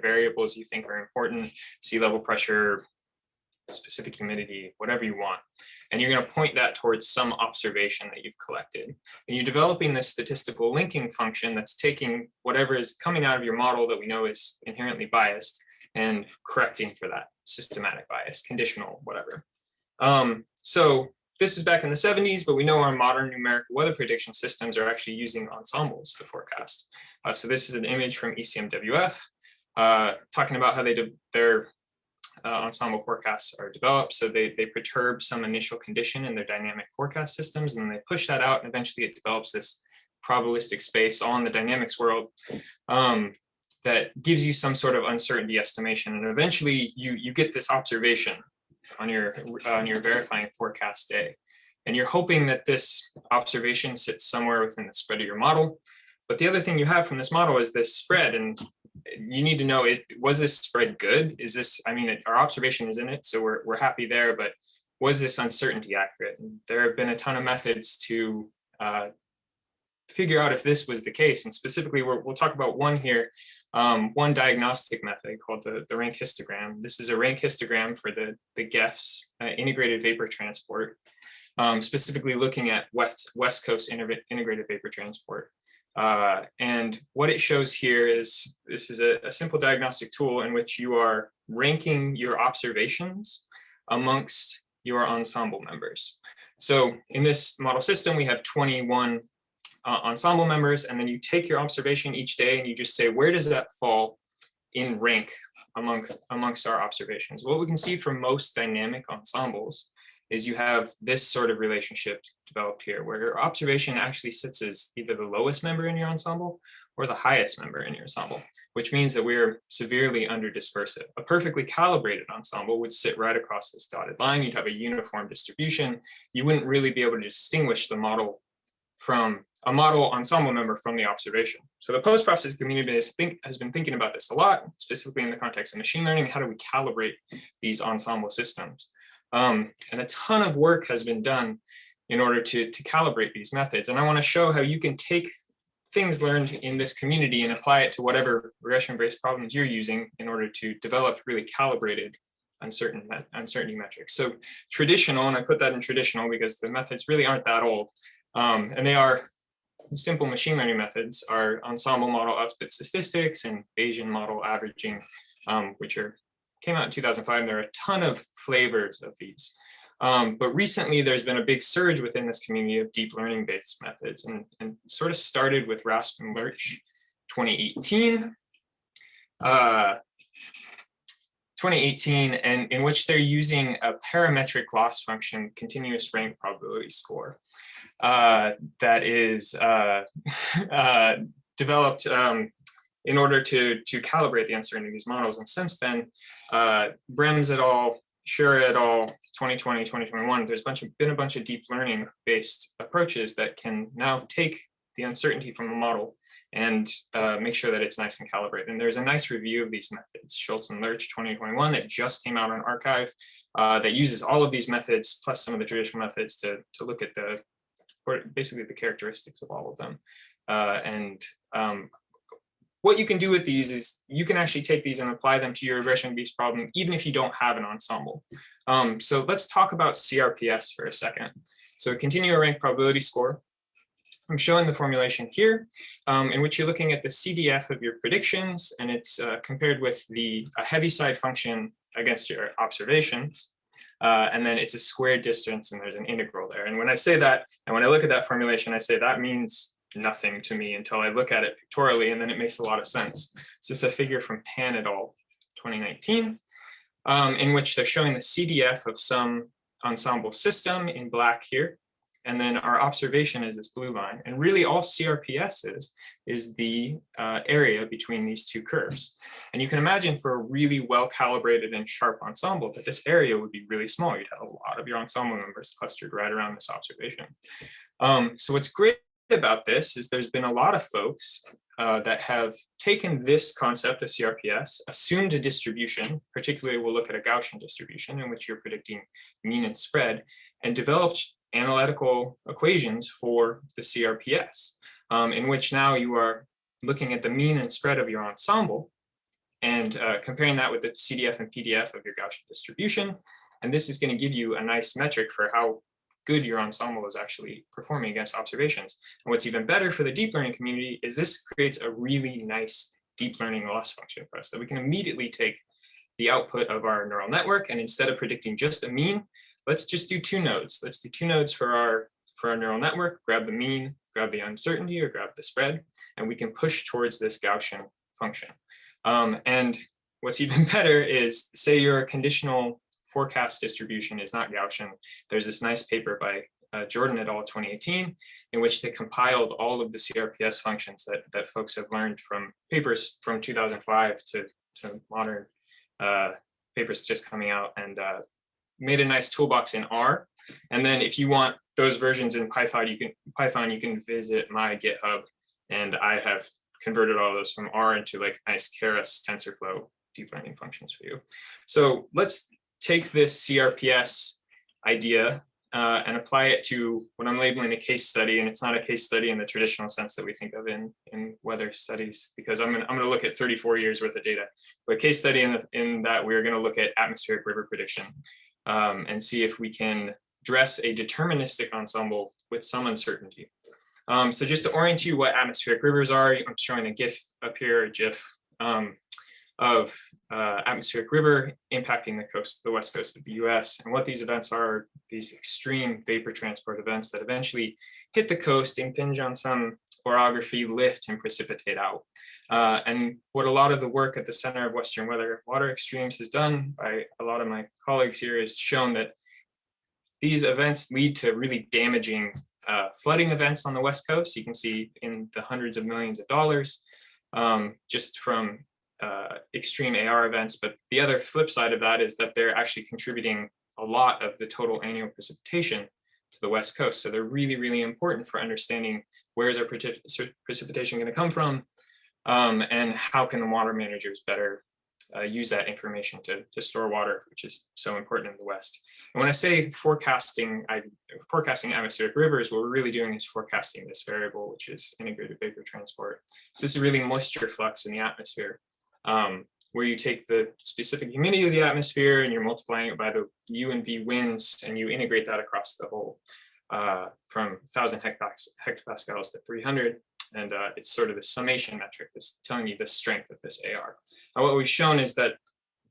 variables you think are important, sea level pressure, specific humidity, whatever you want. And you're going to point that towards some observation that you've collected. And you're developing this statistical linking function that's taking whatever is coming out of your model that we know is inherently biased and correcting for that systematic bias, conditional, whatever. So this is back in the 70s, but we know our modern numerical weather prediction systems are actually using ensembles to forecast. So this is an image from ECMWF talking about how their ensemble forecasts are developed. So they perturb some initial condition in their dynamic forecast systems, and then they push that out, and eventually it develops this probabilistic space on the dynamics world that gives you some sort of uncertainty estimation. And eventually you get this observation on your verifying forecast day. And you're hoping that this observation sits somewhere within the spread of your model. But the other thing you have from this model is this spread, and you need to know, was this spread good? Is this, our observation is in it, so we're happy there, but was this uncertainty accurate? And there have been a ton of methods to figure out if this was the case. And specifically, we'll talk about one here, one diagnostic method called the rank histogram. This is a rank histogram for the GEFS, integrated vapor transport, specifically looking at West Coast integrated vapor transport. And what it shows here is, this is a simple diagnostic tool in which you are ranking your observations amongst your ensemble members. So in this model system, we have 21 ensemble members, and then you take your observation each day and you just say, where does that fall in rank amongst our observations? What we can see from most dynamic ensembles is you have this sort of relationship developed here, where your observation actually sits as either the lowest member in your ensemble or the highest member in your ensemble, which means that we're severely under-dispersive. A perfectly calibrated ensemble would sit right across this dotted line. You'd have a uniform distribution. You wouldn't really be able to distinguish the model from a model ensemble member from the observation. So the post-processing community has been thinking about this a lot, specifically in the context of machine learning. How do we calibrate these ensemble systems? And a ton of work has been done in order to calibrate these methods. And I want to show how you can take things learned in this community and apply it to whatever regression-based problems you're using in order to develop really calibrated uncertainty metrics. So traditional, and I put that in traditional because the methods really aren't that old, and they are simple machine learning methods, are ensemble model output statistics and Bayesian model averaging, which came out in 2005. There are a ton of flavors of these. But recently there's been a big surge within this community of deep learning based methods, and sort of started with RASP and Lurch 2018. 2018, and in which they're using a parametric loss function continuous rank probability score that is developed in order to calibrate the uncertainty of these models. And since then, Brems et al., Sure et al., 2020, 2021, there's been a bunch of deep learning based approaches that can now take the uncertainty from a model and make sure that it's nice and calibrated. And there's a nice review of these methods, Schultz and Lurch 2021, that just came out on Archive, that uses all of these methods plus some of the traditional methods to look at basically the characteristics of all of them. What you can do with these is you can actually take these and apply them to your regression-based problem, even if you don't have an ensemble. So let's talk about CRPS for a second. So continuous rank probability score. I'm showing the formulation here, in which you're looking at the CDF of your predictions, and it's compared with a Heaviside function against your observations. And then it's a squared distance, and there's an integral there. And when I say that, and when I look at that formulation, I say that means nothing to me until I look at it pictorially, and then it makes a lot of sense. So it's a figure from Pan et al. 2019, in which they're showing the CDF of some ensemble system in black here. And then our observation is this blue line. And really all CRPS is the area between these two curves. And you can imagine for a really well-calibrated and sharp ensemble that this area would be really small. You'd have a lot of your ensemble members clustered right around this observation. So what's great about this is there's been a lot of folks that have taken this concept of CRPS, assumed a distribution, particularly we'll look at a Gaussian distribution in which you're predicting mean and spread, and developed analytical equations for the CRPS, in which now you are looking at the mean and spread of your ensemble and comparing that with the CDF and PDF of your Gaussian distribution. And this is going to give you a nice metric for how good your ensemble is actually performing against observations. And what's even better for the deep learning community is this creates a really nice deep learning loss function for us that we can immediately take the output of our neural network, and instead of predicting just a mean, let's just do two nodes. Let's do two nodes for our neural network, grab the mean, grab the uncertainty, or grab the spread, and we can push towards this Gaussian function. And what's even better is, say your conditional forecast distribution is not Gaussian. There's this nice paper by Jordan et al. 2018, in which they compiled all of the CRPS functions that folks have learned from papers from 2005 to modern papers just coming out, and made a nice toolbox in R. And then if you want those versions in Python, you can visit my GitHub, and I have converted all those from R into like nice Keras TensorFlow deep learning functions for you. So let's take this CRPS idea and apply it to what I'm labeling a case study. And it's not a case study in the traditional sense that we think of in weather studies, because I'm gonna look at 34 years worth of data. But a case study in that we're gonna look at atmospheric river prediction and see if we can dress a deterministic ensemble with some uncertainty. So just to orient you what atmospheric rivers are, I'm showing a GIF up here, a GIF of atmospheric river impacting the west coast of the US. And what these events are, these extreme vapor transport events that eventually hit the coast, impinge on some orography, lift, and precipitate out. And what a lot of the work at the Center of Western Water Extremes has done by a lot of my colleagues here is shown that these events lead to really damaging flooding events on the West Coast. You can see in the hundreds of millions of dollars just from extreme AR events. But the other flip side of that is that they're actually contributing a lot of the total annual precipitation to the West Coast. So they're really, really important for understanding where is our precipitation going to come from, and how can the water managers better use that information to store water, which is so important in the West. And when I say forecasting atmospheric rivers, what we're really doing is forecasting this variable, which is integrated vapor transport. So this is really moisture flux in the atmosphere, where you take the specific humidity of the atmosphere and you're multiplying it by the U and V winds, and you integrate that across the whole, from 1,000 hectopascals to 300. And it's sort of the summation metric that's telling you the strength of this AR. And what we've shown is that,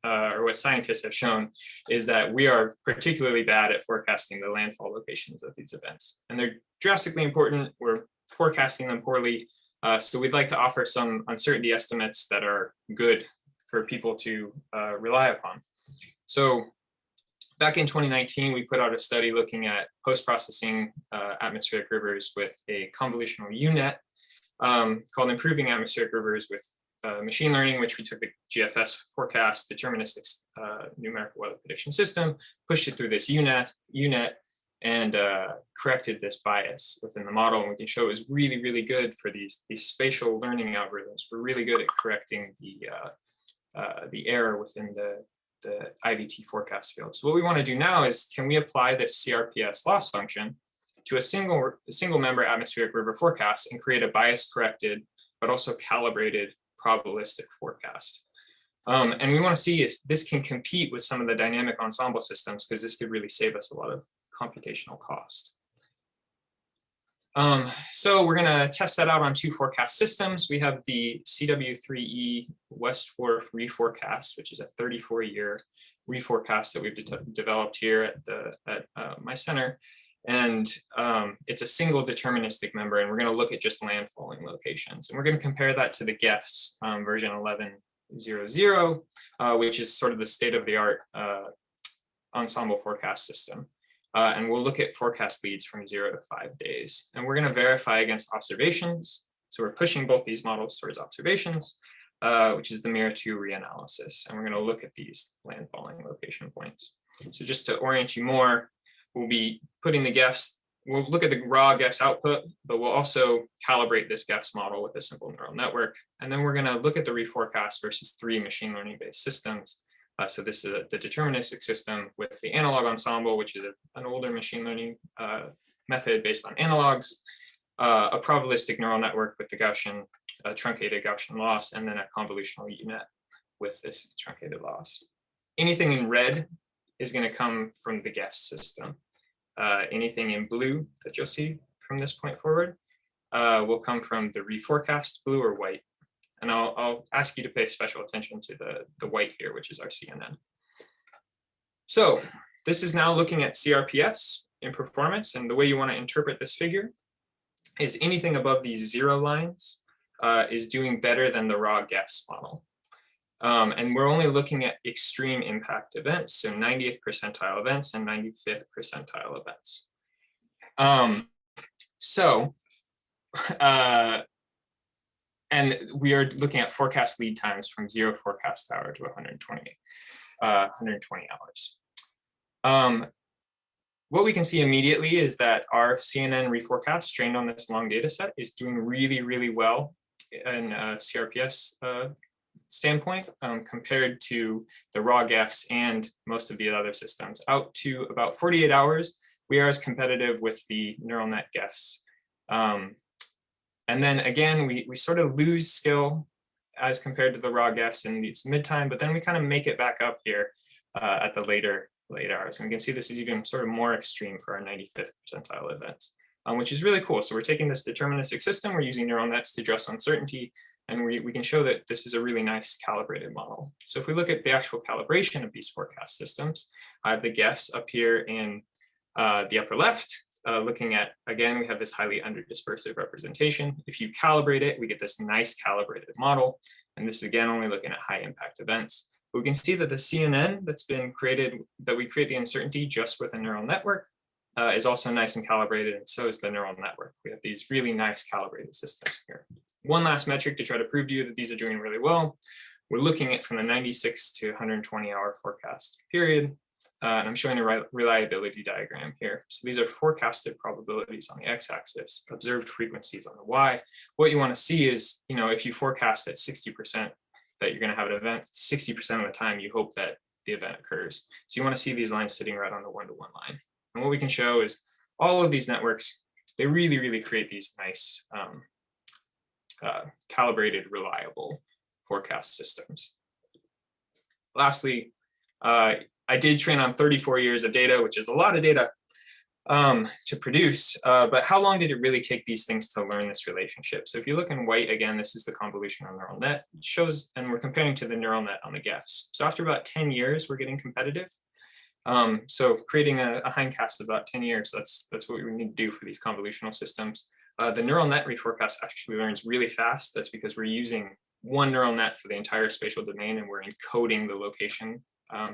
or what scientists have shown, is that we are particularly bad at forecasting the landfall locations of these events. And they're drastically important. We're forecasting them poorly. So we'd like to offer some uncertainty estimates that are good for people to rely upon. So back in 2019, we put out a study looking at post-processing atmospheric rivers with a convolutional UNet called Improving Atmospheric Rivers with Machine Learning, which we took the GFS forecast, deterministic numerical weather prediction system, pushed it through this UNet, and corrected this bias within the model. And we can show it was really, really good for these spatial learning algorithms. We're really good at correcting the error within the IVT forecast field. So what we want to do now is, can we apply this CRPS loss function to a single member atmospheric river forecast and create a bias corrected, but also calibrated probabilistic forecast. And we want to see if this can compete with some of the dynamic ensemble systems, because this could really save us a lot of computational cost. So we're going to test that out on 2 forecast systems. We have the CW3E West Wharf reforecast, which is a 34-year reforecast that we've developed here at my center. And it's a single deterministic member, and we're going to look at just landfalling locations. And we're going to compare that to the GEFS version 11.00, which is sort of the state-of-the-art ensemble forecast system. And we'll look at forecast leads from 0 to 5 days. And we're going to verify against observations. So we're pushing both these models towards observations, which is the MIRA2 reanalysis. And we're going to look at these landfalling location points. So just to orient you more, we'll be putting the GEFS, we'll look at the raw GEFS output, but we'll also calibrate this GEFS model with a simple neural network. And then we're going to look at the reforecast versus 3 machine learning based systems. So this is the deterministic system with the analog ensemble, which is an older machine learning method based on analogs, a probabilistic neural network with the Gaussian, truncated Gaussian loss, and then a convolutional UNet with this truncated loss. Anything in red is going to come from the GEFS system. Anything in blue that you'll see from this point forward will come from the reforecast, blue or white. And I'll ask you to pay special attention to the white here, which is our CNN. So this is now looking at CRPS in performance. And the way you want to interpret this figure is anything above these 0 lines is doing better than the raw GEFS model. And we're only looking at extreme impact events, so 90th percentile events and 95th percentile events. And we are looking at forecast lead times from 0 forecast hour to 120 hours. What we can see immediately is that our CNN reforecast trained on this long data set is doing really, really well in CRPS standpoint compared to the raw GEFS and most of the other systems. Out to about 48 hours, we are as competitive with the neural net GEFS. And then again, we sort of lose skill as compared to the raw GEFS in these mid-time, but then we kind of make it back up here at the late hours. And we can see this is even sort of more extreme for our 95th percentile events, which is really cool. So we're taking this deterministic system, we're using neural nets to address uncertainty, and we can show that this is a really nice calibrated model. So if we look at the actual calibration of these forecast systems, I have the GEFS up here in the upper left. Looking at, again, we have this highly underdispersive representation. If you calibrate it, we get this nice calibrated model. And this is again, only looking at high impact events. But we can see that the CNN that's been created, that we create the uncertainty just with a neural network is also nice and calibrated, and so is the neural network. We have these really nice calibrated systems here. One last metric to try to prove to you that these are doing really well. We're looking at from the 96 to 120 hour forecast period. and I'm showing a reliability diagram here. So these are forecasted probabilities on the x-axis, observed frequencies on the y. What you want to see is, if you forecast at 60% that you're going to have an event, 60% of the time you hope that the event occurs. So you want to see these lines sitting right on the one-to-one line. And what we can show is all of these networks, they really, really create these nice calibrated, reliable forecast systems. Lastly, I did train on 34 years of data, which is a lot of data to produce, but how long did it really take these things to learn this relationship? So if you look in white, again, this is the convolutional neural net. It shows, and we're comparing to the neural net on the GEFs. So after about 10 years, we're getting competitive. So creating a hindcast of about 10 years, that's what we need to do for these convolutional systems. The neural net reforecast actually learns really fast. That's because we're using one neural net for the entire spatial domain and we're encoding the location.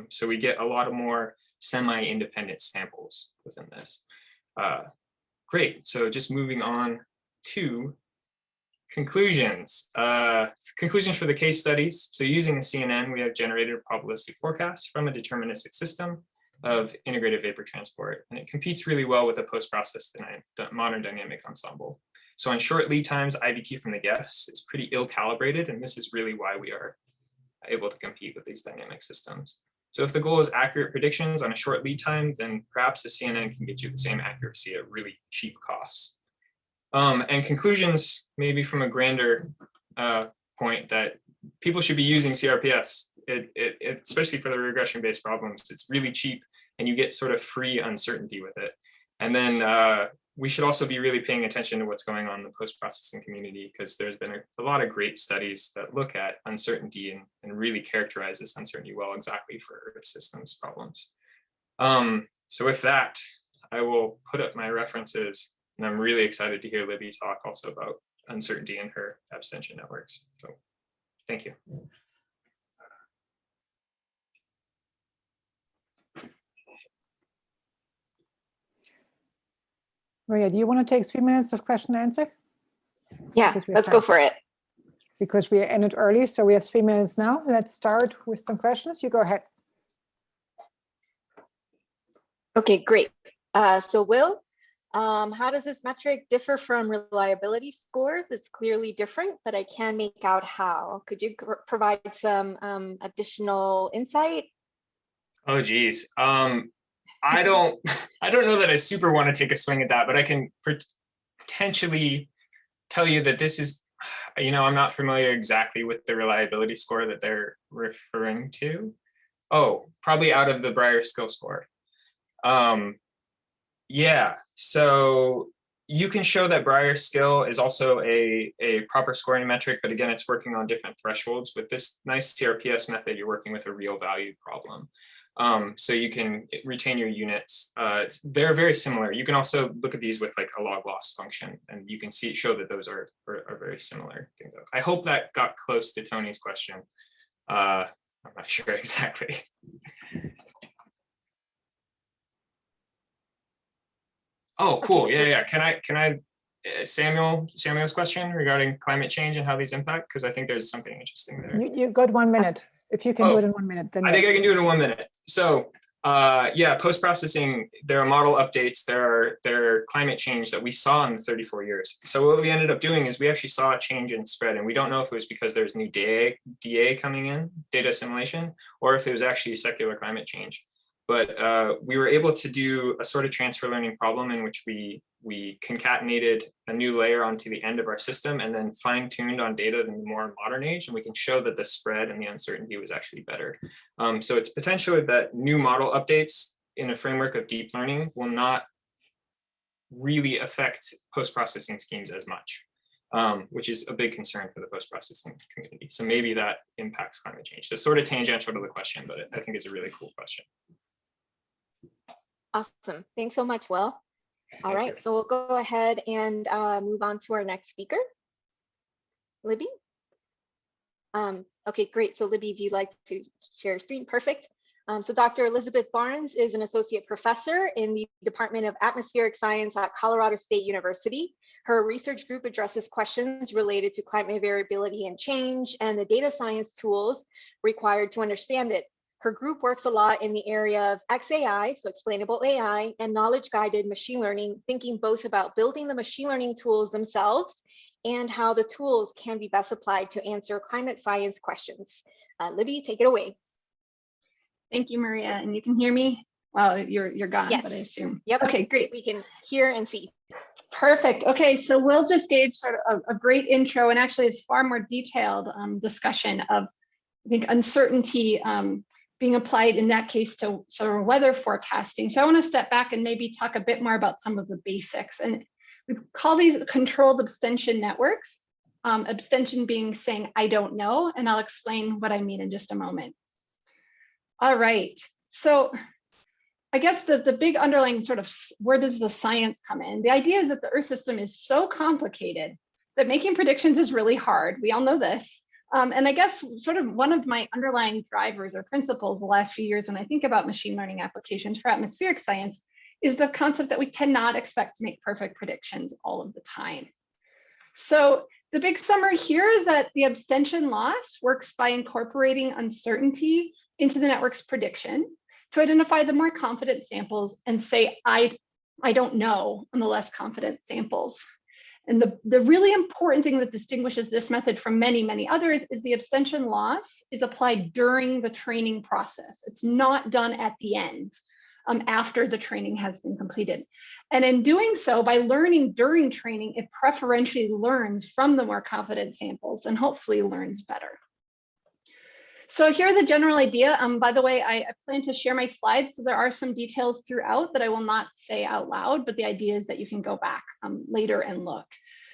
So we get a lot of more semi-independent samples within this. Great, so just moving on to conclusions. Conclusions for the case studies. So using a CNN, we have generated a probabilistic forecast from a deterministic system of integrated vapor transport, and it competes really well with the post-process modern dynamic ensemble. So on short lead times, IVT from the GEFs is pretty ill-calibrated, and this is really why we are able to compete with these dynamic systems. So if the goal is accurate predictions on a short lead time, then perhaps the CNN can get you the same accuracy at really cheap costs. And conclusions, maybe from a grander point, that people should be using CRPS, especially for the regression-based problems. It's really cheap, and you get sort of free uncertainty with it. And then we should also be really paying attention to what's going on in the post-processing community, because there's been a lot of great studies that look at uncertainty and really characterize this uncertainty well exactly for Earth systems problems. So with that, I will put up my references, and I'm really excited to hear Libby talk also about uncertainty in her abstention networks. So thank you. Maria, do you want to take 3 minutes of question and answer? Yeah, let's go for it. Because we ended early, so we have 3 minutes now. Let's start with some questions. You go ahead. Okay, great. So Will, how does this metric differ from reliability scores? It's clearly different, but I can't make out how. Could you provide some additional insight? Oh, geez. I don't know that I super want to take a swing at that, but I can potentially tell you that this is, I'm not familiar exactly with the reliability score that they're referring to. Oh, probably out of the Breyer skill score. Yeah, so you can show that Breyer skill is also a proper scoring metric, but again, it's working on different thresholds. With this nice CRPS method, you're working with a real valued problem. So you can retain your units. They're very similar. You can also look at these with like a log loss function, and you can show that those are very similar things. I hope that got close to Tony's question. I'm not sure exactly. Oh, cool. Yeah. Can I Samuel's question regarding climate change and how these impact? Because I think there's something interesting there. You got 1 minute. If you can do it in 1 minute, then I think I can do it in 1 minute. So yeah, post-processing, there are model updates, there are climate change that we saw in the 34 years. So what we ended up doing is we actually saw a change in spread, and we don't know if it was because there's new DA coming in, data assimilation, or if it was actually secular climate change. But we were able to do a sort of transfer learning problem in which we concatenated a new layer onto the end of our system and then fine-tuned on data in the more modern age, and we can show that the spread and the uncertainty was actually better. So it's potentially that new model updates in a framework of deep learning will not really affect post-processing schemes as much, which is a big concern for the post-processing community. So maybe that impacts climate change. So sort of tangential to the question, but I think it's a really cool question. Awesome. Thanks so much, Will. All right, so we'll go ahead and move on to our next speaker, Libby. Okay, great. So Libby, if you'd like to share your screen, perfect. So Dr. Elizabeth Barnes is an associate professor in the Department of Atmospheric Science at Colorado State University. Her research group addresses questions related to climate variability and change and the data science tools required to understand it. Her group works a lot in the area of XAI, so explainable AI, and knowledge-guided machine learning, thinking both about building the machine learning tools themselves and how the tools can be best applied to answer climate science questions. Libby, take it away. Thank you, Maria. And you can hear me? Well, you're gone, Yes. but I assume. Yep. Okay, great. We can hear and see. Perfect. Okay, so Will just gave sort of a great intro, and actually it's far more detailed discussion of, I think, uncertainty being applied in that case to sort of weather forecasting. So I want to step back and maybe talk a bit more about some of the basics. And we call these controlled abstention networks. Abstention being saying, I don't know, and I'll explain what I mean in just a moment. All right, so I guess the big underlying sort of, where does the science come in? The idea is that the Earth system is so complicated that making predictions is really hard. We all know this. And I guess sort of one of my underlying drivers or principles the last few years when I think about machine learning applications for atmospheric science is the concept that we cannot expect to make perfect predictions all of the time. So the big summary here is that the abstention loss works by incorporating uncertainty into the network's prediction to identify the more confident samples and say, I don't know on the less confident samples. And the really important thing that distinguishes this method from many, many others is the abstention loss is applied during the training process. It's not done at the end, after the training has been completed. And in doing so, by learning during training, it preferentially learns from the more confident samples and hopefully learns better. So here's the general idea. By the way, I plan to share my slides, so there are some details throughout that I will not say out loud, but the idea is that you can go back later and look.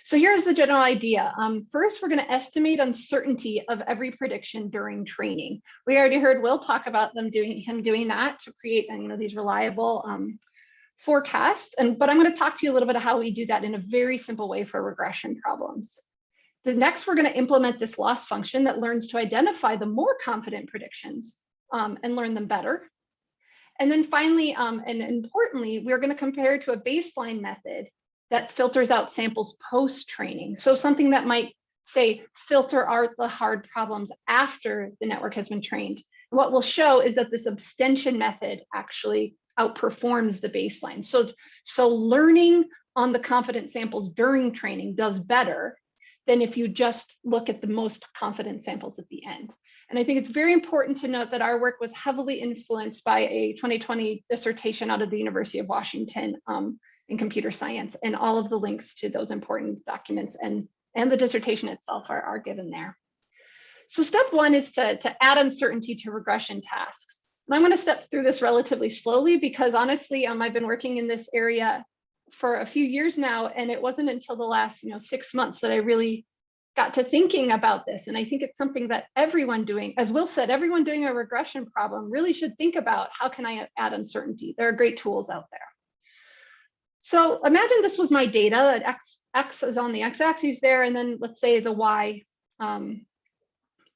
So here's the general idea. First, we're going to estimate uncertainty of every prediction during training. We already heard Will talk about him doing that to create these reliable forecasts. But I'm going to talk to you a little bit of how we do that in a very simple way for regression problems. Next, we're going to implement this loss function that learns to identify the more confident predictions and learn them better. And then finally, and importantly, we're going to compare to a baseline method that filters out samples post-training. So something that might say filter out the hard problems after the network has been trained. And what we'll show is that this abstention method actually outperforms the baseline. So learning on the confident samples during training does better than if you just look at the most confident samples at the end. And I think it's very important to note that our work was heavily influenced by a 2020 dissertation out of the University of Washington in computer science, and all of the links to those important documents and the dissertation itself are given there. So step one is to add uncertainty to regression tasks. And I'm going to step through this relatively slowly because honestly, I've been working in this area for a few years now, and it wasn't until the last 6 months that I really got to thinking about this. And I think it's something that everyone doing, as Will said, everyone doing a regression problem really should think about, how can I add uncertainty? There are great tools out there. So imagine this was my data, that X is on the x-axis there, and then let's say the Y on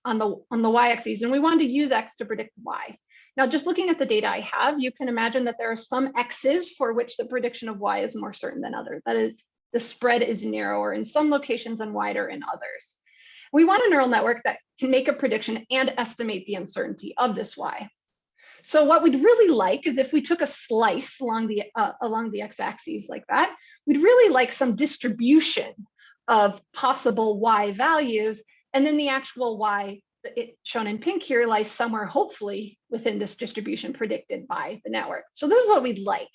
the y-axis, and we wanted to use X to predict Y. Now, just looking at the data I have, you can imagine that there are some X's for which the prediction of Y is more certain than others. That is, the spread is narrower in some locations and wider in others. We want a neural network that can make a prediction and estimate the uncertainty of this Y. So what we'd really like is if we took a slice along the x-axis like that, we'd really like some distribution of possible Y values, and then the actual Y shown in pink here lies somewhere hopefully within this distribution predicted by the network. So this is what we'd like.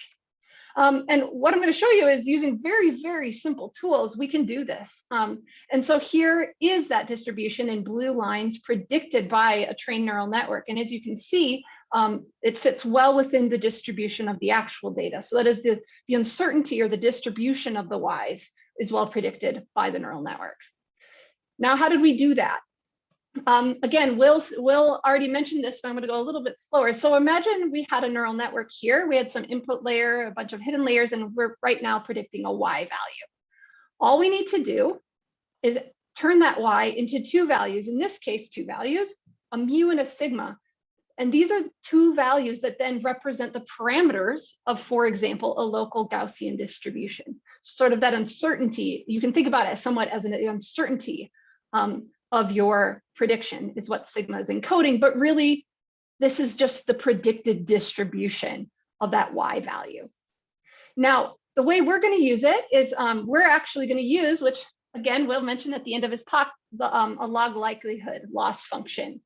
And what I'm going to show you is using very, very simple tools, we can do this. And so here is that distribution in blue lines predicted by a trained neural network. And as you can see, it fits well within the distribution of the actual data. So that is the uncertainty or the distribution of the Ys is well predicted by the neural network. Now, how did we do that? Again, Will already mentioned this, but I'm going to go a little bit slower. So imagine we had a neural network here. We had some input layer, a bunch of hidden layers, and we're right now predicting a Y value. All we need to do is turn that Y into two values, in this case, two values, a mu and a sigma. And these are two values that then represent the parameters of, for example, a local Gaussian distribution. Sort of that uncertainty, you can think about it as somewhat as an uncertainty of your prediction is what sigma is encoding, but really this is just the predicted distribution of that Y value. Now, the way we're going to use it is we're actually going to use, which again, Will mentioned at the end of his talk, a log likelihood loss function.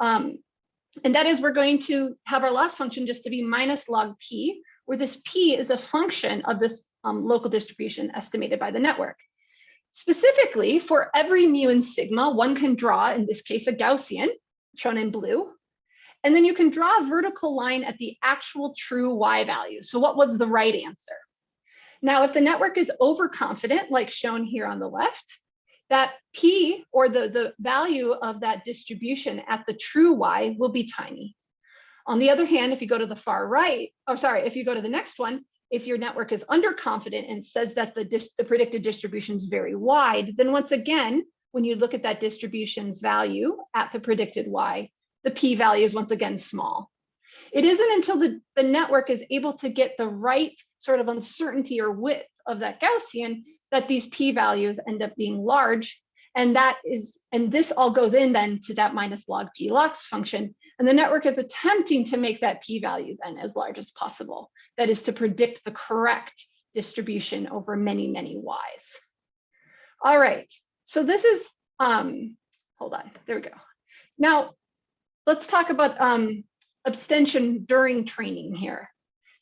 And that is we're going to have our loss function just to be minus log P, where this P is a function of this local distribution estimated by the network. Specifically, for every mu and sigma, one can draw, in this case, a Gaussian, shown in blue. And then you can draw a vertical line at the actual true Y value. So what was the right answer? Now, if the network is overconfident, like shown here on the left, that P, or the value of that distribution at the true Y, will be tiny. On the other hand, if you go to the far right, or sorry, if you go to the next one, if your network is underconfident and says that the predicted distribution is very wide, then once again, when you look at that distribution's value at the predicted Y, the P value is once again small. It isn't until the network is able to get the right sort of uncertainty or width of that Gaussian that these P values end up being large. And this all goes in then to that minus log P loss function. And the network is attempting to make that P value then as large as possible. That is to predict the correct distribution over many, many Ys. All right, so this is, hold on, there we go. Now, let's talk about abstention during training here.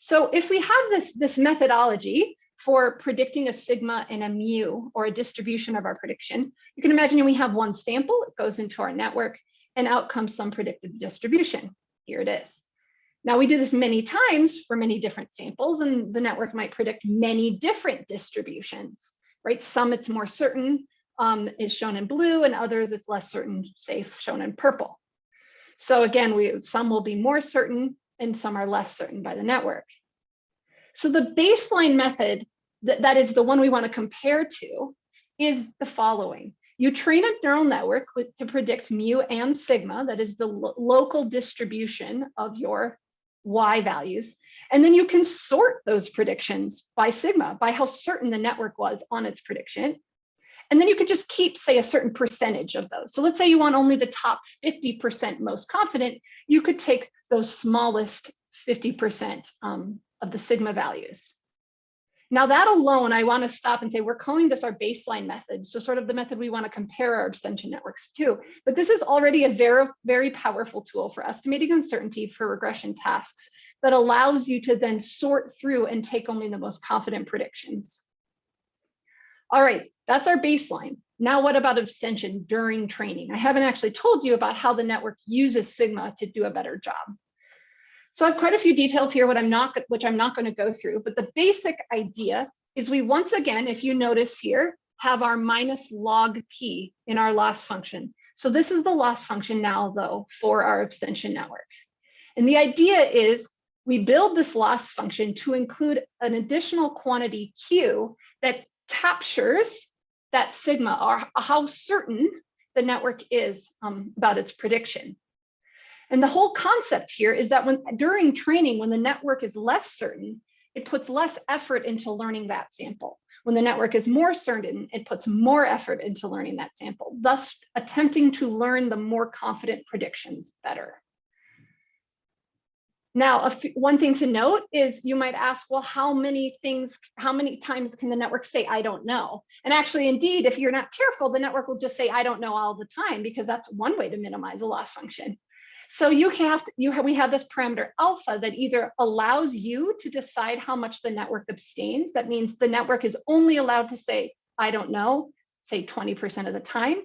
So if we have this methodology for predicting a sigma and a mu, or a distribution of our prediction, you can imagine we have one sample, it goes into our network, and out comes some predicted distribution. Here it is. Now we do this many times for many different samples, and the network might predict many different distributions, right? Some it's more certain, is shown in blue, and others it's less certain, say shown in purple. So again, some will be more certain and some are less certain by the network. So the baseline method, that is the one we want to compare to, is the following. You train a neural network to predict mu and sigma, that is the local distribution of your Y values. And then you can sort those predictions by sigma, by how certain the network was on its prediction. And then you could just keep, say, a certain percentage of those. So let's say you want only the top 50% most confident, you could take those smallest 50% of the sigma values. Now that alone, I want to stop and say, we're calling this our baseline method. So sort of the method we want to compare our abstention networks to. But this is already a very, very powerful tool for estimating uncertainty for regression tasks that allows you to then sort through and take only the most confident predictions. All right, that's our baseline. Now what about abstention during training? I haven't actually told you about how the network uses sigma to do a better job. So I have quite a few details here, which I'm not going to go through, but the basic idea is we once again, if you notice here, have our minus log P in our loss function. So this is the loss function now, though, for our abstention network. And the idea is we build this loss function to include an additional quantity Q that captures that sigma, or how certain the network is about its prediction. And the whole concept here is that during training, when the network is less certain, it puts less effort into learning that sample. When the network is more certain, it puts more effort into learning that sample, thus attempting to learn the more confident predictions better. Now, one thing to note is you might ask, well, how many times can the network say, I don't know? And actually, indeed, if you're not careful, the network will just say, I don't know all the time, because that's one way to minimize a loss function. So we have this parameter alpha that either allows you to decide how much the network abstains. That means the network is only allowed to say, I don't know, say 20% of the time.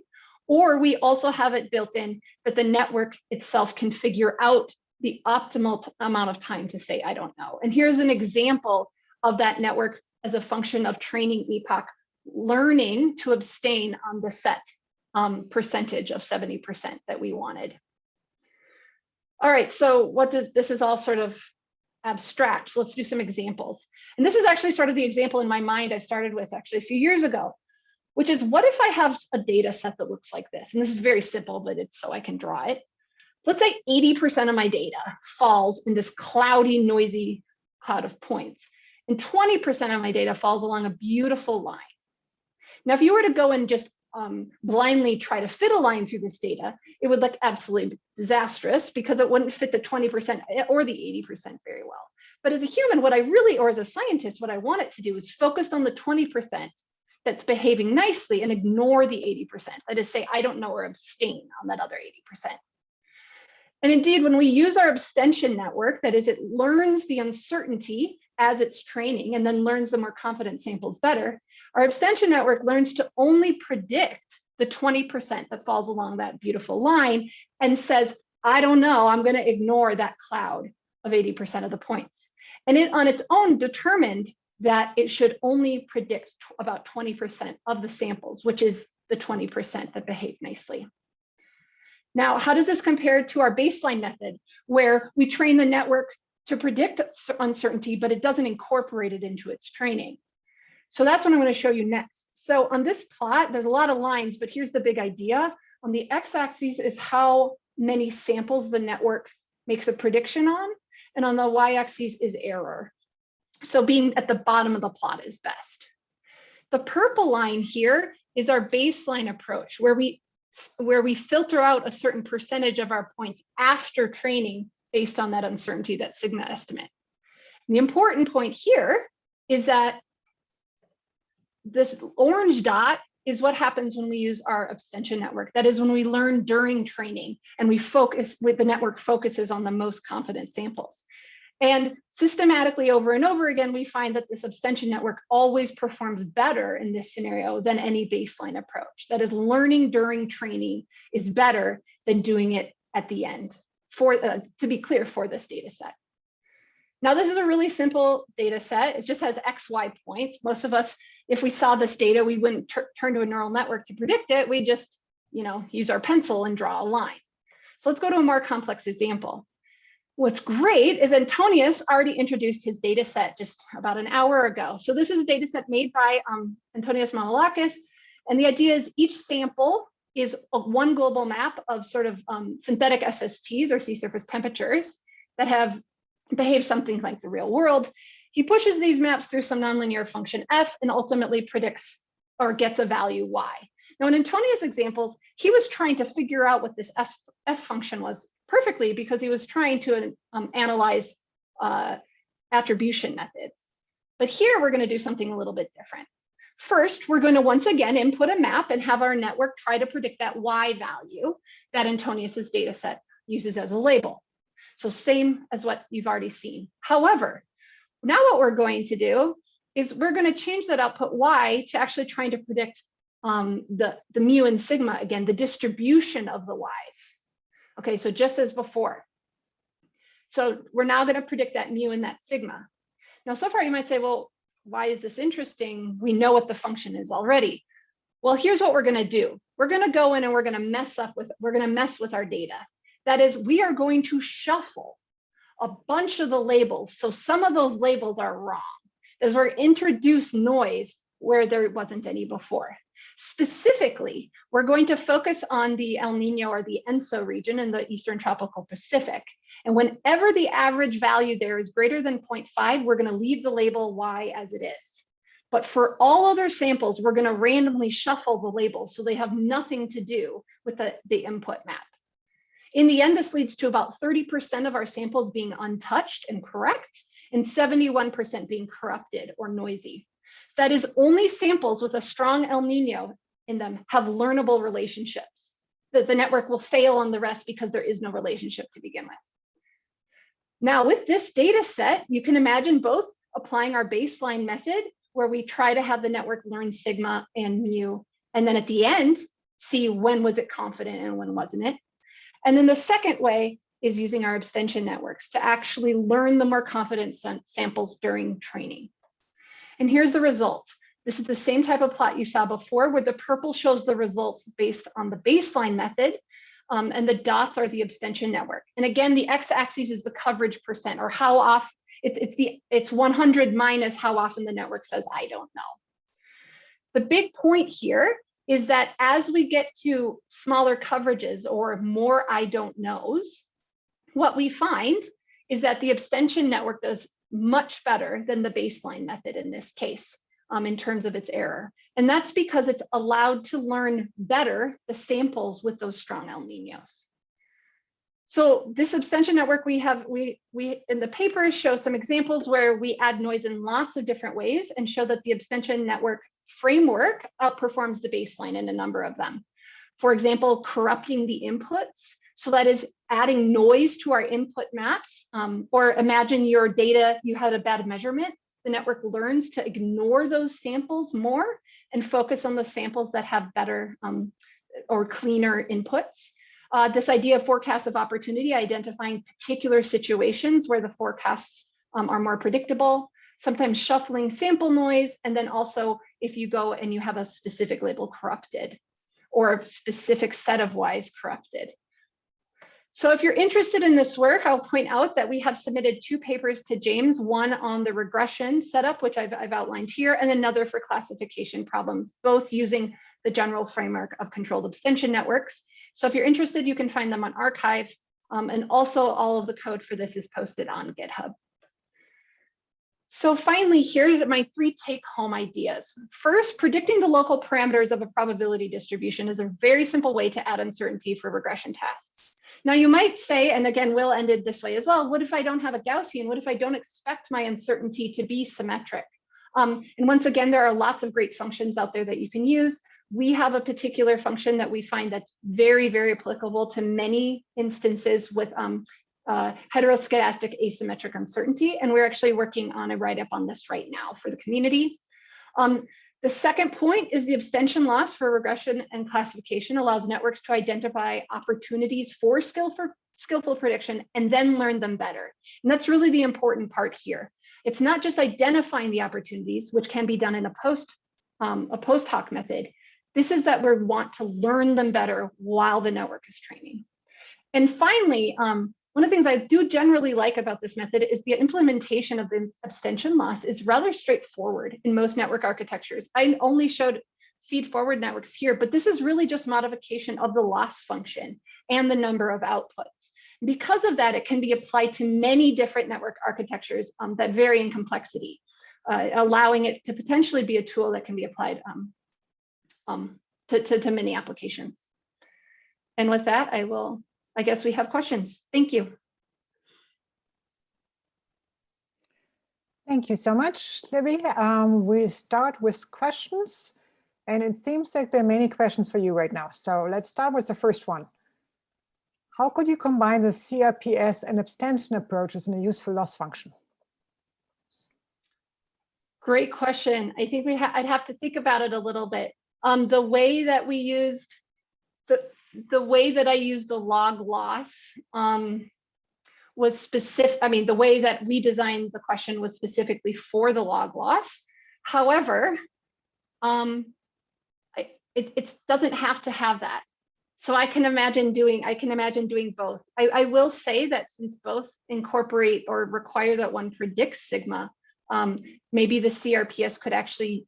Or we also have it built in that the network itself can figure out the optimal amount of time to say, I don't know. And here's an example of that network as a function of training epoch, learning to abstain on the set percentage of 70% that we wanted. All right, so this is all sort of abstract. So let's do some examples. And this is actually sort of the example in my mind I started with actually a few years ago, which is, what if I have a data set that looks like this? And this is very simple, but it's so I can draw it. Let's say 80% of my data falls in this cloudy, noisy cloud of points, and 20% of my data falls along a beautiful line. Now, if you were to go and just blindly try to fit a line through this data, it would look absolutely disastrous because it wouldn't fit the 20% or the 80% very well. But as a human, what I really, or as a scientist, what I want it to do is focus on the 20% that's behaving nicely and ignore the 80%. That is, say, I don't know, or abstain on that other 80%. And indeed, when we use our abstention network, that is, it learns the uncertainty as it's training and then learns the more confident samples better, our abstention network learns to only predict the 20% that falls along that beautiful line and says, I don't know, I'm going to ignore that cloud of 80% of the points. And it on its own determined that it should only predict about 20% of the samples, which is the 20% that behave nicely. Now, how does this compare to our baseline method, where we train the network to predict uncertainty, but it doesn't incorporate it into its training? So that's what I'm going to show you next. So on this plot, there's a lot of lines, but here's the big idea. On the x-axis is how many samples the network makes a prediction on, and on the y-axis is error. So being at the bottom of the plot is best. The purple line here is our baseline approach, where we filter out a certain percentage of our points after training based on that uncertainty, that sigma estimate. And the important point here is that this orange dot is what happens when we use our abstention network. That is when we learn during training and we focus, with the network focuses on the most confident samples. And systematically over and over again, we find that this abstention network always performs better in this scenario than any baseline approach. That is, learning during training is better than doing it at the end, to be clear, for this data set. Now, this is a really simple data set. It just has XY points. Most of us, if we saw this data, we wouldn't turn to a neural network to predict it. We just, use our pencil and draw a line. So let's go to a more complex example. What's great is Antonius already introduced his data set just about an hour ago. So this is a data set made by Antonius Mamalakis. And the idea is each sample is one global map of sort of synthetic SSTs, or sea surface temperatures, that have behaved something like the real world. He pushes these maps through some nonlinear function f and ultimately predicts or gets a value y. Now, in Antonius' examples, he was trying to figure out what this f function was perfectly, because he was trying to analyze attribution methods. But here we're going to do something a little bit different. First, we're going to once again input a map and have our network try to predict that y value that Antonius's data set uses as a label. So same as what you've already seen. However, now what we're going to do is we're going to change that output y to actually trying to predict the mu and sigma, again, the distribution of the y's. Okay, so just as before. So we're now going to predict that mu and that sigma. Now, so far you might say, well, why is this interesting? We know what the function is already. Well, here's what we're going to do. We're going to go in and we're going to mess with our data. That is, we are going to shuffle a bunch of the labels. So some of those labels are wrong. There's where introduce noise where there wasn't any before. Specifically, we're going to focus on the El Nino or the ENSO region in the Eastern Tropical Pacific. And whenever the average value there is greater than 0.5, we're going to leave the label y as it is. But for all other samples, we're going to randomly shuffle the labels so they have nothing to do with the input map. In the end, this leads to about 30% of our samples being untouched and correct, and 71% being corrupted or noisy. So that is, only samples with a strong El Nino in them have learnable relationships. The network will fail on the rest because there is no relationship to begin with. Now, with this data set, you can imagine both applying our baseline method, where we try to have the network learn sigma and mu, and then at the end, see when was it confident and when wasn't it. And then the second way is using our abstention networks to actually learn the more confident samples during training. And here's the result. This is the same type of plot you saw before, where the purple shows the results based on the baseline method, and the dots are the abstention network. And again, the x-axis is the coverage percent, or how often, it's 100 minus how often the network says, I don't know. The big point here is that as we get to smaller coverages or more I don't knows, what we find is that the abstention network does much better than the baseline method in this case. in terms of its error. And that's because it's allowed to learn better the samples with those strong El Niños. So this abstention network we in the paper show some examples where we add noise in lots of different ways and show that the abstention network framework outperforms the baseline in a number of them. For example, corrupting the inputs. So that is adding noise to our input maps, or imagine your data, you had a bad measurement. The network learns to ignore those samples more and focus on the samples that have better or cleaner inputs. This idea of forecasts of opportunity, identifying particular situations where the forecasts are more predictable, sometimes shuffling sample noise, and then also if you go and you have a specific label corrupted or a specific set of Ys corrupted. So if you're interested in this work, I'll point out that we have submitted 2 papers to James, one on the regression setup, which I've outlined here, and another for classification problems, both using the general framework of controlled abstention networks. So if you're interested, you can find them on arXiv, and also all of the code for this is posted on GitHub. So finally, here are my 3 take-home ideas. First, predicting the local parameters of a probability distribution is a very simple way to add uncertainty for regression tasks. Now you might say, and again, Will ended this way as well, what if I don't have a Gaussian? What if I don't expect my uncertainty to be symmetric? And once again, there are lots of great functions out there that you can use. We have a particular function that we find that's very, very applicable to many instances with heteroscedastic asymmetric uncertainty. And we're actually working on a write-up on this right now for the community. The second point is the abstention loss for regression and classification allows networks to identify opportunities for skillful prediction and then learn them better. And that's really the important part here. It's not just identifying the opportunities, which can be done in a post hoc method. This is that we want to learn them better while the network is training. And finally, one of the things I do generally like about this method is the implementation of the abstention loss is rather straightforward in most network architectures. I only showed feed-forward networks here, but this is really just modification of the loss function and the number of outputs. Because of that, it can be applied to many different network architectures that vary in complexity, allowing it to potentially be a tool that can be applied to many applications. And with that, I guess we have questions. Thank you. Thank you so much, Libby. We start with questions, and it seems like there are many questions for you right now. So let's start with the first one. How could you combine the CRPS and abstention approaches in a useful loss function? Great question. I think I'd have to think about it a little bit. The way that we used the way that I used the log loss was specific. I mean, the way that we designed the question was specifically for the log loss. However, it doesn't have to have that. So I can imagine doing both. I will say that since both incorporate or require that one predicts sigma, maybe the CRPS could actually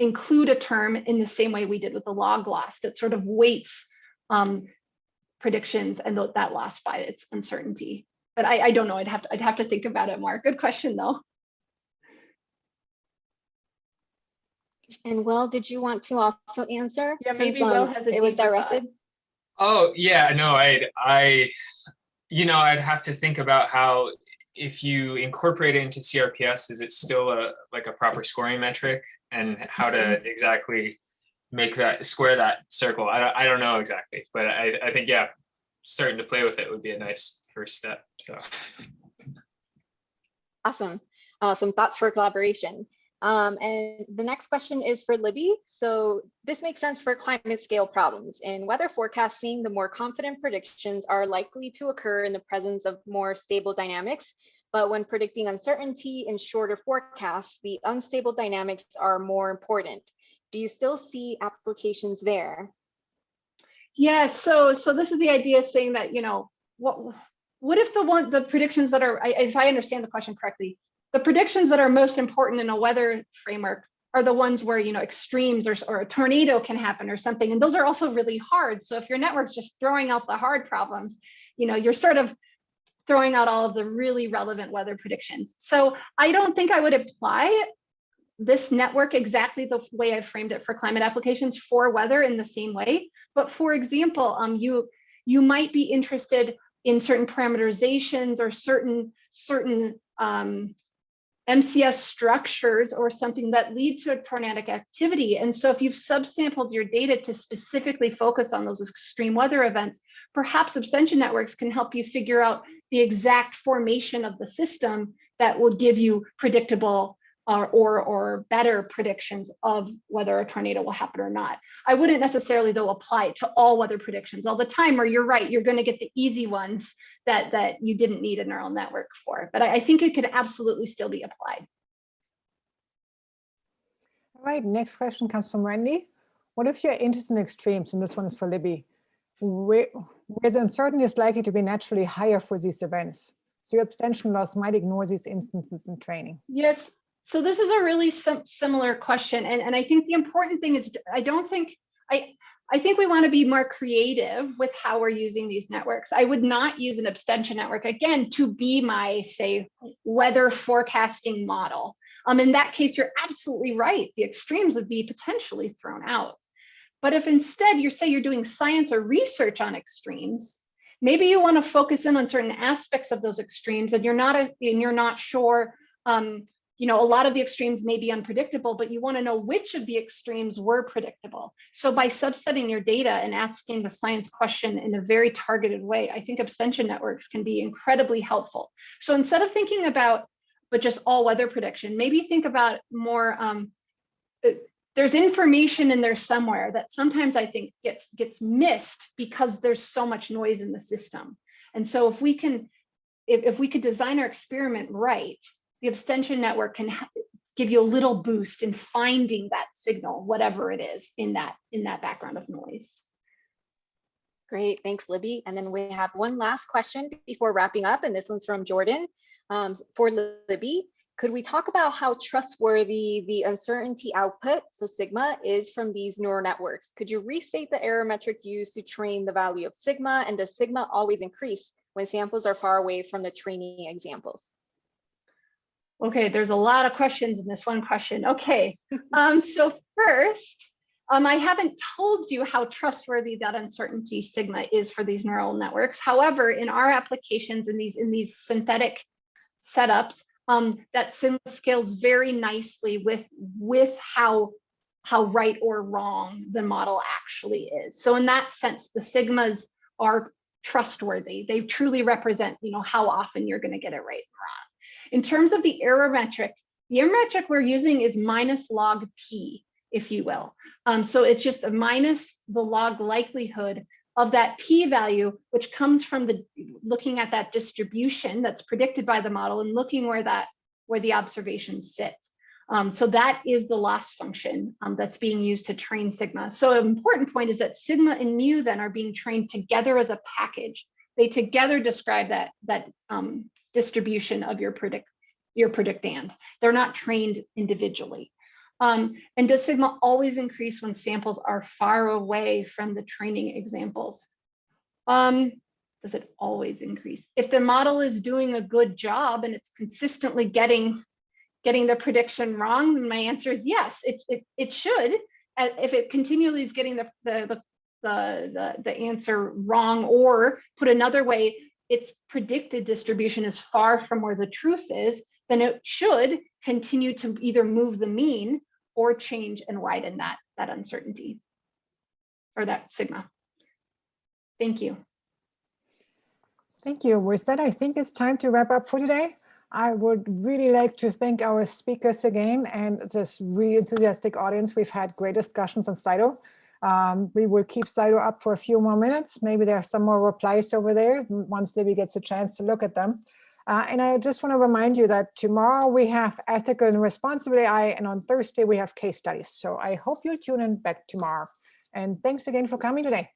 include a term in the same way we did with the log loss that sort of weights predictions and that loss by its uncertainty. But I don't know. I'd have to think about it more. Good question, though. And Will, did you want to also answer? Yeah, maybe Will has a it was directed. Oh yeah, no, I'd have to think about how if you incorporate it into CRPS, is it still like a proper scoring metric, and how to exactly make that square that circle. I don't know exactly, but I think, yeah, starting to play with it would be a nice first step. So awesome. Some thoughts for collaboration. And the next question is for Libby. So this makes sense for climate scale problems. In weather forecasting, the more confident predictions are likely to occur in the presence of more stable dynamics. But when predicting uncertainty in shorter forecasts, the unstable dynamics are more important. Do you still see applications there? Yeah, so this is the idea saying that, what if the predictions that are, if I understand the question correctly, the predictions that are most important in a weather framework are the ones where, extremes or a tornado can happen or something. And those are also really hard. So if your network's just throwing out the hard problems, you're sort of throwing out all of the really relevant weather predictions. So I don't think I would apply this network exactly the way I framed it for climate applications for weather in the same way. But for example, you might be interested in certain parameterizations or certain MCS structures or something that lead to a tornadic activity. And so if you've subsampled your data to specifically focus on those extreme weather events, perhaps abstention networks can help you figure out the exact formation of the system that would give you predictable or better predictions of whether a tornado will happen or not. I wouldn't necessarily, though, apply it to all weather predictions all the time, or you're right, you're going to get the easy ones that you didn't need a neural network for. But I think it could absolutely still be applied. All right, next question comes from Randy. What if you're interested in extremes? And this one is for Libby. Where the uncertainty is likely to be naturally higher for these events. So your abstention loss might ignore these instances in training. Yes. So this is a really similar question. And I think the important thing is, I think we want to be more creative with how we're using these networks. I would not use an abstention network, again, to be my, say, weather forecasting model. In that case, you're absolutely right. The extremes would be potentially thrown out. But if instead you're doing science or research on extremes, maybe you want to focus in on certain aspects of those extremes, and you're not sure. A lot of the extremes may be unpredictable, but you want to know which of the extremes were predictable. So by subsetting your data and asking the science question in a very targeted way, I think abstention networks can be incredibly helpful. So instead of thinking about, but just all weather prediction, maybe think about more, there's information in there somewhere that sometimes I think gets missed because there's so much noise in the system. And so if we could design our experiment right, the abstention network can give you a little boost in finding that signal, whatever it is in that background of noise. Great, thanks, Libby. And then we have one last question before wrapping up, and this one's from Jordan. For Libby, could we talk about how trustworthy the uncertainty output, so sigma, is from these neural networks? Could you restate the error metric used to train the value of sigma, and does sigma always increase when samples are far away from the training examples? Okay, there's a lot of questions in this one question. Okay, so first, I haven't told you how trustworthy that uncertainty sigma is for these neural networks. However, in our applications in these synthetic setups, that sigma scales very nicely with how right or wrong the model actually is. So in that sense, the sigmas are trustworthy. They truly represent, how often you're going to get it right and wrong. In terms of the error metric we're using is minus log p, if you will. So it's just a minus the log likelihood of that p value, which comes from looking at that distribution that's predicted by the model and looking where the observations sit. So that is the loss function that's being used to train sigma. So an important point is that sigma and mu then are being trained together as a package. They together describe that distribution of your predicand. They're not trained individually. And does sigma always increase when samples are far away from the training examples? Does it always increase? If the model is doing a good job and it's consistently getting the prediction wrong, then my answer is yes, it should. If it continually is getting the answer wrong, or put another way, its predicted distribution is far from where the truth is, then it should continue to either move the mean or change and widen that uncertainty or that sigma. Thank you. Thank you. With that, I think it's time to wrap up for today. I would really like to thank our speakers again and this really enthusiastic audience. We've had great discussions on Slido. We will keep Slido up for a few more minutes. Maybe there are some more replies over there once Libby gets a chance to look at them. And I just want to remind you that tomorrow we have ethical and responsible AI, and on Thursday we have case studies. So I hope you'll tune in back tomorrow. And thanks again for coming today.